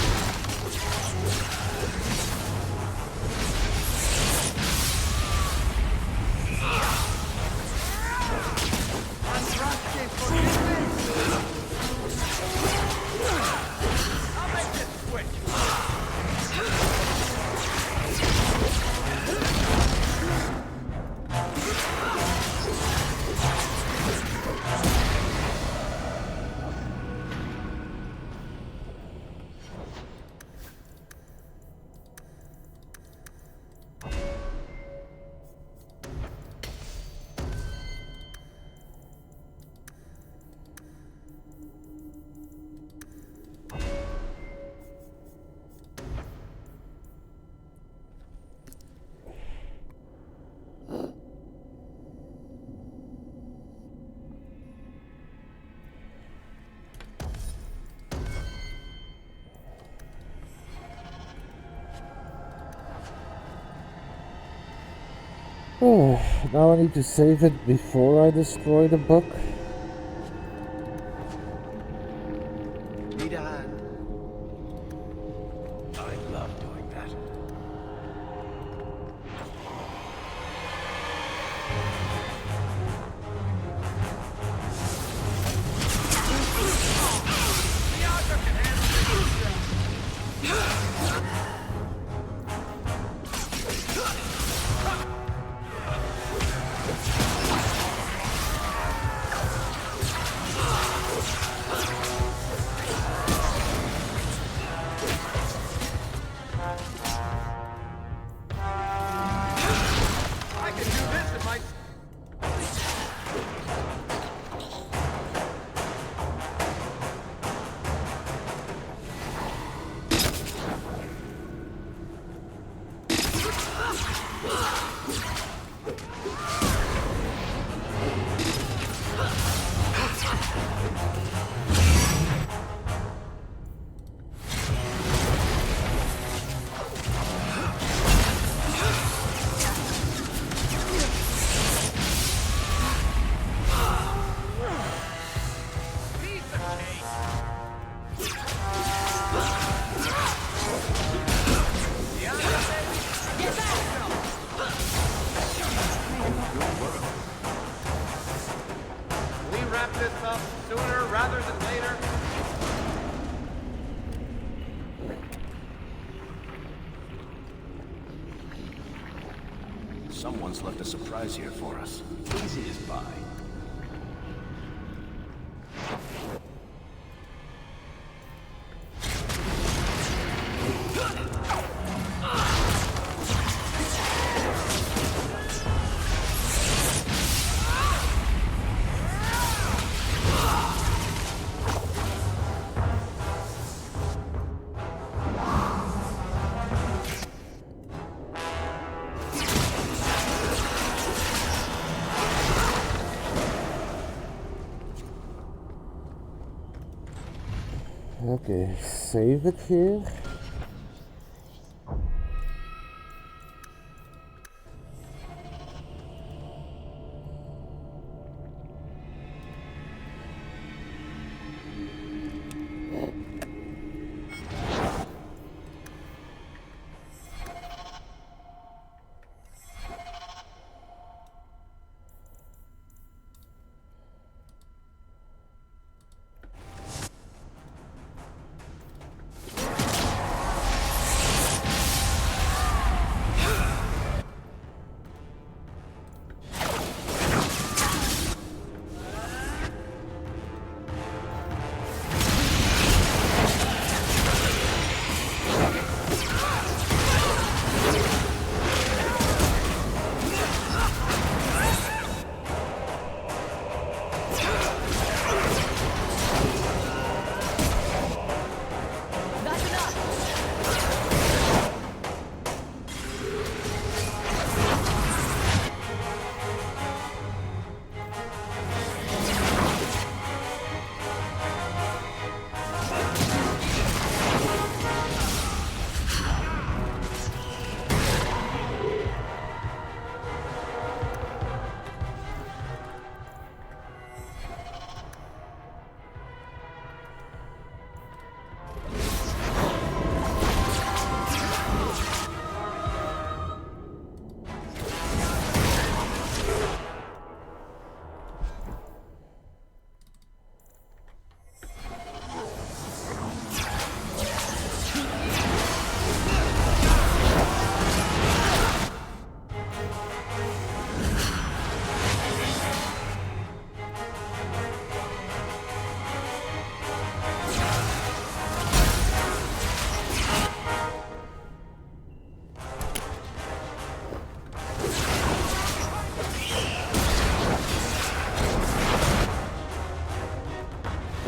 Oh, now I need to save it before I destroy the book. Need a hand? I love doing that. Someone's left a surprise here for us. Easy as pie. Okay, save it here.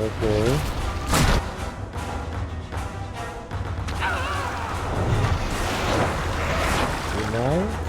Okay. You know?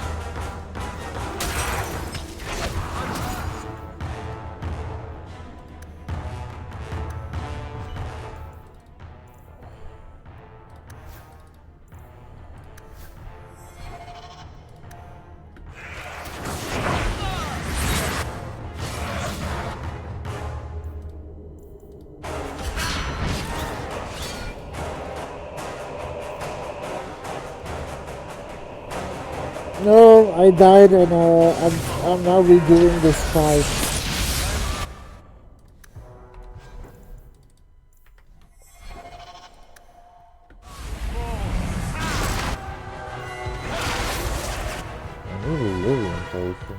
I died and I'm now redoing this fight. I need a living potion.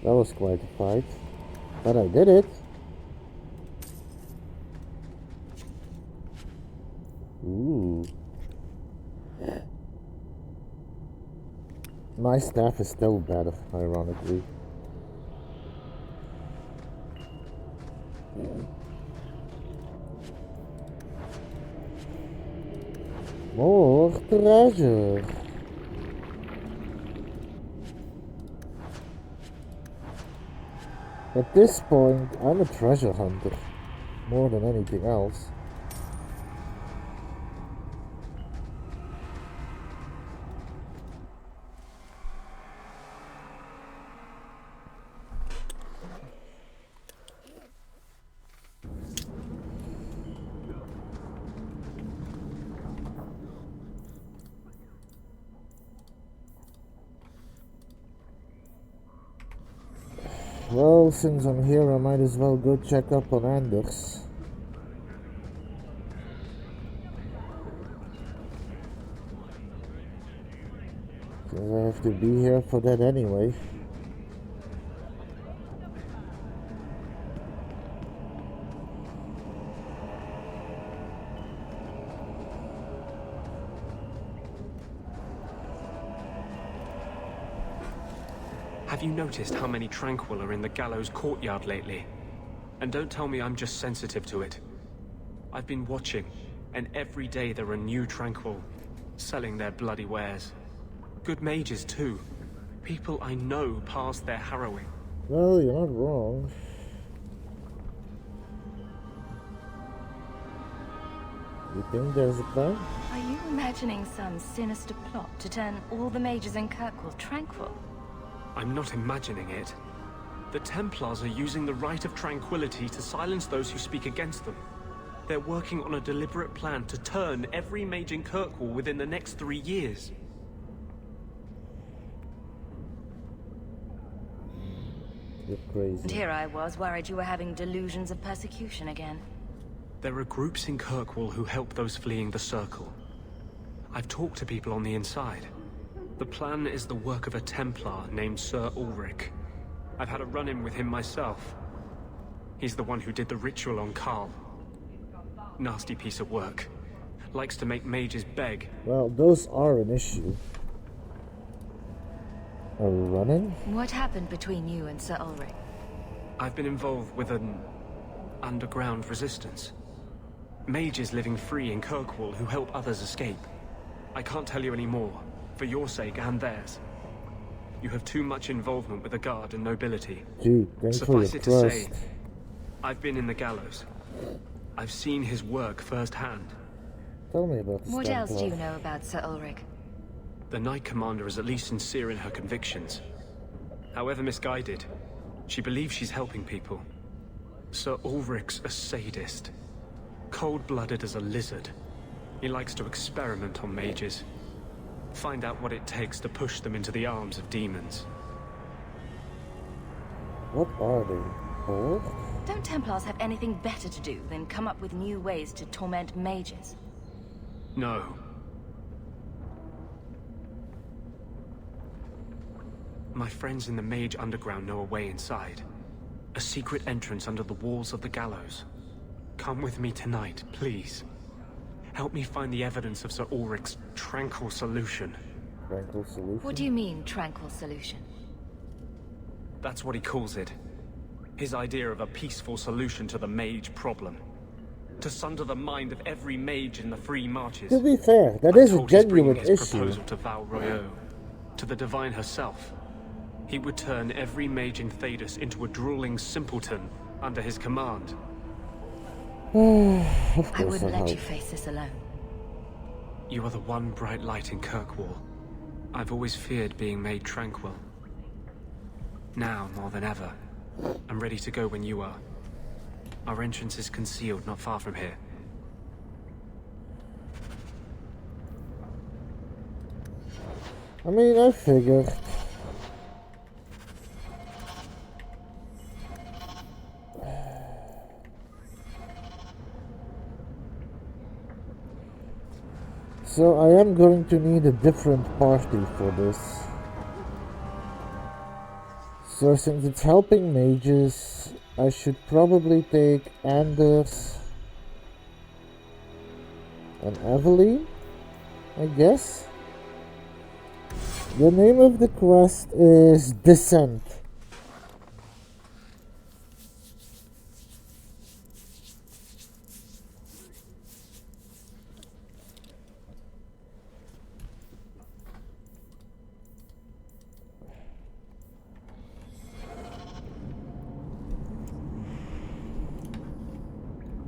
That was quite a fight, but I did it. Ooh. My staff is still better, ironically. More treasure. At this point, I'm a treasure hunter, more than anything else. Well, since I'm here, I might as well go check up on Anders. Since I have to be here for that anyway. Have you noticed how many Tranquil are in the gallows courtyard lately? And don't tell me I'm just sensitive to it. I've been watching, and every day there are new Tranquil, selling their bloody wares. Good mages too. People I know past their harrowing. Well, you're not wrong. You think there's a plan? Are you imagining some sinister plot to turn all the mages in Kirkwall tranquil? I'm not imagining it. The Templars are using the right of tranquility to silence those who speak against them. They're working on a deliberate plan to turn every mage in Kirkwall within the next 3 years. You're crazy. And here I was, worried you were having delusions of persecution again. There are groups in Kirkwall who help those fleeing the Circle. I've talked to people on the inside. The plan is the work of a Templar named Sir Ulrich. I've had a run-in with him myself. He's the one who did the ritual on Karl. Nasty piece of work. Likes to make mages beg. Well, those are an issue. A run-in? What happened between you and Sir Ulrich? I've been involved with an underground resistance. Mages living free in Kirkwall who help others escape. I can't tell you any more. For your sake and theirs. You have too much involvement with the guard and nobility. Gee, thanks for your Suffice it to trust. say, I've been in the gallows. I've seen his work firsthand. Tell me about this. What else do you know about Sir Ulrich? The Knight Commander is at least sincere in her convictions. However misguided, she believes she's helping people. Sir Ulrich's a sadist. Cold-blooded as a lizard. He likes to experiment on mages. Find out what it takes to push them into the arms of demons. What are they? Bored? Don't Templars have anything better to do than come up with new ways to torment mages? No. My friends in the Mage Underground know a way inside. A secret entrance under the walls of the gallows. Come with me tonight, please. Help me find the evidence of Sir Ulrich's tranquil solution. Tranquil solution? What do you mean, tranquil solution? That's what he calls it. His idea of a peaceful solution to the mage problem. To sunder the mind of every mage in the Free Marches. To be fair, that is a genuine his issue. Proposal to Val Royeaux, to the Divine herself. He would turn every mage in Thedas into a drooling simpleton under his command. I wouldn't let you face this alone. You are the one bright light in Kirkwall. I've always feared being made tranquil. Now, more than ever, I'm ready to go when you are. Our entrance is concealed not far from here. I mean, I figured. So I am going to need a different party for this. So since it's helping mages, I should probably take Anders and Evelyn, I guess. The name of the quest is Descent.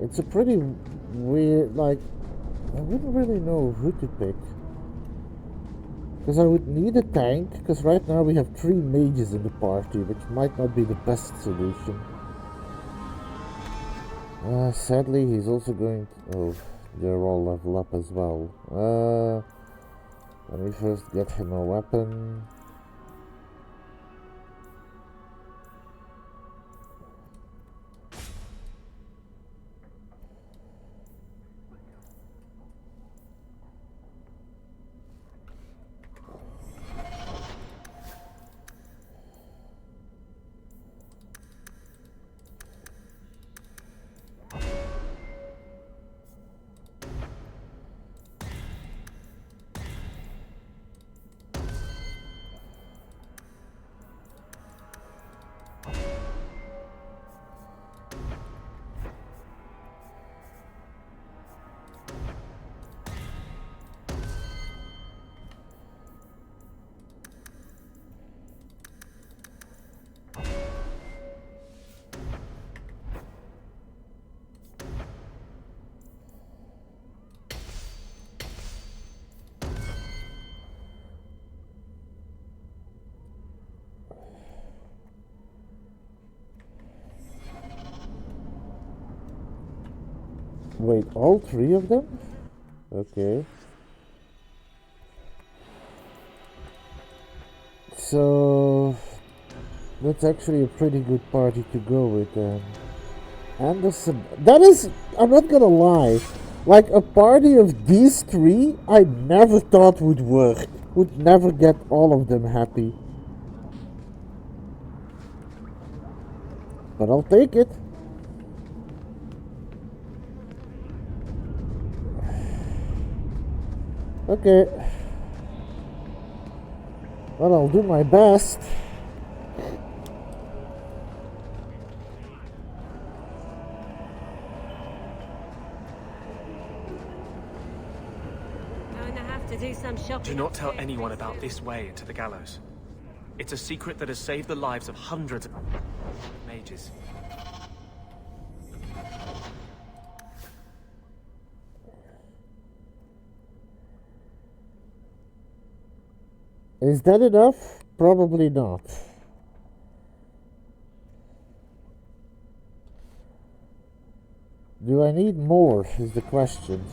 It's a pretty weird, like, I wouldn't really know who to pick. Because I would need a tank, because right now we have 3 mages in the party, which might not be the best solution. Sadly, he's also going to... Oh, they're all level up as well. Let me first get him a weapon. Wait, all 3 of them? Okay. So that's actually a pretty good party to go with then. And that is, I'm not gonna lie, like a party of these 3 I never thought would work. Would never get all of them happy. But I'll take it. Okay. Well, I'll do my best. Gonna have to do some shopping. Do not tell anyone about this way into the gallows. It's a secret that has saved the lives of hundreds of mages. Is that enough? Probably not. Do I need more, is the question.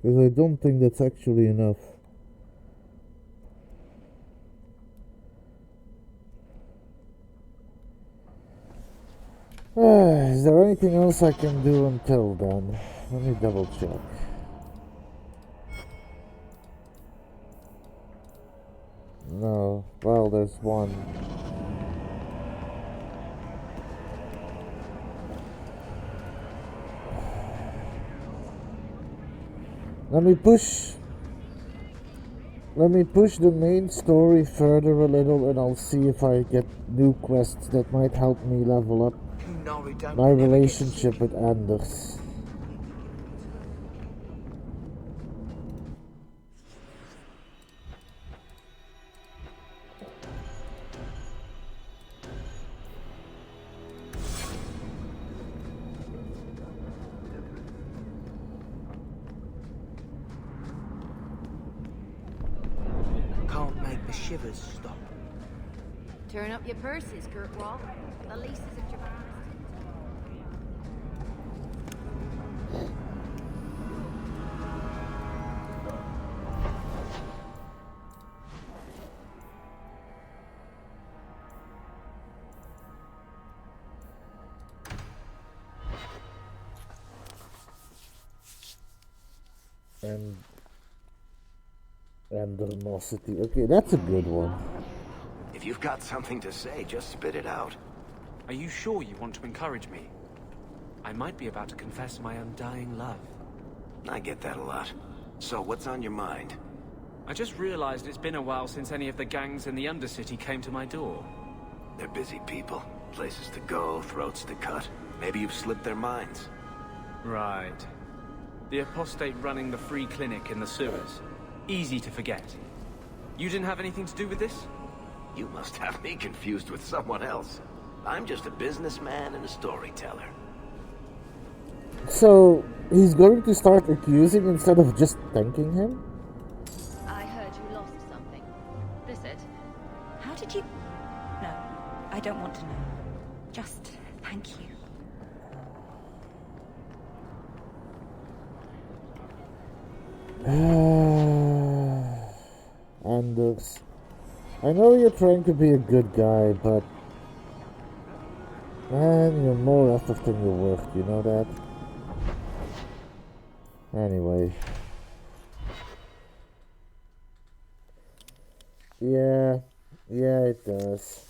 Because I don't think that's actually enough. Is there anything else I can do until then? Let me double check. No. Well, there's one. Let me push the main story further a little, and I'll see if I get new quests that might help me level up my relationship with Anders. Can't make the shivers stop. Turn up your purses, Kirkwall. The leases of Javaris. And animosity. Okay, that's a good one. If you've got something to say, just spit it out. Are you sure you want to encourage me? I might be about to confess my undying love. I get that a lot. So what's on your mind? I just realized it's been a while since any of the gangs in the Undercity came to my door. They're busy people. Places to go, throats to cut. Maybe you've slipped their minds. Right. The apostate running the free clinic in the sewers. Easy to forget. You didn't have anything to do with this? You must have me confused with someone else. I'm just a businessman and a storyteller. So, he's going to start accusing instead of just thanking him? I heard you lost something. This it? How did you... No, I don't want to know. Just thank you. Anders, I know you're trying to be a good guy, but man, you're more effort than you're worth, you know that? Anyway. Yeah, it does.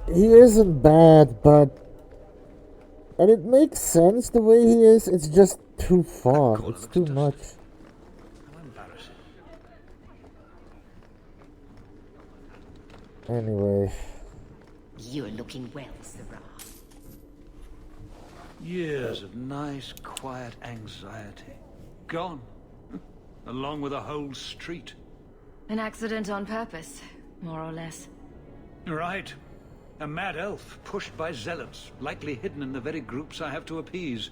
He isn't bad, but... And it makes sense the way he is, it's just too far, it's too much. Anyway. You're looking well, Sarah. Years of nice, quiet anxiety. Gone. Along with a whole street. An accident on purpose, more or less. Right. A mad elf, pushed by zealots, likely hidden in the very groups I have to appease.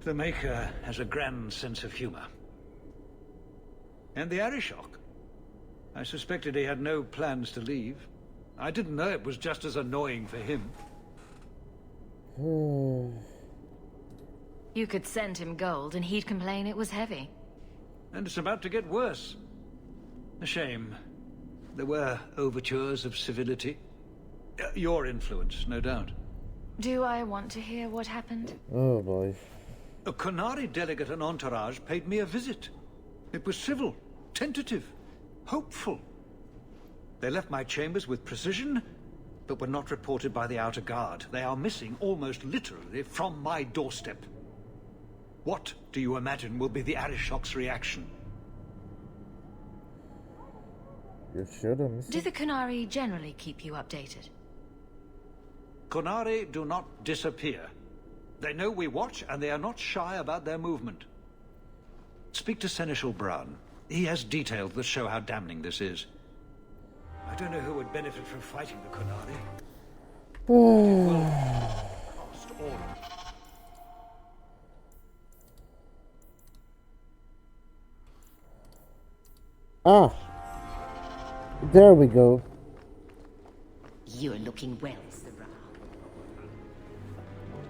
The Maker has a grand sense of humor. And the Arishok. I suspected he had no plans to leave. I didn't know it was just as annoying for him. You could send him gold and he'd complain it was heavy. And it's about to get worse. A shame. There were overtures of civility. Your influence, no doubt. Do I want to hear what happened? Oh boy. A Qunari delegate and entourage paid me a visit. It was civil, tentative, hopeful. They left my chambers with precision, but were not reported by the outer guard. They are missing almost literally from my doorstep. What do you imagine will be the Arishok's reaction? You should have. Do the Qunari generally keep you updated? Qunari do not disappear. They know we watch, and they are not shy about their movement. Speak to Seneschal Brown. He has details that show how damning this is. I don't know who would benefit from fighting the Qunari. It will cost all. Ah! There we go. You're looking well, Sarah.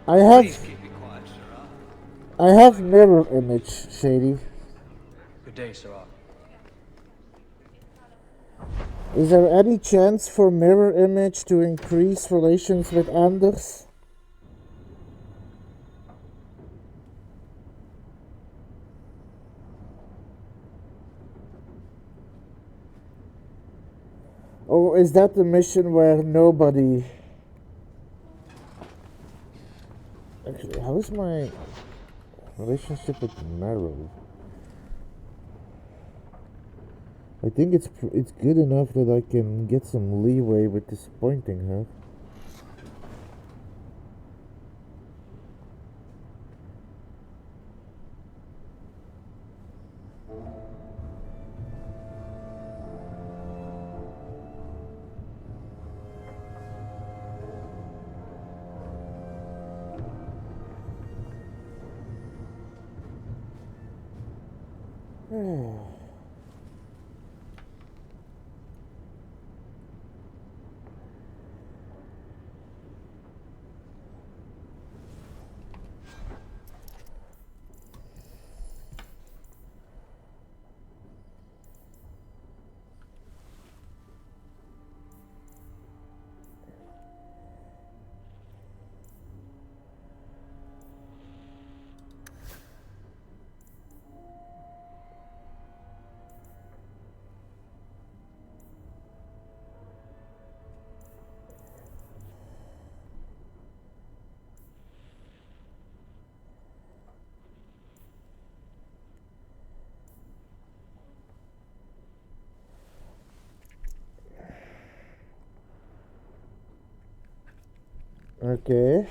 I have... Please keep me quiet, Sarah. I have mirror image, Shady. Good day, Sirrah. Is there any chance for mirror image to increase relations with Anders? Or is that the mission where nobody... Actually, how is my relationship with Marrow? I think it's good enough that I can get some leeway with disappointing her. Okay.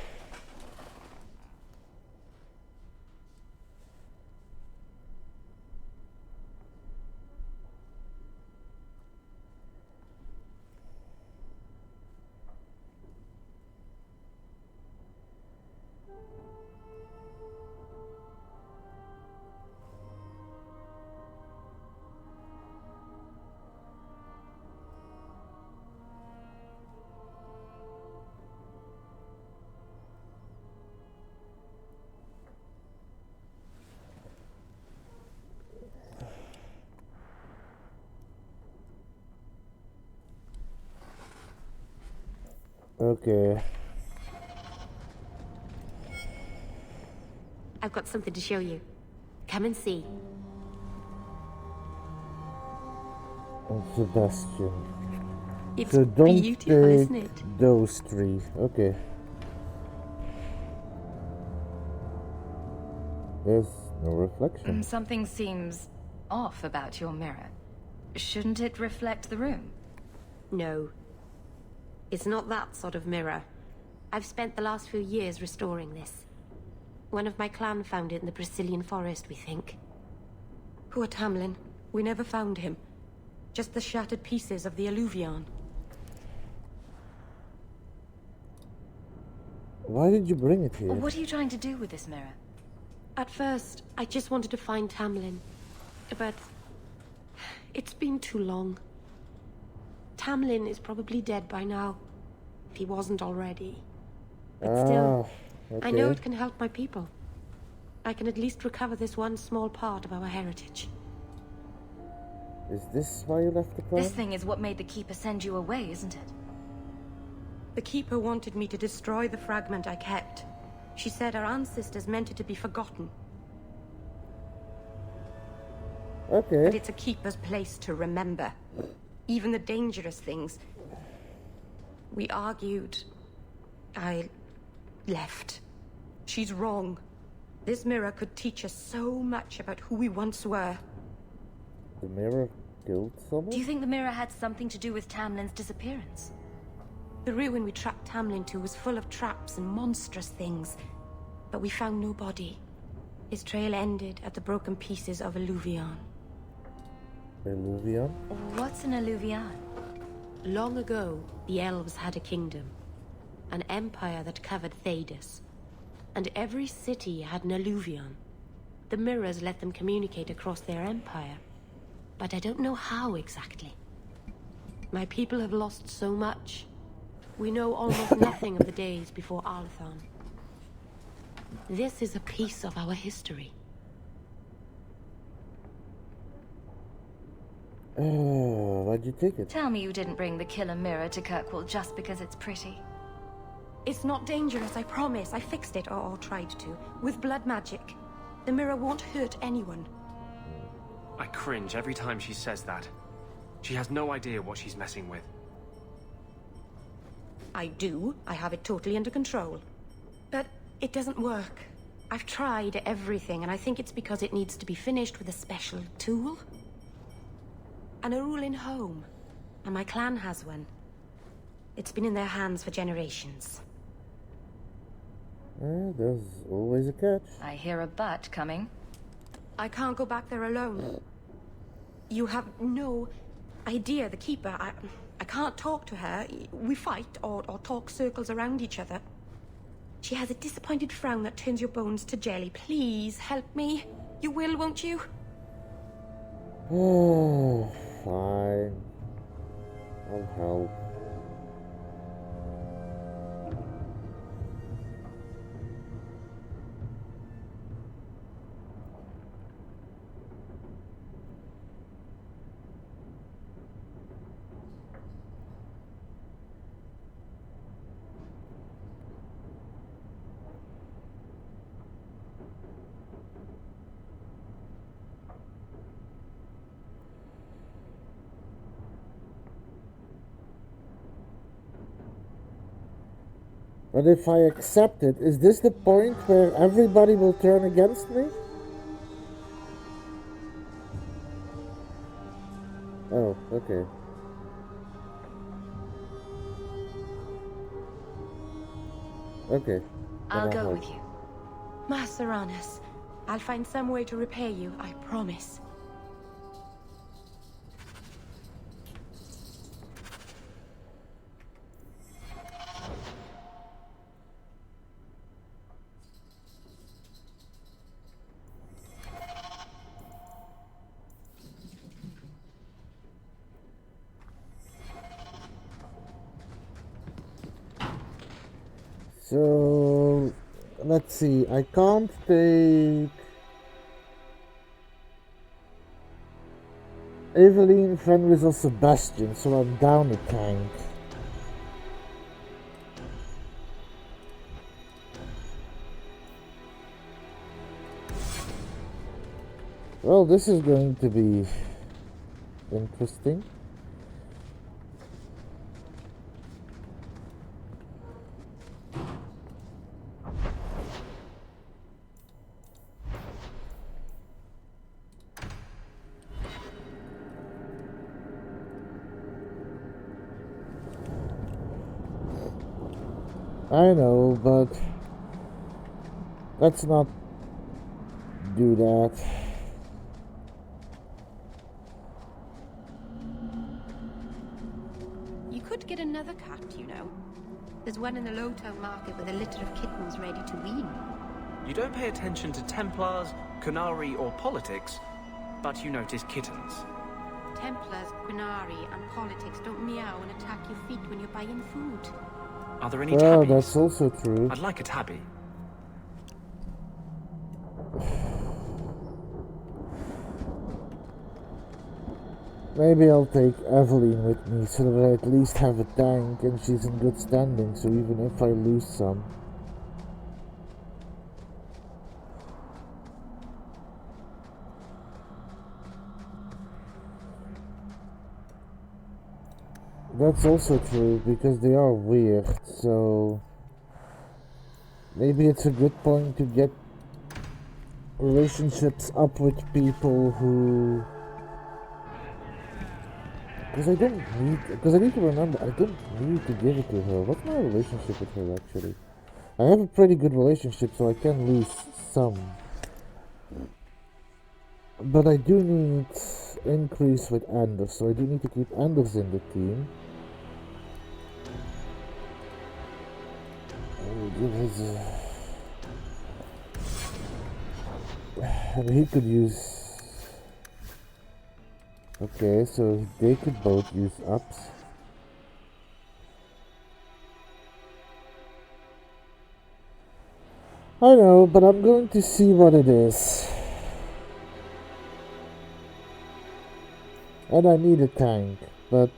Okay. I've got something to show you. Come and see. Oh, Sebastian. It's so don't beautiful, take isn't it? those three. Okay. There's no reflection. Something seems off about your mirror. Shouldn't it reflect the room? No. It's not that sort of mirror. I've spent the last few years restoring this. One of my clan found it in the Brazilian forest, we think. Poor Tamlin. We never found him. Just the shattered pieces of the Alluvion. Why did you bring it here? What are you trying to do with this mirror? At first, I just wanted to find Tamlin. But... it's been too long. Tamlin is probably dead by now. If he wasn't already. But still, okay. I know it can help my people. I can at least recover this one small part of our heritage. Is this why you left the clan? This thing is what made the Keeper send you away, isn't it? The Keeper wanted me to destroy the fragment I kept. She said our ancestors meant it to be forgotten. Okay. But it's a Keeper's place to remember. Even the dangerous things. We argued. I left. She's wrong. This mirror could teach us so much about who we once were. The mirror killed someone? Do you think the mirror had something to do with Tamlin's disappearance? The ruin we tracked Tamlin to was full of traps and monstrous things. But we found no body. His trail ended at the broken pieces of Alluvion. Alluvion? What's an Alluvion? Long ago, the elves had a kingdom. An empire that covered Thedas. And every city had an Alluvion. The mirrors let them communicate across their empire. But I don't know how exactly. My people have lost so much. We know almost nothing of the days before Althon. This is a piece of our history. Why'd you take it? Tell me you didn't bring the killer mirror to Kirkwall just because it's pretty. It's not dangerous, I promise. I fixed it, or tried to, with blood magic. The mirror won't hurt anyone. I cringe every time she says that. She has no idea what she's messing with. I do. I have it totally under control. But it doesn't work. I've tried everything, and I think it's because it needs to be finished with a special tool. And a ruling home. And my clan has one. It's been in their hands for generations. There's always a catch. I hear a but coming. I can't go back there alone. You have no idea, the Keeper. I can't talk to her. We fight or talk circles around each other. She has a disappointed frown that turns your bones to jelly. Please help me. You will, won't you? Oh, fine. I'll help. But if I accept it, is this the point where everybody will turn against me? Oh, okay. Okay. I'll go with you. Master Arnus, I'll find some way to repay you, I promise. So, let's see, I can't take Evelyn, Fenris or Sebastian, so I'm down a tank. Well, this is going to be interesting. I know, but let's not do that. You could get another cat, you know. There's one in the Lowtown market with a litter of kittens ready to wean. You don't pay attention to Templars, Qunari, or politics, but you notice kittens. Templars, Qunari, and politics don't meow and attack your feet when you're buying food. Are there any Well, tabbies? that's also true. I'd like a tabby. Maybe I'll take Evelyn with me so that I at least have a tank and she's in good standing, so even if I lose some. That's also true, because they are weird, so maybe it's a good point to get relationships up with people who... Because I need to remember, I don't need to give it to her. What's my relationship with her, actually? I have a pretty good relationship, so I can lose some. But I do need increase with Anders, so I do need to keep Anders in the team. And he could use... Okay, so they could both use ups. I know, but I'm going to see what it is. And I need a tank, but...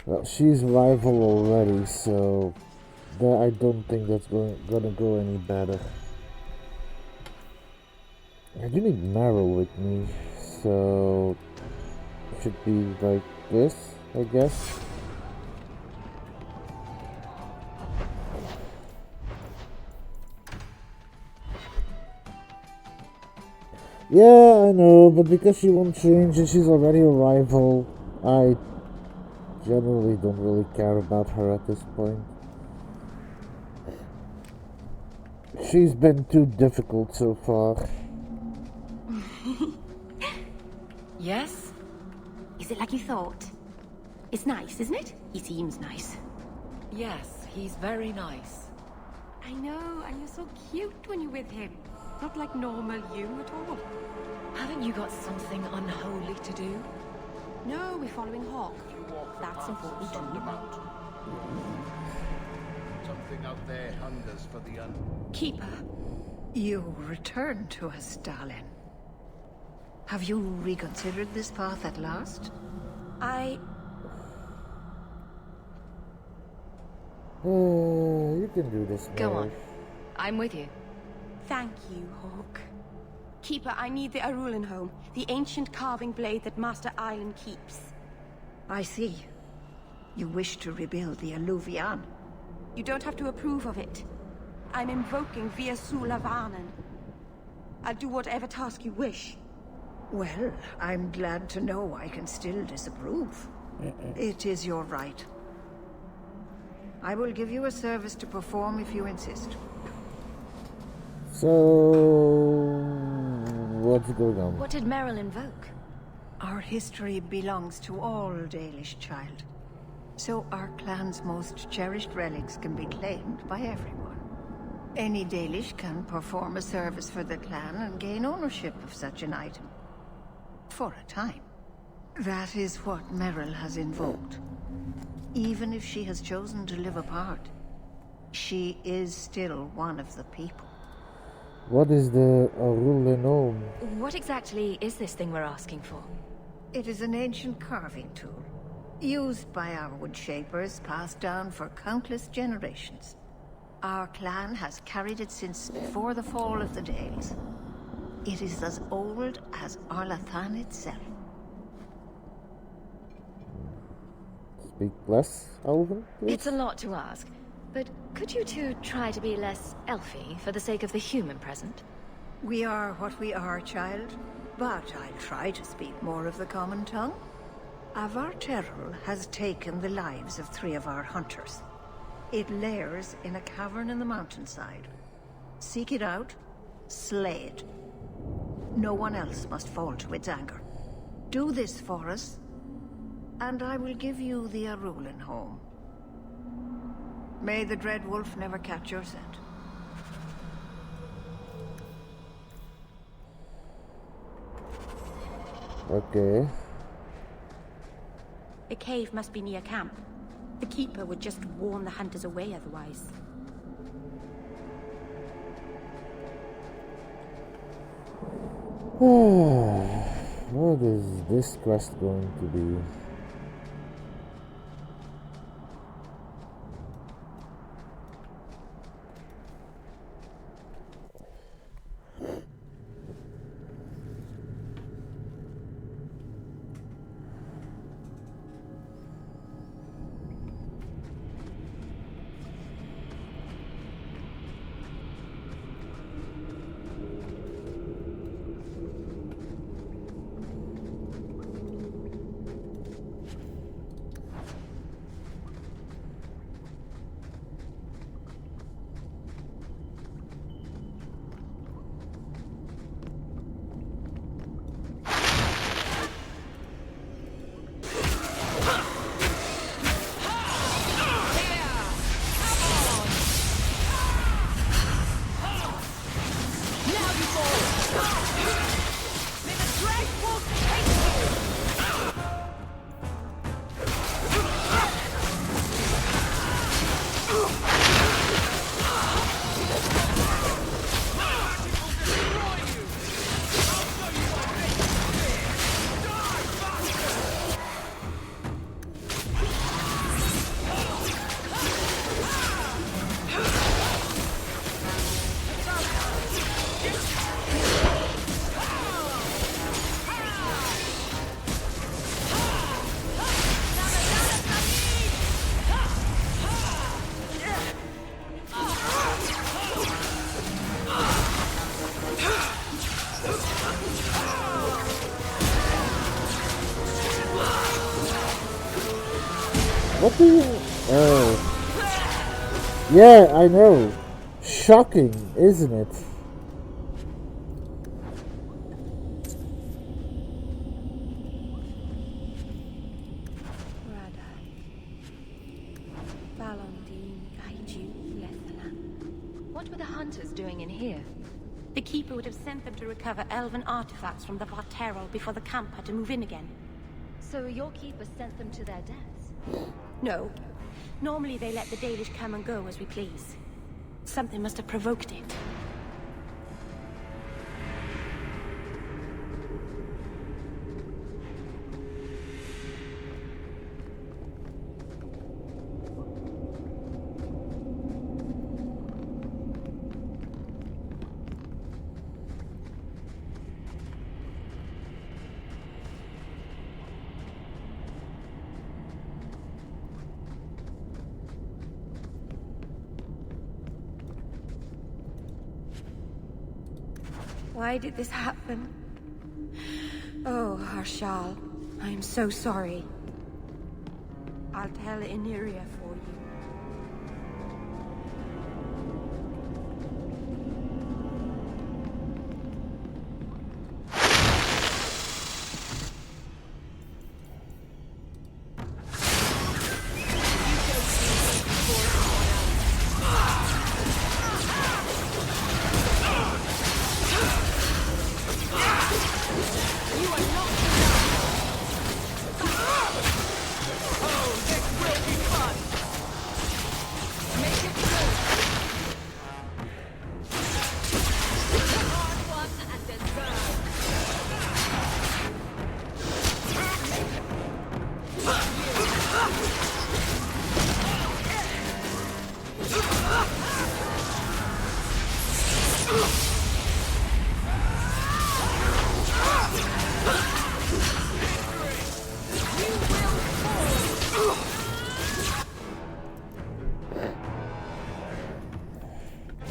Well, she's rival already, so... I don't think that's gonna go any better. I do need Meryl with me, so... It should be like this, I guess. Yeah, I know, but because she won't change and she's already a rival, I generally don't really care about her at this point. She's been too difficult so far. Yes? Is it like you thought? It's nice, isn't it? He seems nice. Yes, he's very nice. I know, and you're so cute when you're with him. Not like normal you at all. Haven't you got something unholy to do? No, we're following Hawk. That's important too. Something out there hungers for the Keeper, you returned to us, darling. Have you reconsidered this path at last? You can do this, Go Mary. on. I'm with you. Thank you, Hawk. Keeper, I need the Arulin home. The ancient carving blade that Master Island keeps. I see. You wish to rebuild the Alluvian. You don't have to approve of it. I'm invoking Via Sulavanen. I'll do whatever task you wish. Well, I'm glad to know I can still disapprove. It is your right. I will give you a service to perform if you insist. So... what's going on? What did Meryl invoke? Our history belongs to all Dalish, child. So our clan's most cherished relics can be claimed by everyone. Any Dalish can perform a service for the clan and gain ownership of such an item. For a time. That is what Meryl has invoked. Even if she has chosen to live apart, she is still one of the people. What is the Arulin home? What exactly is this thing we're asking for? It is an ancient carving tool, used by our wood shapers, passed down for countless generations. Our clan has carried it since before the fall of the Dales. It is as old as Arlathan itself. Speak less, Alvin, please? It's a lot to ask, but could you two try to be less elfy for the sake of the human present? We are what we are, child, but I'll try to speak more of the common tongue. Avar Terrell has taken the lives of 3 of our hunters. It lairs in a cavern in the mountainside. Seek it out, slay it. No one else must fall to its anger. Do this for us, and I will give you the Arulin home. May the Dread Wolf never catch your scent. Okay. The cave must be near camp. The Keeper would just warn the hunters away otherwise. What is this quest going to be? What do you... Oh. Yeah, I know. Shocking, isn't it? What were the hunters doing in here? The Keeper would have sent them to recover elven artifacts from the Vartero before the camp had to move in again. So your Keeper sent them to their deaths? No. Normally they let the Dalish come and go as we please. Something must have provoked it. Why did this happen? Oh, Harshal, I am so sorry. I'll tell Iniria for you.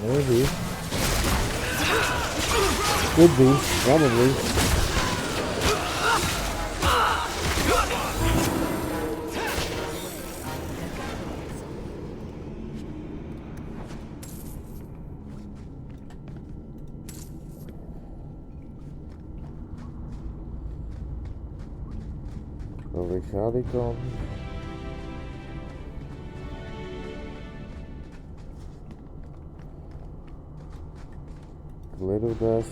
Maybe. Could be, probably. Probably Charlie comes. Glitter dust.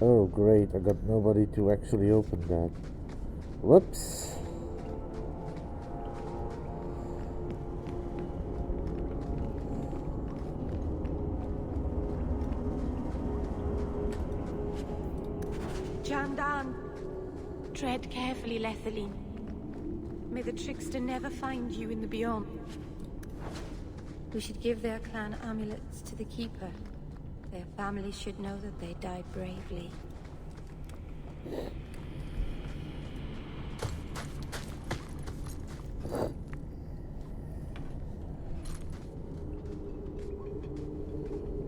Oh great, I got nobody to actually open that. Whoops. Jandan, tread carefully, Lethaline. May the trickster never find you in the beyond. We should give their clan amulets to the Keeper. Their families should know that they died bravely.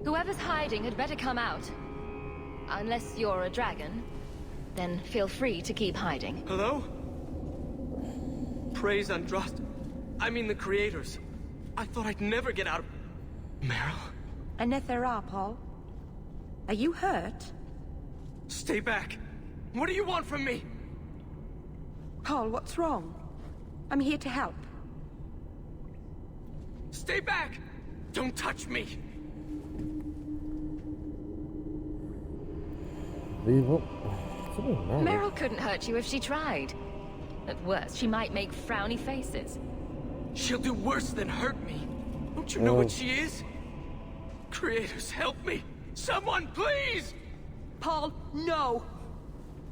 Whoever's hiding had better come out. Unless you're a dragon, then feel free to keep hiding. Hello? Praise Andraste. I mean the creators. I thought I'd never get out of... Meryl? Anethera, Paul. Are you hurt? Stay back. What do you want from me? Paul, what's wrong? I'm here to help. Stay back! Don't touch me! Meryl couldn't hurt you if she tried. At worst, she might make frowny faces. She'll do worse than hurt me. Don't you know what she is? Creators, help me! Someone, please! Paul, no!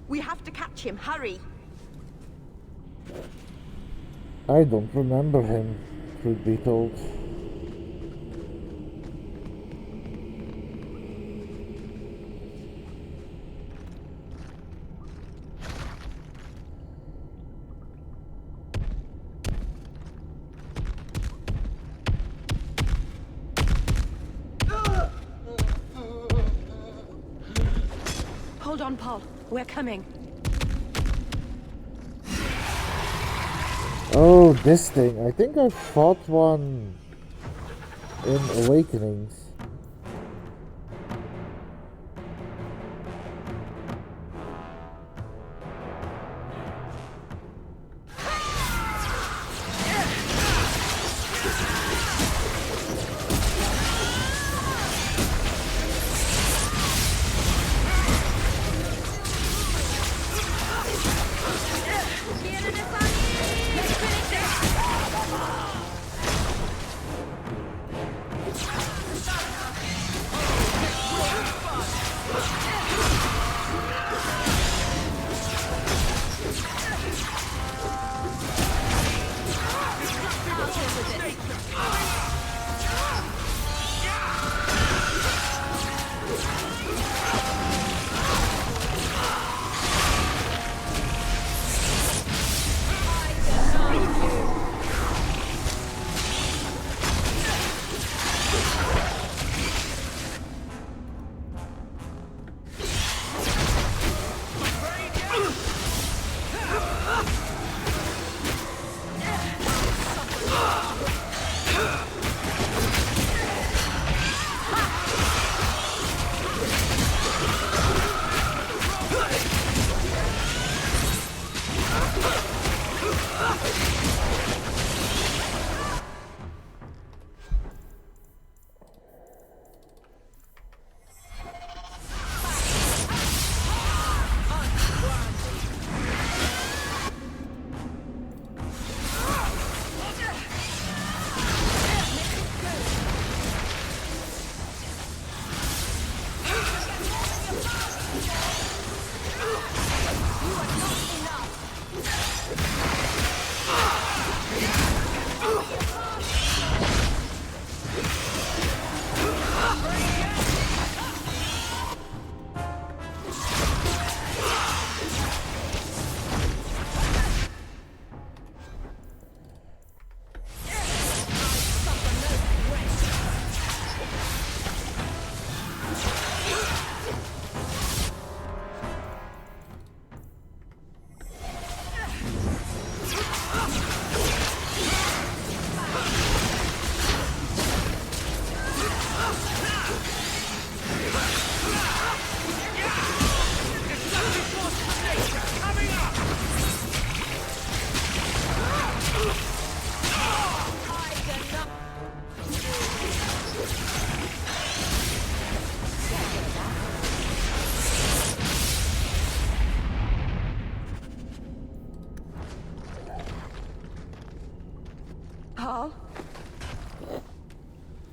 We have to catch him, hurry! I don't remember him, truth be told. Hold on, Paul. We're coming. Oh, this thing. I think I fought one in Awakenings.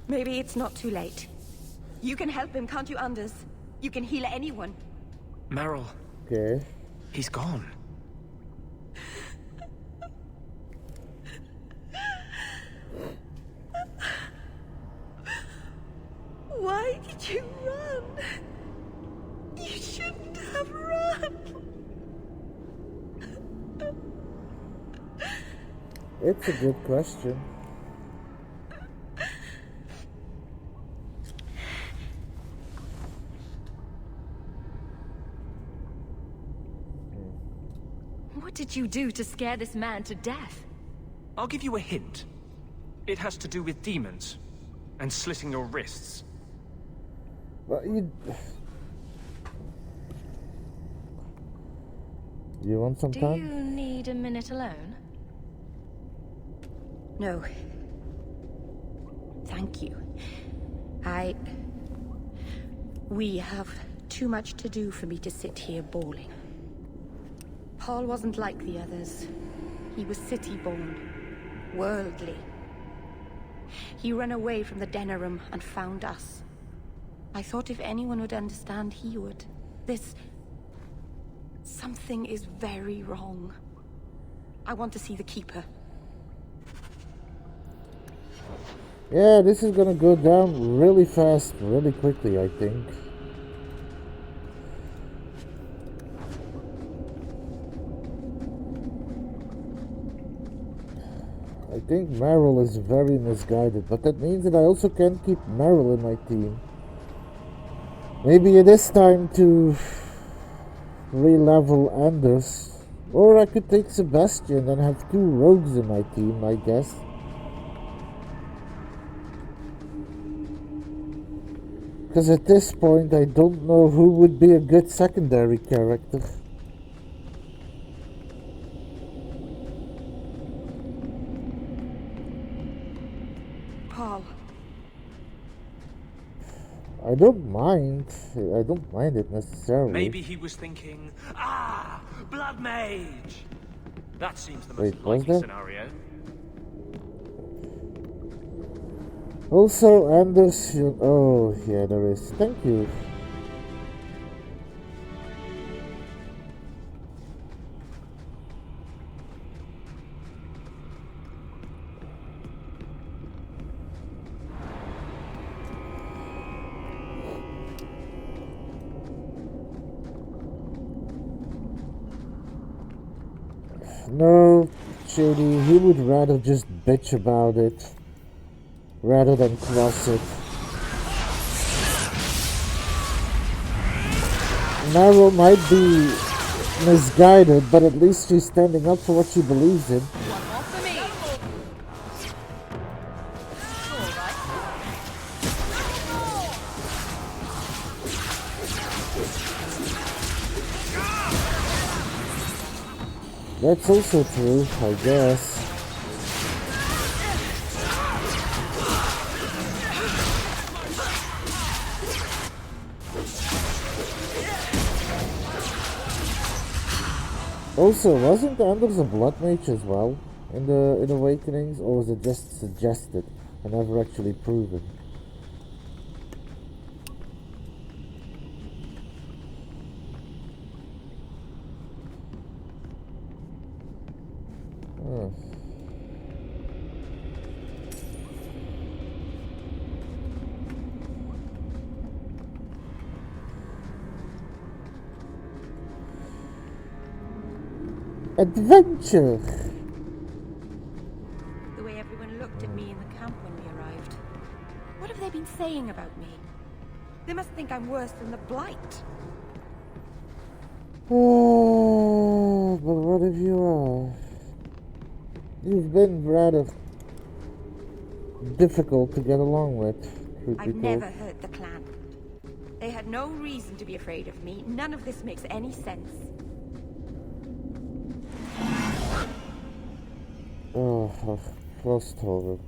Maybe it's not too late. You can help him, can't you, Anders? You can heal anyone. Meryl. Okay. He's gone. Why did you run? You shouldn't have run. It's a good question. What did you do to scare this man to death? I'll give you a hint. It has to do with demons and slitting your wrists. But you want some Do time? you need a minute alone? No. Thank you. We have too much to do for me to sit here bawling. Paul wasn't like the others. He was city-born, worldly. He ran away from the Denerim and found us. I thought if anyone would understand, he would. Something is very wrong. I want to see the Keeper. Yeah, this is gonna go down really fast, really quickly, I think. I think Meryl is very misguided, but that means that I also can't keep Meryl in my team. Maybe it is time to re-level Anders. Or I could take Sebastian and have 2 rogues in my team, I guess. Because at this point I don't know who would be a good secondary character. Paul. I don't mind it necessarily. Maybe he was thinking, Blood Mage! That seems the most Wait, was likely that? scenario. Also, Anders, oh yeah, there is. Thank you. No, Shady, he would rather just bitch about it rather than cross it. Meryl might be misguided, but at least she's standing up for what she believes in. That's also true, I guess. Also, wasn't Anders a blood mage as well in Awakenings, or was it just suggested and never actually proven? Huh. Adventure! The way everyone looked at me in the camp when we arrived. What have they been saying about me? They must think I'm worse than the Blight. Oh, but what if you are? You've been rather difficult to get along with, truth be I've told. never hurt the clan. They had no reason to be afraid of me. None of this makes any sense. Oh, Frost Holder.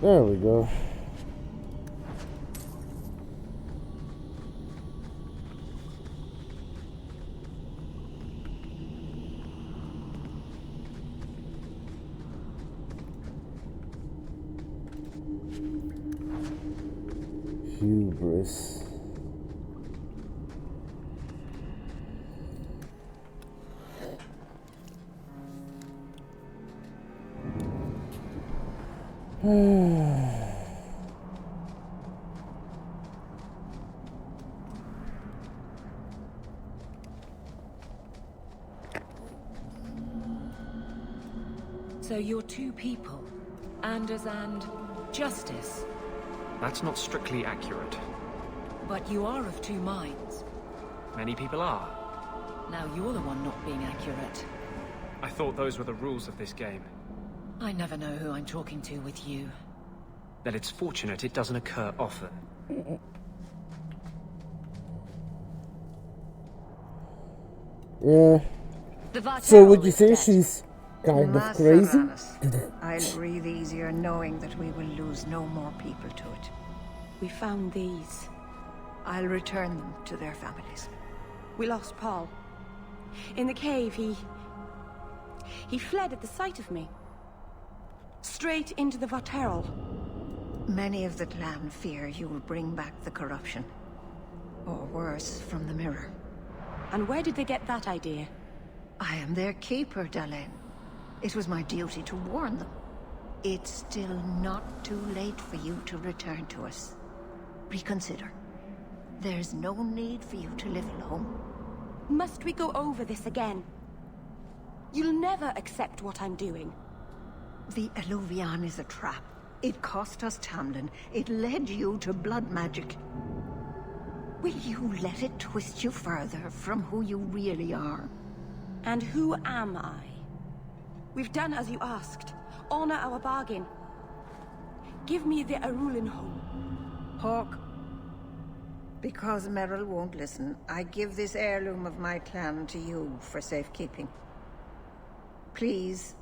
There we go. Hubris. So you're two people, Anders and Justice. That's not strictly accurate. But you are of two minds. Many people are. Now you're the one not being accurate. I thought those were the rules of this game. I never know who I'm talking to with you. Then it's fortunate it doesn't occur often. Yeah. So would you say she's kind of crazy? I'll breathe easier knowing that we will lose no more people to it. We found these. I'll return them to their families. We lost Paul. In the cave, he fled at the sight of me. Straight into the Vaterol. Many of the clan fear you will bring back the corruption. Or worse, from the mirror. And where did they get that idea? I am their keeper, Dalain. It was my duty to warn them. It's still not too late for you to return to us. Reconsider. There's no need for you to live alone. Must we go over this again? You'll never accept what I'm doing. The Eluvian is a trap. It cost us Tamlin. It led you to blood magic. Will you let it twist you further from who you really are? And who am I? We've done as you asked. Honor our bargain. Give me the Arulin home. Hawk. Because Merrill won't listen, I give this heirloom of my clan to you for safekeeping. Please,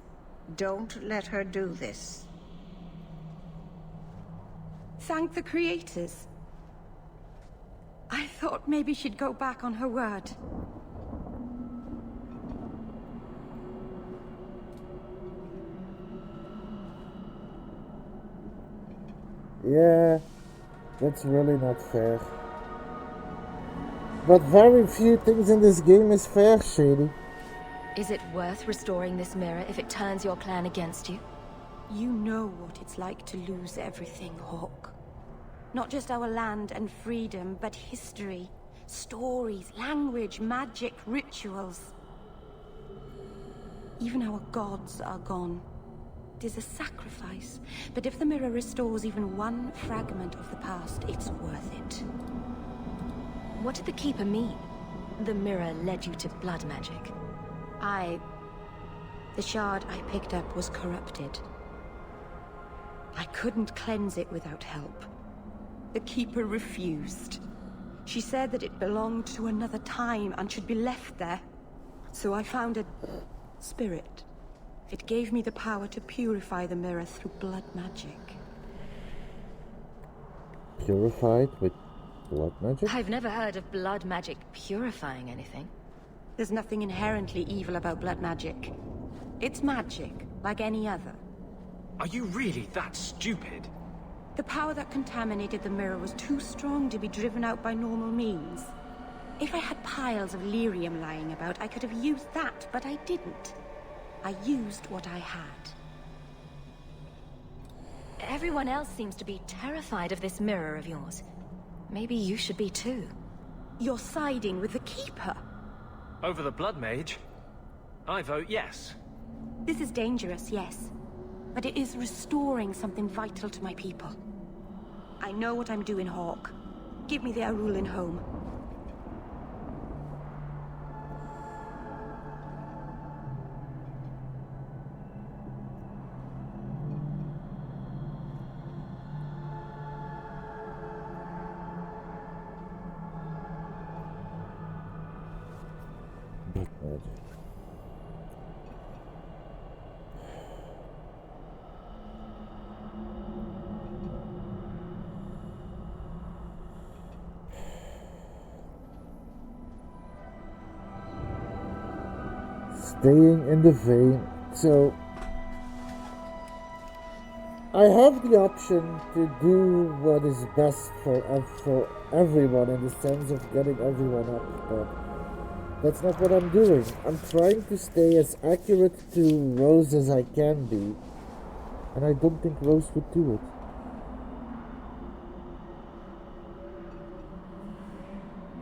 don't let her do this. Thank the creators. I thought maybe she'd go back on her word. Yeah, that's really not fair. But very few things in this game is fair, Shady. Is it worth restoring this mirror if it turns your clan against you? You know what it's like to lose everything, Hawk. Not just our land and freedom, but history, stories, language, magic, rituals. Even our gods are gone. It is a sacrifice, but if the mirror restores even one fragment of the past, it's worth it. What did the Keeper mean? The mirror led you to blood magic. The shard I picked up was corrupted. I couldn't cleanse it without help. The Keeper refused. She said that it belonged to another time and should be left there. So I found a spirit. It gave me the power to purify the mirror through blood magic. Purified with blood magic? I've never heard of blood magic purifying anything. There's nothing inherently evil about blood magic. It's magic, like any other. Are you really that stupid? The power that contaminated the mirror was too strong to be driven out by normal means. If I had piles of lyrium lying about, I could have used that, but I didn't. I used what I had. Everyone else seems to be terrified of this mirror of yours. Maybe you should be too. You're siding with the Keeper. Over the Blood Mage? I vote yes. This is dangerous, yes. But it is restoring something vital to my people. I know what I'm doing, Hawk. Give me the Arulin home. staying in the vein. So I have the option to do what is best for everyone in the sense of getting everyone up, but that's not what I'm doing. I'm trying to stay as accurate to Rose as I can be, and I don't think Rose would do it.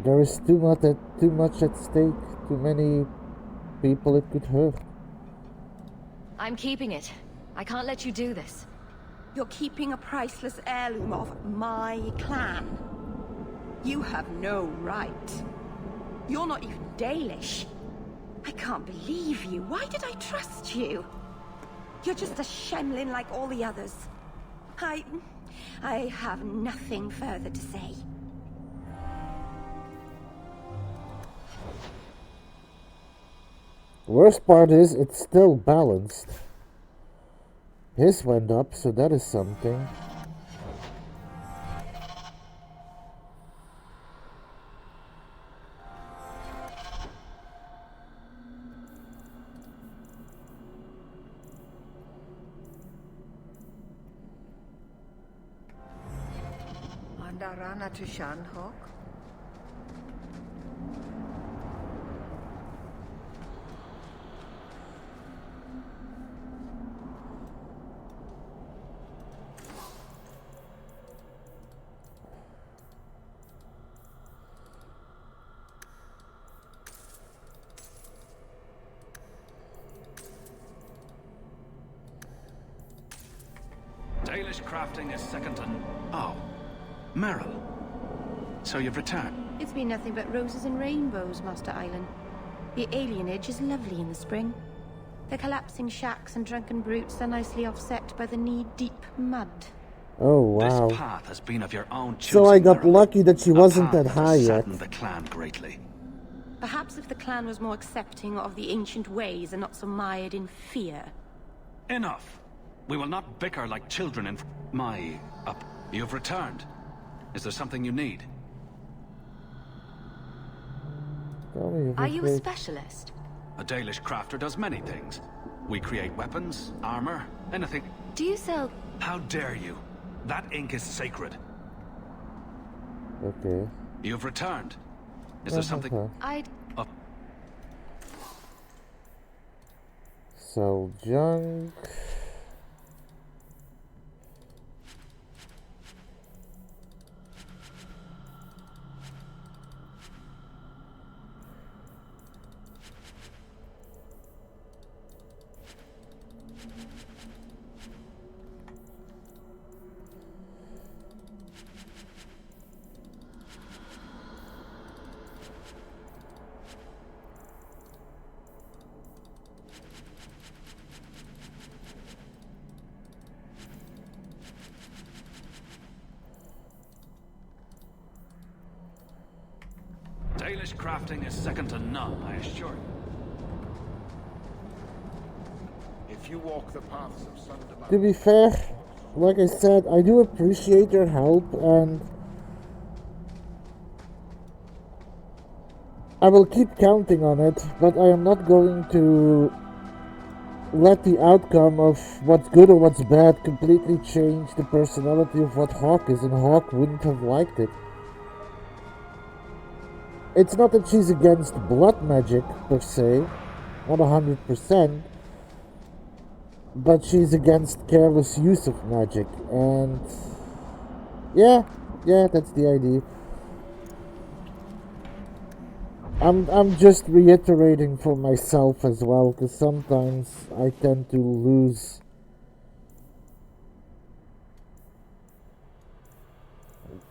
There is too much at stake, too many people it could hurt. I'm keeping it. I can't let you do this. You're keeping a priceless heirloom of my clan. You have no right. You're not even Dalish. I can't believe you. Why did I trust you? You're just a shemlin like all the others. I have nothing further to say. Worst part is, it's still balanced. His went up, so that is something. Andarana to Shanhok. Dalish crafting is second to... Oh, Meryl. So you've returned? It's been nothing but roses and rainbows, Master Island. The alienage is lovely in the spring. The collapsing shacks and drunken brutes are nicely offset by the knee-deep mud. Oh, wow. This path has been of your own choosing, So I got Meryl. lucky that she wasn't that high yet. Saddened the clan greatly. Perhaps if the clan was more accepting of the ancient ways and not so mired in fear. Enough. We will not bicker like children in my... You've returned. Is there something you need? Are you a specialist? A Dalish crafter does many things. We create weapons, armor, anything. Do you sell... How dare you? That ink is sacred. Okay. You've returned. Is there something... I'd... Sell junk. Dalish crafting is second to none, I assure you. If you walk the paths of Sunderland... To be fair, like I said, I do appreciate your help, and I will keep counting on it, but I am not going to let the outcome of what's good or what's bad completely change the personality of what Hawk is, and Hawk wouldn't have liked it. It's not that she's against blood magic, per se, not 100%, but she's against careless use of magic, and yeah, that's the idea. I'm just reiterating for myself as well, because sometimes I tend to lose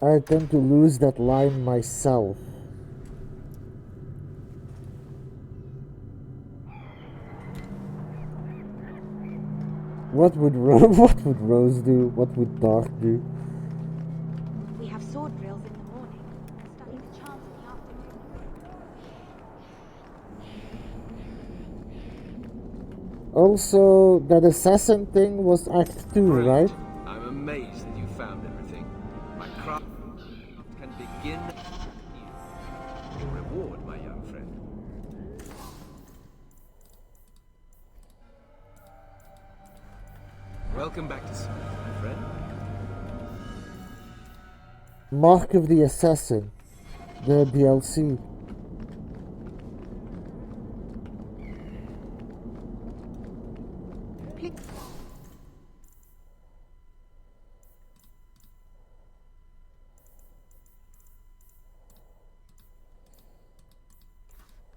that line myself. What would Rose do? What would Dark do? We have sword drills in the morning, studying the charms in the afternoon. Also, that assassin thing was Act 2, right? I'm amazed that you found everything. My craft can begin here. Your reward, my young friend. Welcome back to sea, my friend. Mark of the Assassin, the DLC.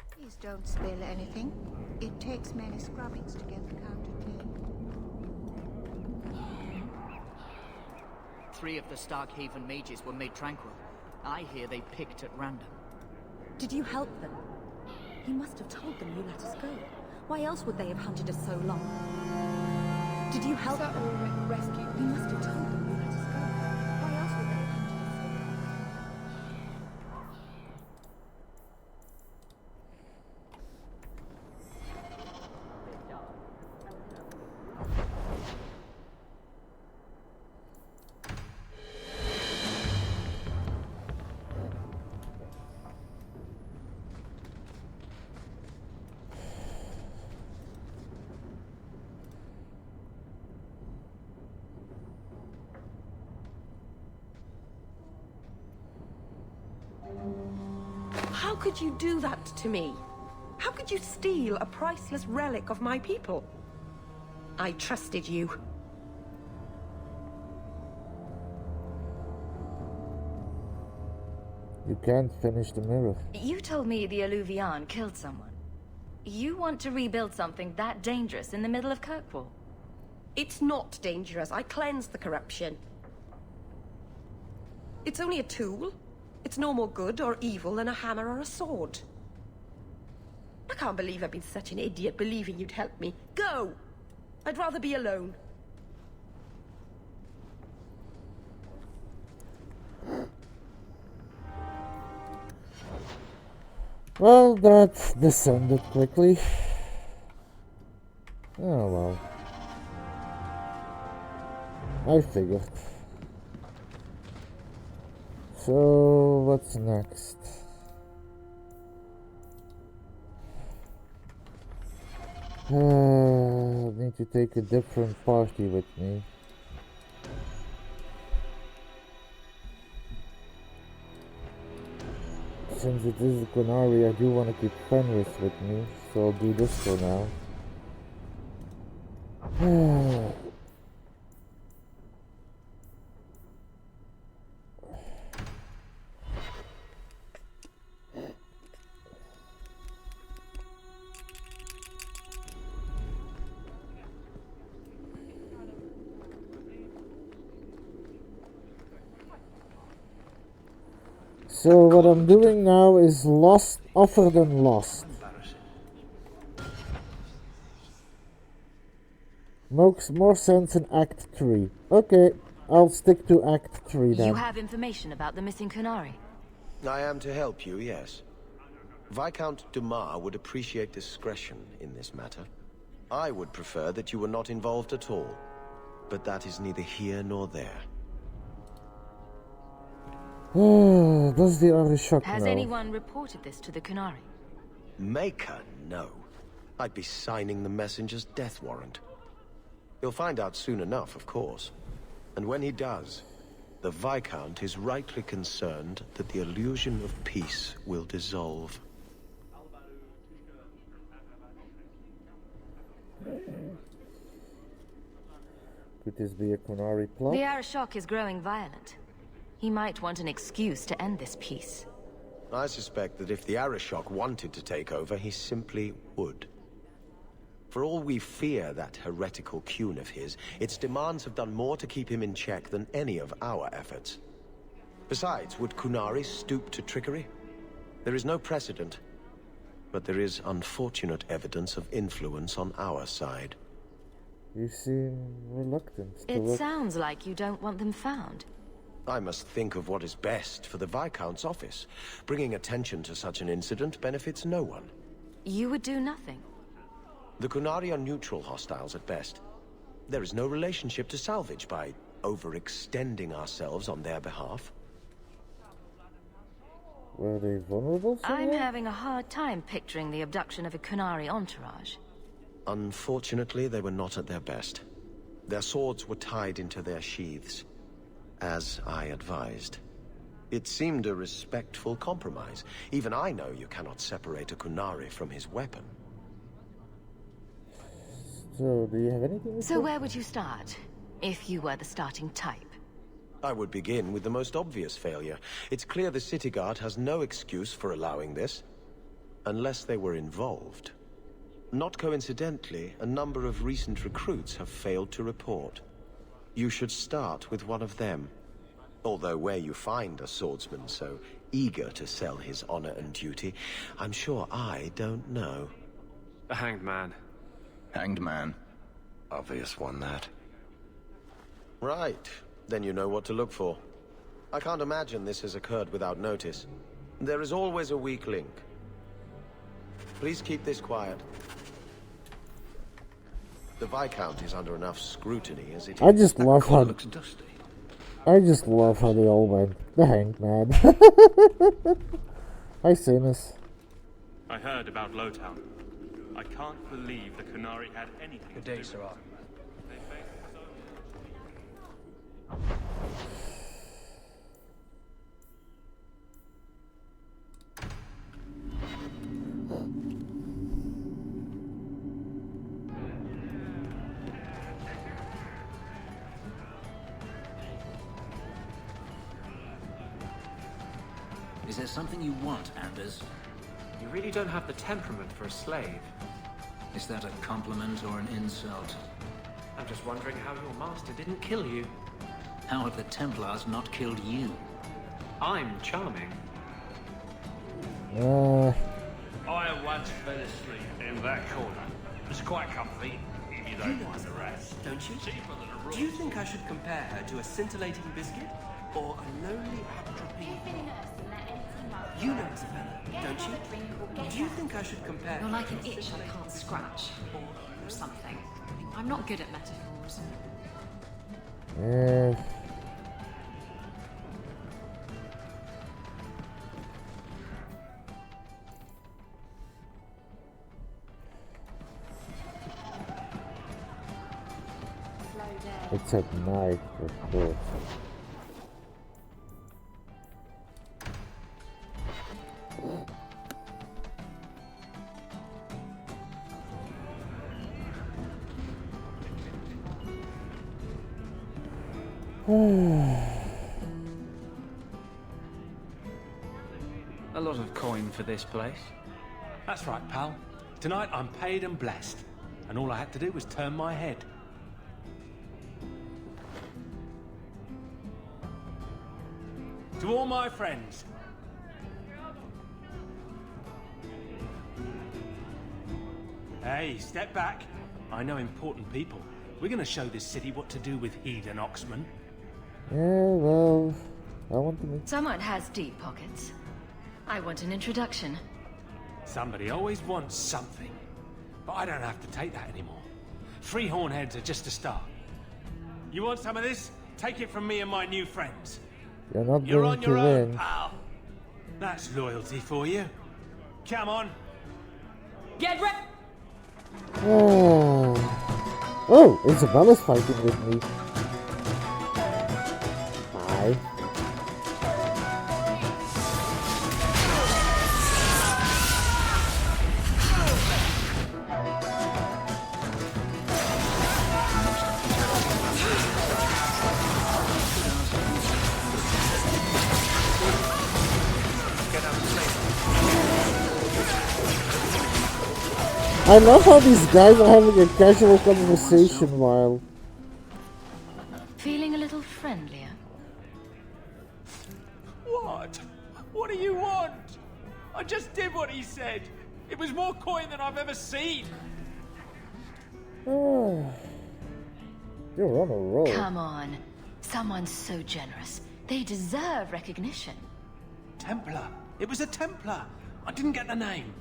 Please don't spill anything. It takes many scrubbings to get the counter clean. 3 of the Starkhaven mages were made tranquil. I hear they picked at random. Did you help them? You must have told them you let us go. Why else would they have hunted us so long? Did you help them? Rescue? You must have told them you let us go. Why else would they have hunted us so long? How could you do that to me? How could you steal a priceless relic of my people? I trusted you. You can't finish the mirror. You told me the Alluvian killed someone. You want to rebuild something that dangerous in the middle of Kirkwall? It's not dangerous. I cleansed the corruption. It's only a tool. It's no more good or evil than a hammer or a sword. I can't believe I've been such an idiot believing you'd help me. Go! I'd rather be alone. Well, that descended quickly. Oh well. I figured. So, what's next? Need to take a different party with me. Since it is a Qunari, I do want to keep Fenris with me, so I'll do this for now. So what I'm doing now is lost, offered and lost. Makes more sense in Act 3. Okay, I'll stick to Act 3 then. You have information about the missing Qunari? I am to help you, yes. Viscount Dumas would appreciate discretion in this matter. I would prefer that you were not involved at all. But that is neither here nor there. Does the Arishok Has know? anyone reported this to the Qunari? Maker, no. I'd be signing the messenger's death warrant. He'll find out soon enough, of course. And when he does, the Viscount is rightly concerned that the illusion of peace will dissolve. Could this be a Qunari plot? The Arishok is growing violent. He might want an excuse to end this peace. I suspect that if the Arishok wanted to take over, he simply would. For all we fear that heretical Qun of his, its demands have done more to keep him in check than any of our efforts. Besides, would Qunari stoop to trickery? There is no precedent, but there is unfortunate evidence of influence on our side. You seem reluctant to It look... sounds like you don't want them found. I must think of what is best for the Viscount's office. Bringing attention to such an incident benefits no one. You would do nothing. The Qunari are neutral hostiles at best. There is no relationship to salvage by overextending ourselves on their behalf. Were they vulnerable I'm somewhere? having a hard time picturing the abduction of a Qunari entourage. Unfortunately, they were not at their best. Their swords were tied into their sheaths, as I advised. It seemed a respectful compromise. Even I know you cannot separate a Qunari from his weapon. So, do you have anything? So where would you start, if you were the starting type? I would begin with the most obvious failure. It's clear the city guard has no excuse for allowing this, unless they were involved. Not coincidentally, a number of recent recruits have failed to report. You should start with one of them. Although where you find a swordsman so eager to sell his honor and duty, I'm sure I don't know. The Hanged Man. Hanged Man. Obvious one, that. Right. Then you know what to look for. I can't imagine this has occurred without notice. There is always a weak link. Please keep this quiet. The Viscount is under enough scrutiny as it is. I just love how looks dusty. I just love how they all went. The Hanged Man. Hi, Seamus. I heard about Lowtown. I can't believe the Qunari had anything to do with it. Is there something you want, Anders? You really don't have the temperament for a slave. Is that a compliment or an insult? I'm just wondering how your master didn't kill you. How have the Templars not killed you? I'm charming. I once fell asleep in that corner. It's quite comfy, if you don't mind the rest. Don't you? Do you think I should compare her to a scintillating biscuit? Or a lonely hot-dropping... You know Isabella, don't you? Do you think I should compare... You're like an itch I can't scratch. Or something. I'm not good at metaphors. It's at night, of course. A lot of coin for this place. That's right, pal. Tonight I'm paid and blessed, and all I had to do was turn my head. To all my friends. Hey, step back. I know important people. We're gonna show this city what to do with heathen oxmen. Yeah, well, I want to meet... Someone has deep pockets. I want an introduction. Somebody always wants something. But I don't have to take that anymore. 3 hornheads are just a start. You want some of this? Take it from me and my new friends. You're not You're going on to your own, win. pal. That's loyalty for you. Come on. Get ready! Oh, Isabella's fighting with me. Hi. I love how these guys are having a casual conversation while... Feeling a little friendlier? What? What do you want? I just did what he said. It was more coin than I've ever seen. You're on a roll. Come on. Someone so generous. They deserve recognition. Templar. It was a Templar. I didn't get the name.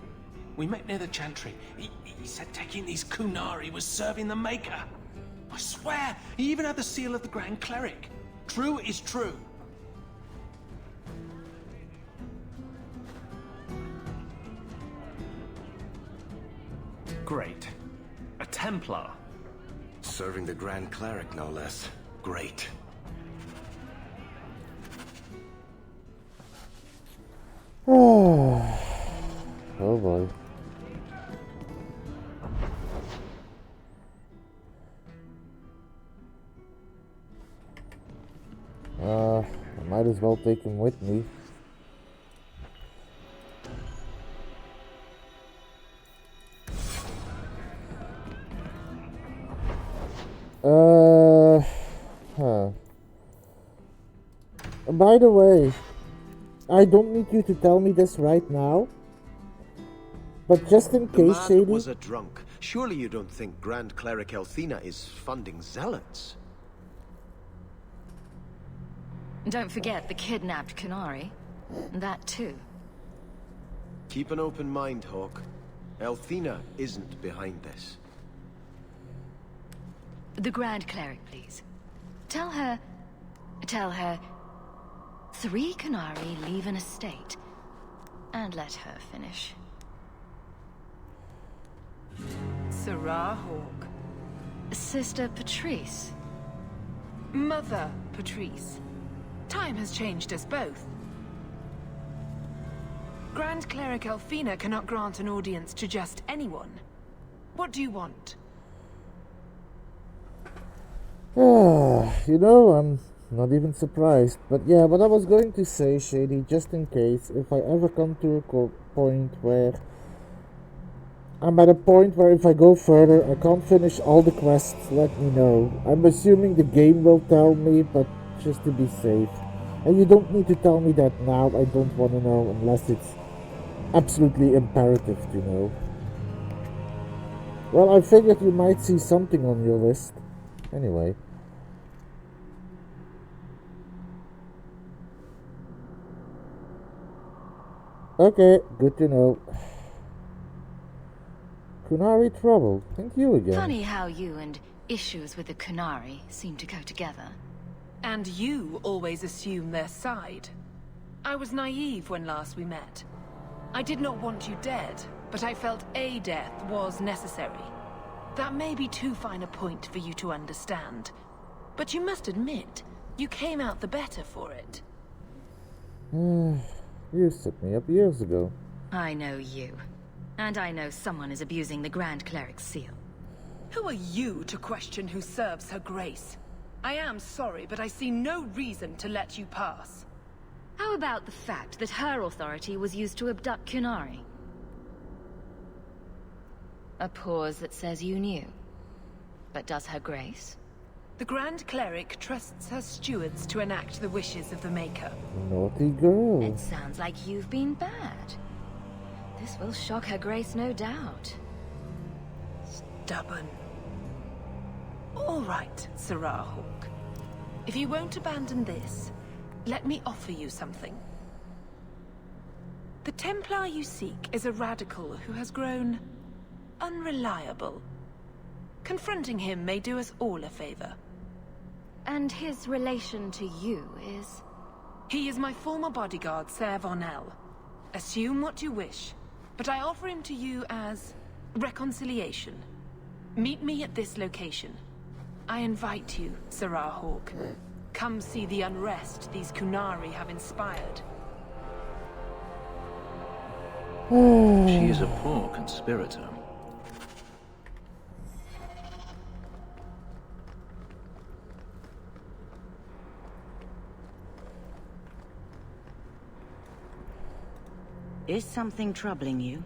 We met near the Chantry. He said taking these Qunari was serving the Maker. I swear, he even had the seal of the Grand Cleric. True is true. Great. A Templar. Serving the Grand Cleric, no less. Great. Oh boy. I might as well take him with me. By the way, I don't need you to tell me this right now, but just in case, The man Shady... was a drunk. Surely you don't think Grand Cleric Elthina is funding zealots? Don't forget the kidnapped Qunari. That too. Keep an open mind, Hawk. Elthina isn't behind this. The Grand Cleric, please. Tell her... 3 Qunari leave an estate. And let her finish. Sarah Hawk. Sister Patrice. Mother Patrice. Time has changed us both. Grand Cleric Elfina cannot grant an audience to just anyone. What do you want? You know, I'm not even surprised. But yeah, what I was going to say, Shady, just in case, if I ever come to a point where... I'm at a point where if I go further, I can't finish all the quests, let me know. I'm assuming the game will tell me, but just to be safe. And you don't need to tell me that now, I don't want to know unless it's absolutely imperative to know. Well, I figured you might see something on your list. Anyway. Okay, good to know. Qunari trouble. Thank you again. Funny how you and issues with the Qunari seem to go together. And you always assume their side. I was naive when last we met. I did not want you dead, but I felt a death was necessary. That may be too fine a point for you to understand. But you must admit, you came out the better for it. You set me up years ago. I know you. And I know someone is abusing the Grand Cleric's seal. Who are you to question who serves her grace? I am sorry, but I see no reason to let you pass. How about the fact that her authority was used to abduct Qunari? A pause that says you knew. But does her grace? The Grand Cleric trusts her stewards to enact the wishes of the Maker. Naughty girl. It sounds like you've been bad. This will shock her grace, no doubt. Stubborn. All right, Sarah Hawk. If you won't abandon this, let me offer you something. The Templar you seek is a radical who has grown unreliable. Confronting him may do us all a favor. And his relation to you is? He is my former bodyguard, Ser Vonel. Assume what you wish, but I offer him to you as reconciliation. Meet me at this location. I invite you, Sarah Hawk. Come see the unrest these Qunari have inspired. She is a poor conspirator. Is something troubling you?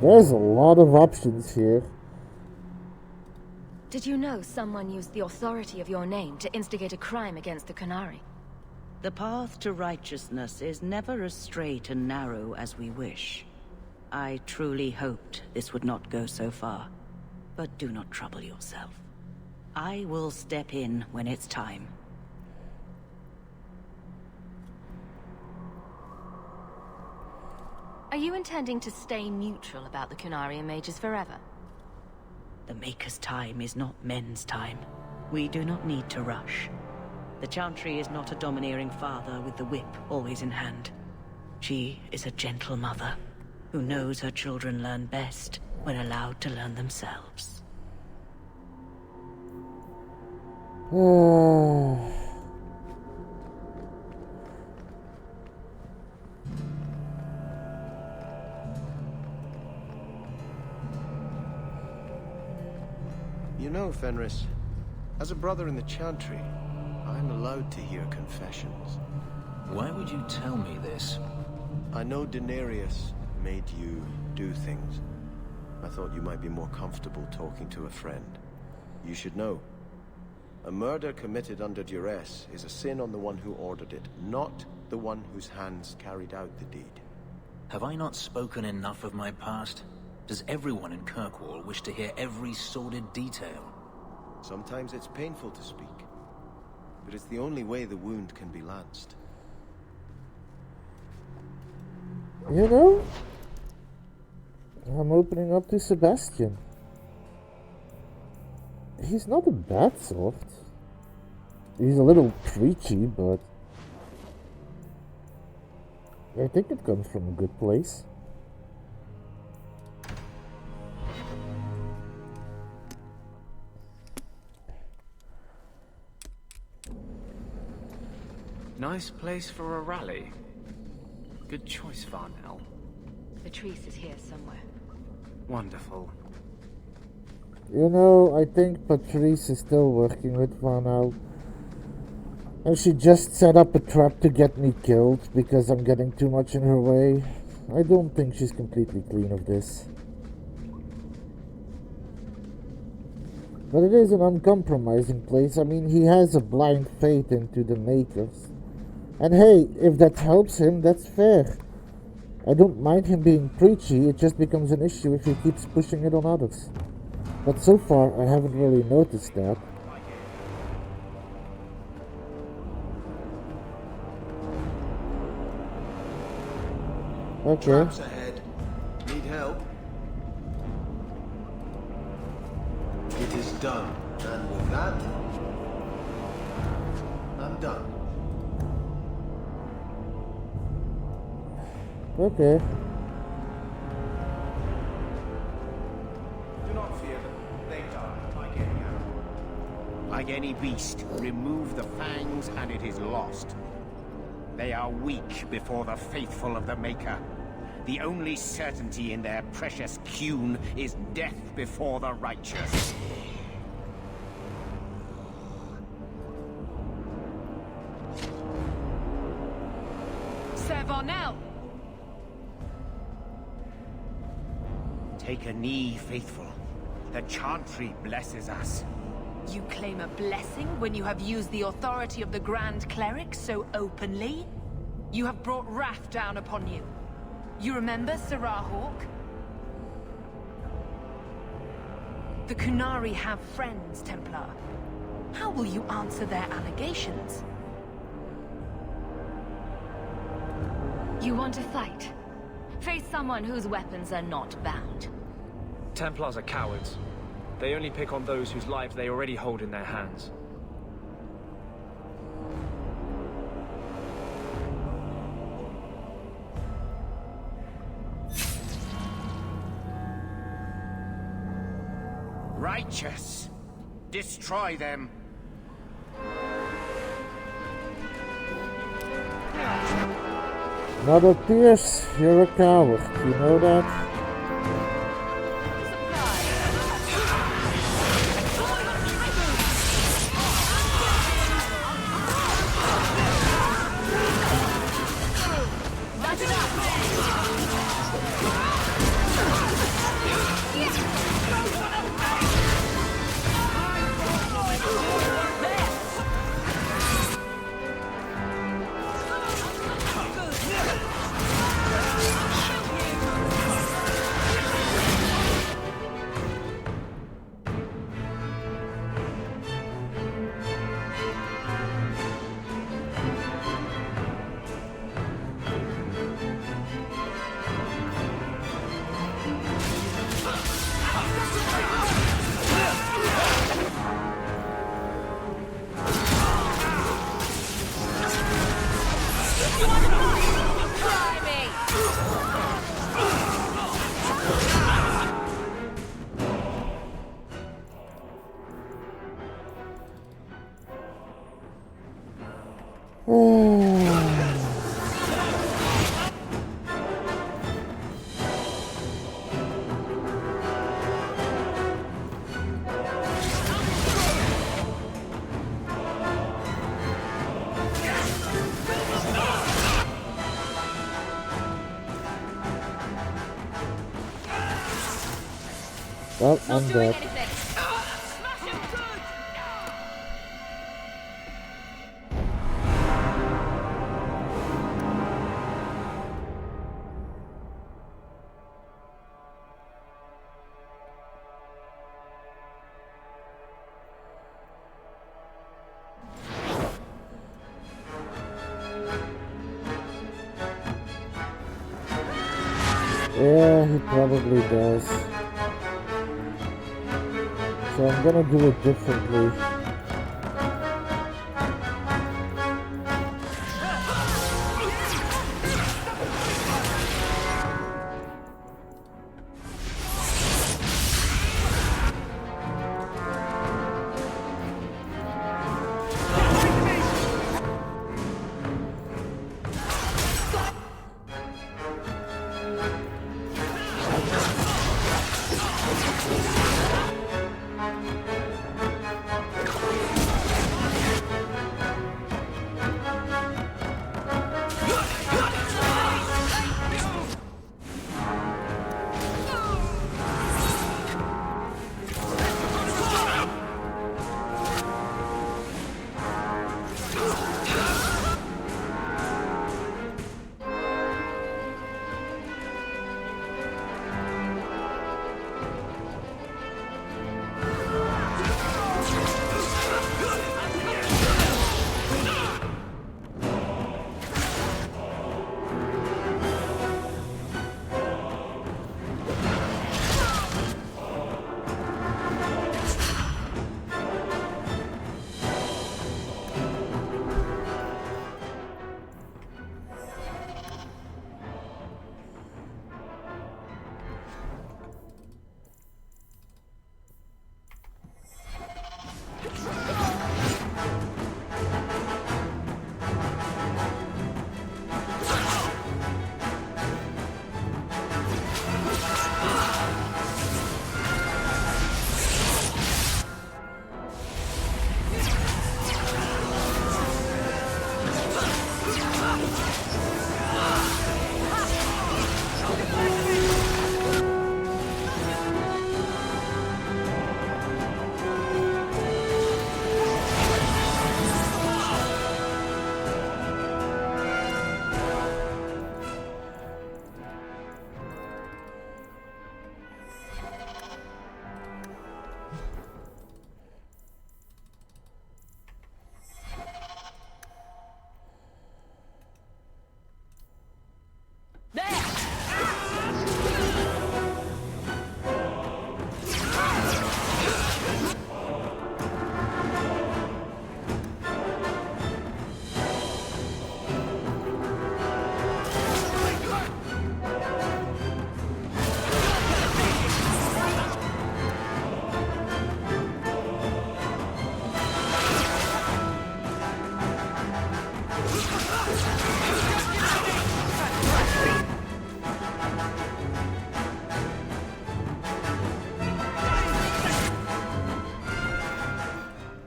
There's a lot of options here. Did you know someone used the authority of your name to instigate a crime against the Qunari? The path to righteousness is never as straight and narrow as we wish. I truly hoped this would not go so far. But do not trouble yourself. I will step in when it's time. Are you intending to stay neutral about the Qunari and mages forever? The Maker's time is not men's time. We do not need to rush. The Chantry is not a domineering father with the whip always in hand. She is a gentle mother who knows her children learn best when allowed to learn themselves. You know, Fenris, as a brother in the Chantry, I'm allowed to hear confessions. Why would you tell me this? I know Daenerys made you do things. I thought you might be more comfortable talking to a friend. You should know. A murder committed under duress is a sin on the one who ordered it, not the one whose hands carried out the deed. Have I not spoken enough of my past? Does everyone in Kirkwall wish to hear every sordid detail? Sometimes it's painful to speak, but it's the only way the wound can be lanced. You know, I'm opening up to Sebastian. He's not a bad sort. He's a little preachy, but I think it comes from a good place. Nice place for a rally. Good choice, Varnell. Patrice is here somewhere. Wonderful. You know, I think Patrice is still working with Varnell. And she just set up a trap to get me killed because I'm getting too much in her way. I don't think she's completely clean of this. But it is an uncompromising place. I mean, he has a blind faith into the Makers. And hey, if that helps him, that's fair. I don't mind him being preachy, it just becomes an issue if he keeps pushing it on others. But so far, I haven't really noticed that. Okay. Traps ahead. Need help? It is done. And with that, I'm done. Okay. Do not fear them. They die like any animal. Like any beast, remove the fangs and it is lost. They are weak before the faithful of the Maker. The only certainty in their precious Qun is death before the righteous. Sir Varnell! Take a knee, faithful. The Chantry blesses us. You claim a blessing when you have used the authority of the Grand Cleric so openly? You have brought wrath down upon you. You remember Serah Hawk? The Qunari have friends, Templar. How will you answer their allegations? You want to fight? Face someone whose weapons are not bound. Templars are cowards. They only pick on those whose lives they already hold in their hands. Righteous! Destroy them! Mother Pierce, you're a coward, you know that? Try me! Well, I'm dead. Yeah, he probably does. So I'm gonna do it differently.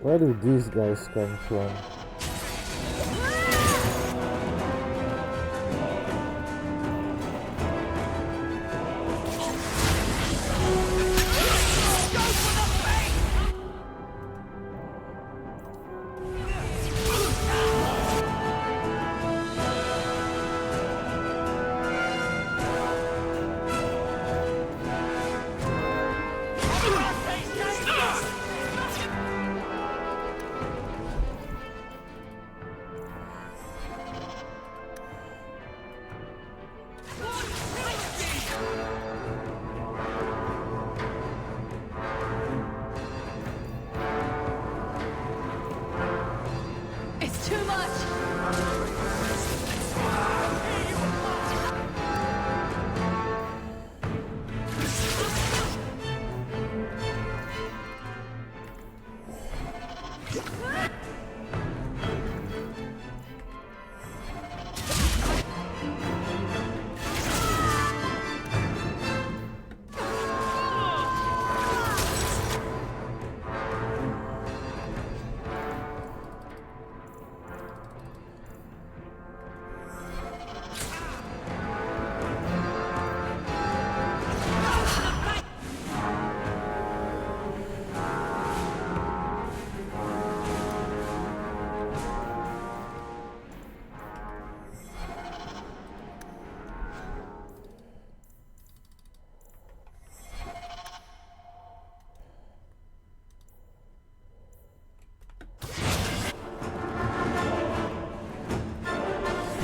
Where do these guys come from?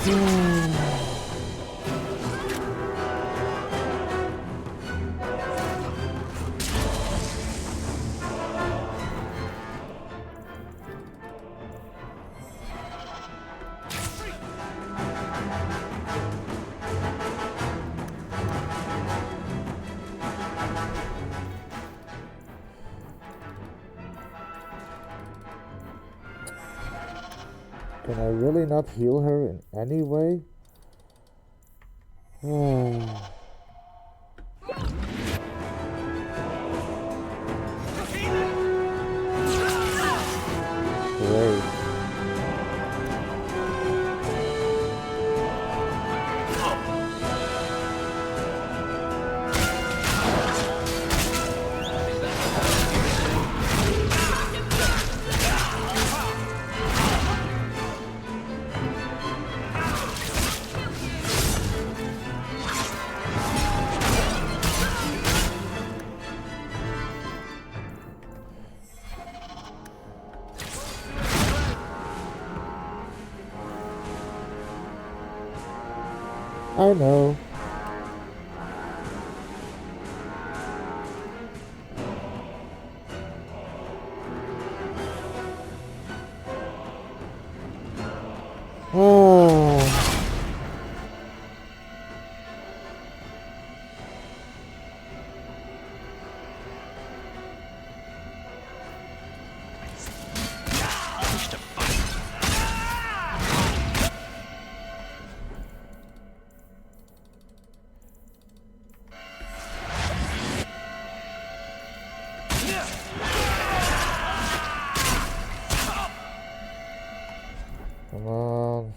Can I really not heal her in any way? Great. I know. Come on.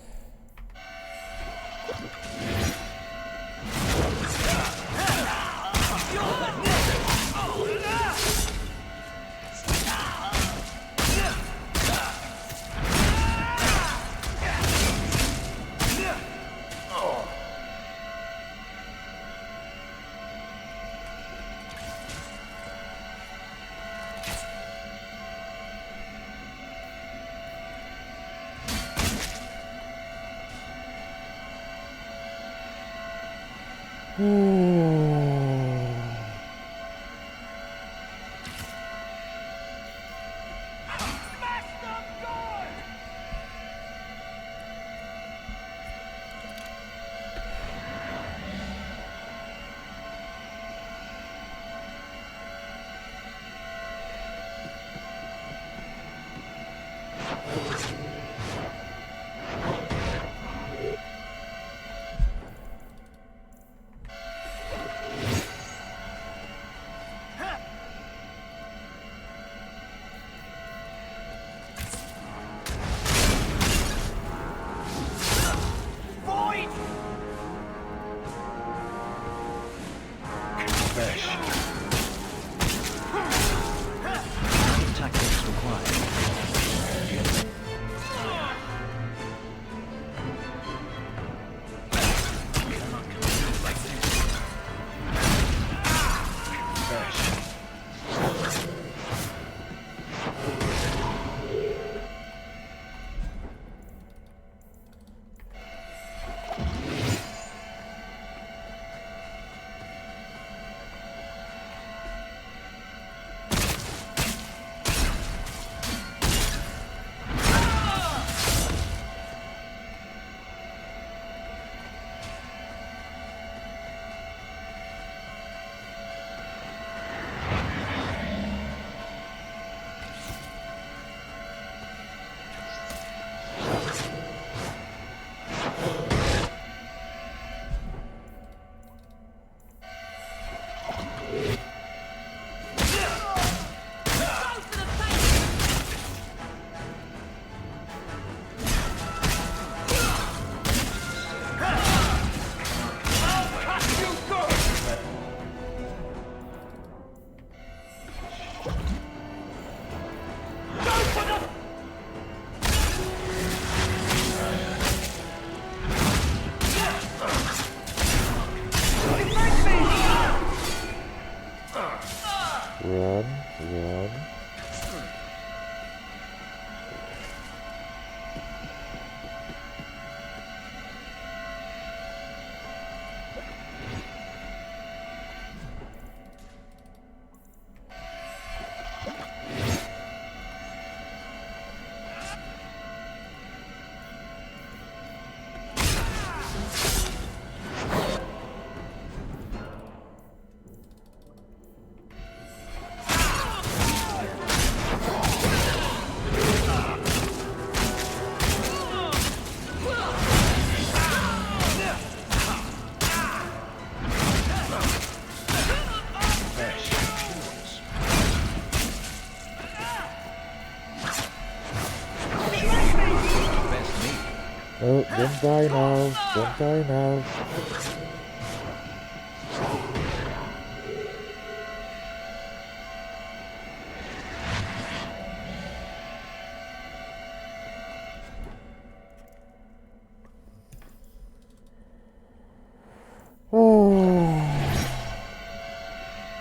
Don't die now. Don't die now.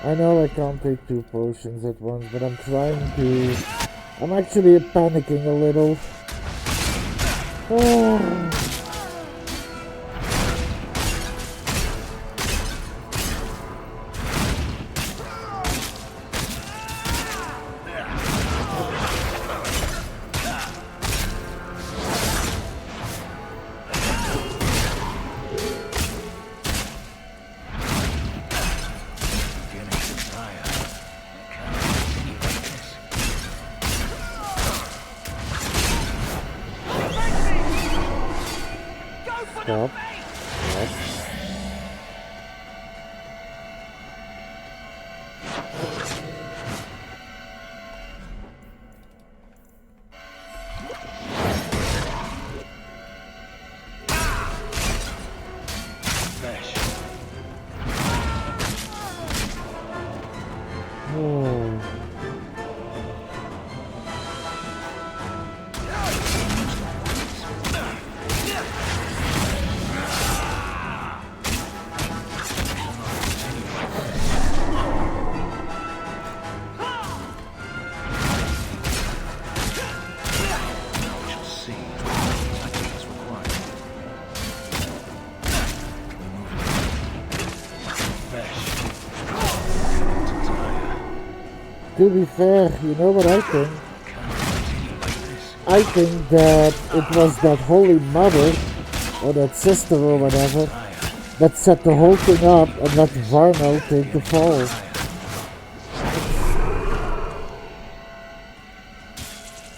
I know I can't take 2 potions at once, but I'm trying to. I'm actually panicking a little. Stop. Yes. To be fair, you know what I think? I think that it was that Holy Mother, or that sister or whatever, that set the whole thing up and let Varno take the fall.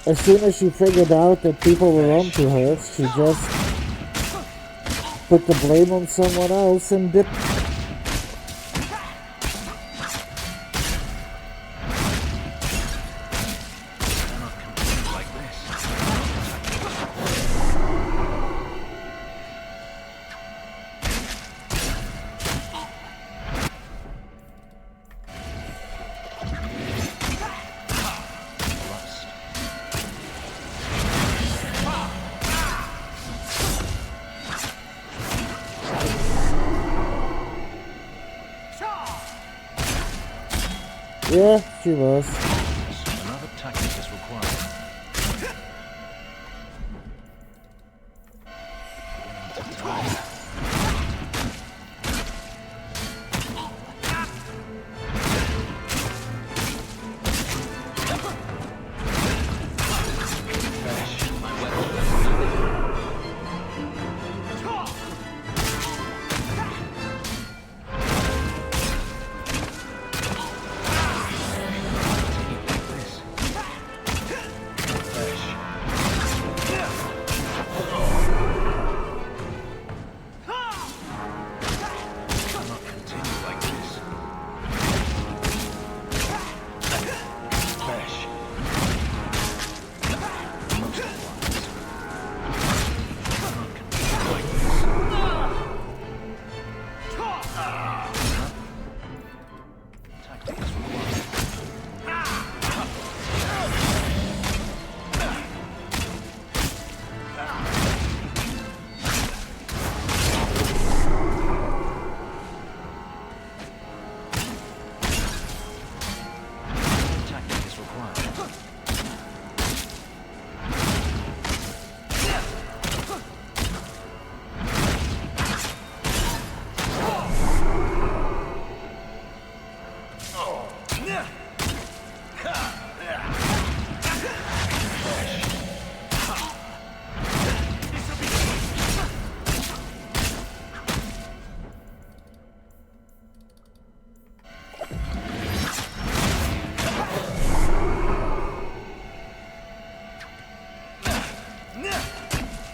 As soon as she figured out that people were onto her, she just put the blame on someone else and dipped. Yeah, she was. Another tactic is required. Beginning to tire.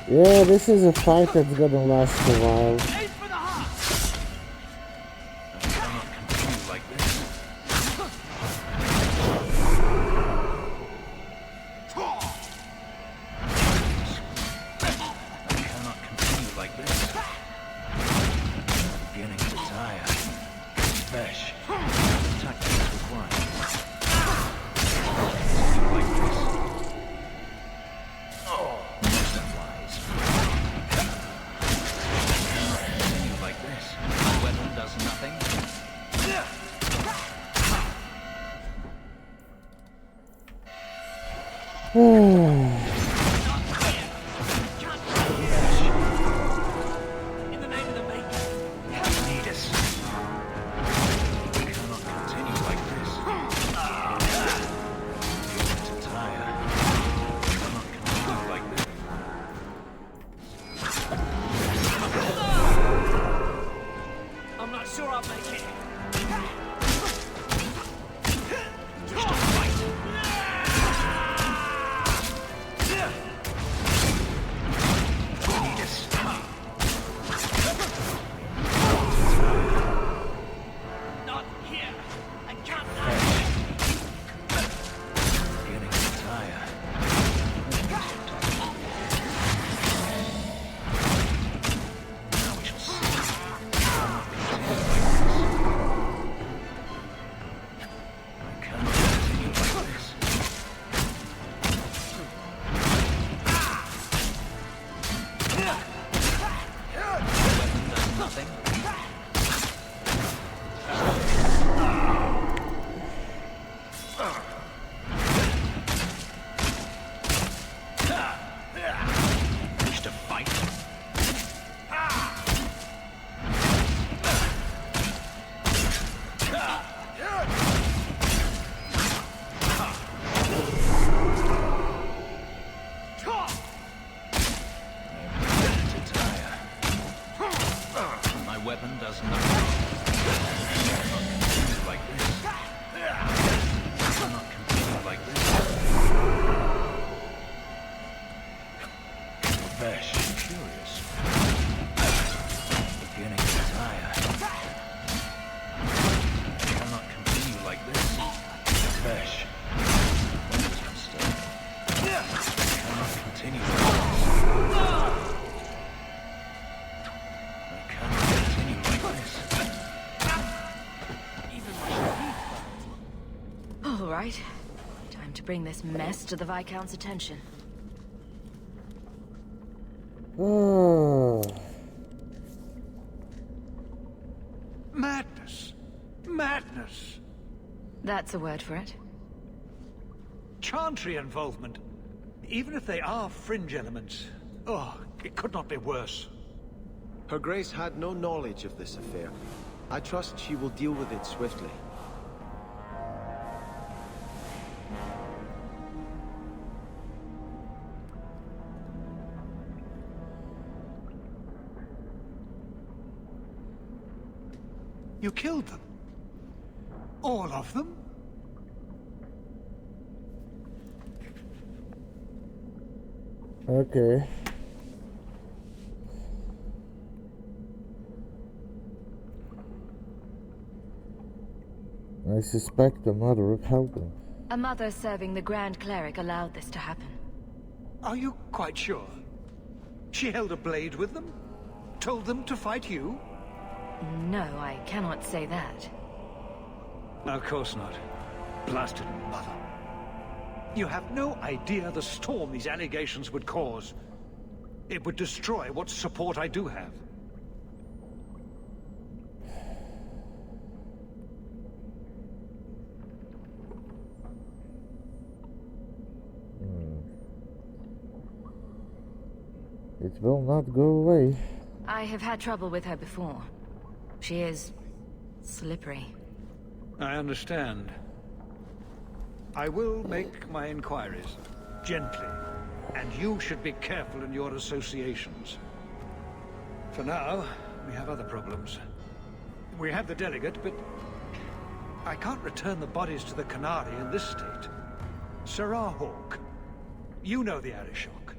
Yeah, this is a fight that's gonna last a while. Vesh. Tactics required. Like this. Oh, most unwise. Continue like this. The weapon does nothing. I'm not sure I'll make it. Wish to fight. Need us. Not here. I can't. Beginning to tire. Now we shall see. I cannot continue like this. Weapon does nothing. Wish to fight? To tire. My weapon does nothing. Cannot continue like this. Cannot continue like this. Vesh, curious. Beginning to tire. Cannot continue like this. Vesh. What was your mistake? Cannot continue like this. I cannot continue like this. All right. Time to bring this mess to the Viscount's attention. Madness. Madness. That's a word for it. Chantry involvement. Even if they are fringe elements. Oh, it could not be worse. Her Grace had no knowledge of this affair. I trust she will deal with it swiftly. You killed them? All of them? Okay. I suspect the mother of helping. A mother serving the Grand Cleric allowed this to happen. Are you quite sure? She held a blade with them? Told them to fight you? No, I cannot say that. Of course not. Blasted mother. You have no idea the storm these allegations would cause. It would destroy what support I do have. It will not go away. I have had trouble with her before. She is slippery. I understand. I will make my inquiries. Gently. And you should be careful in your associations. For now, we have other problems. We have the delegate, but I can't return the bodies to the Qunari in this state. Sirrah Hawk, you know the Arishok.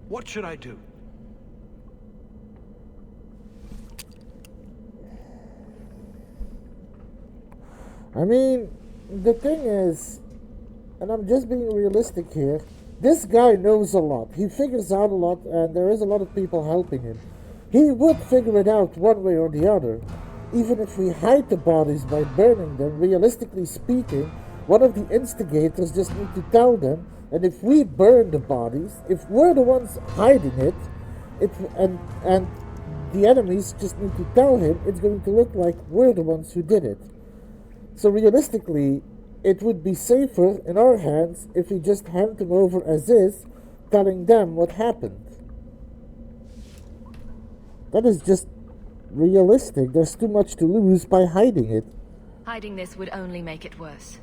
What should I do? I mean, the thing is, and I'm just being realistic here, this guy knows a lot. He figures out a lot, and there is a lot of people helping him. He would figure it out one way or the other. even if we hide the bodies by burning them, realistically speaking, one of the instigators just need to tell them, and if we burn the bodies, if we're the ones hiding it, and the enemies just need to tell him, it's going to look like we're the ones who did it. So realistically, it would be safer in our hands if we just hand them over as is, telling them what happened. That is just realistic. There's too much to lose by hiding it. Hiding this would only make it worse.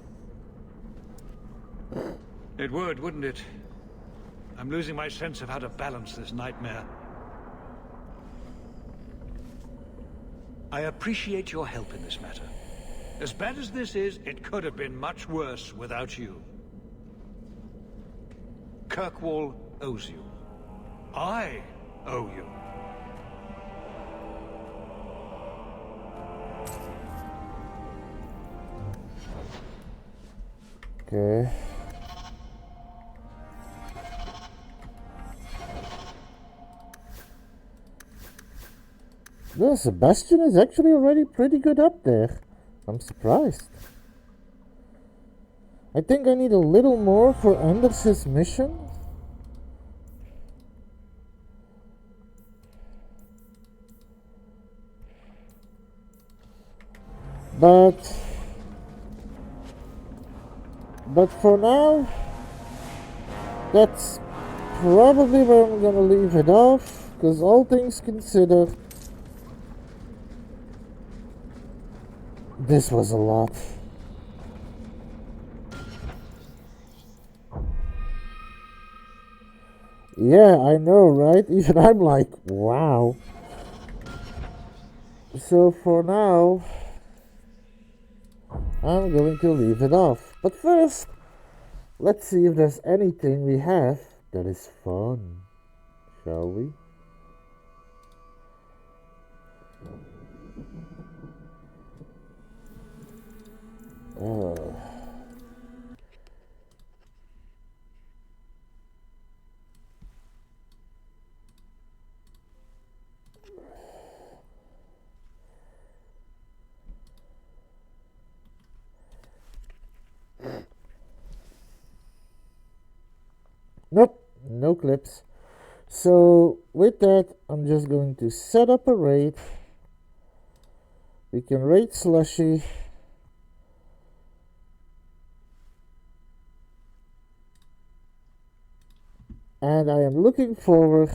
It would, wouldn't it? I'm losing my sense of how to balance this nightmare. I appreciate your help in this matter. As bad as this is, it could have been much worse without you. Kirkwall owes you. I owe you. Okay. No, Sebastian is actually already pretty good up there. I'm surprised. I think I need a little more for Anders' mission. But for now, that's probably where I'm gonna leave it off, because all things considered, this was a lot. Yeah, I know, right? Even I'm like, wow. So for now, I'm going to leave it off. But first, let's see if there's anything we have that is fun, shall we? Nope, no clips. So with that, I'm just going to set up a raid. We can raid Slushy. And I am looking forward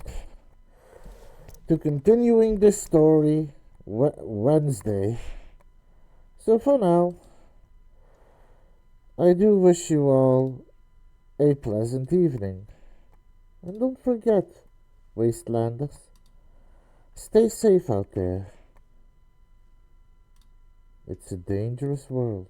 to continuing this story Wednesday. So for now, I do wish you all a pleasant evening. And don't forget, Wastelanders, stay safe out there. It's a dangerous world.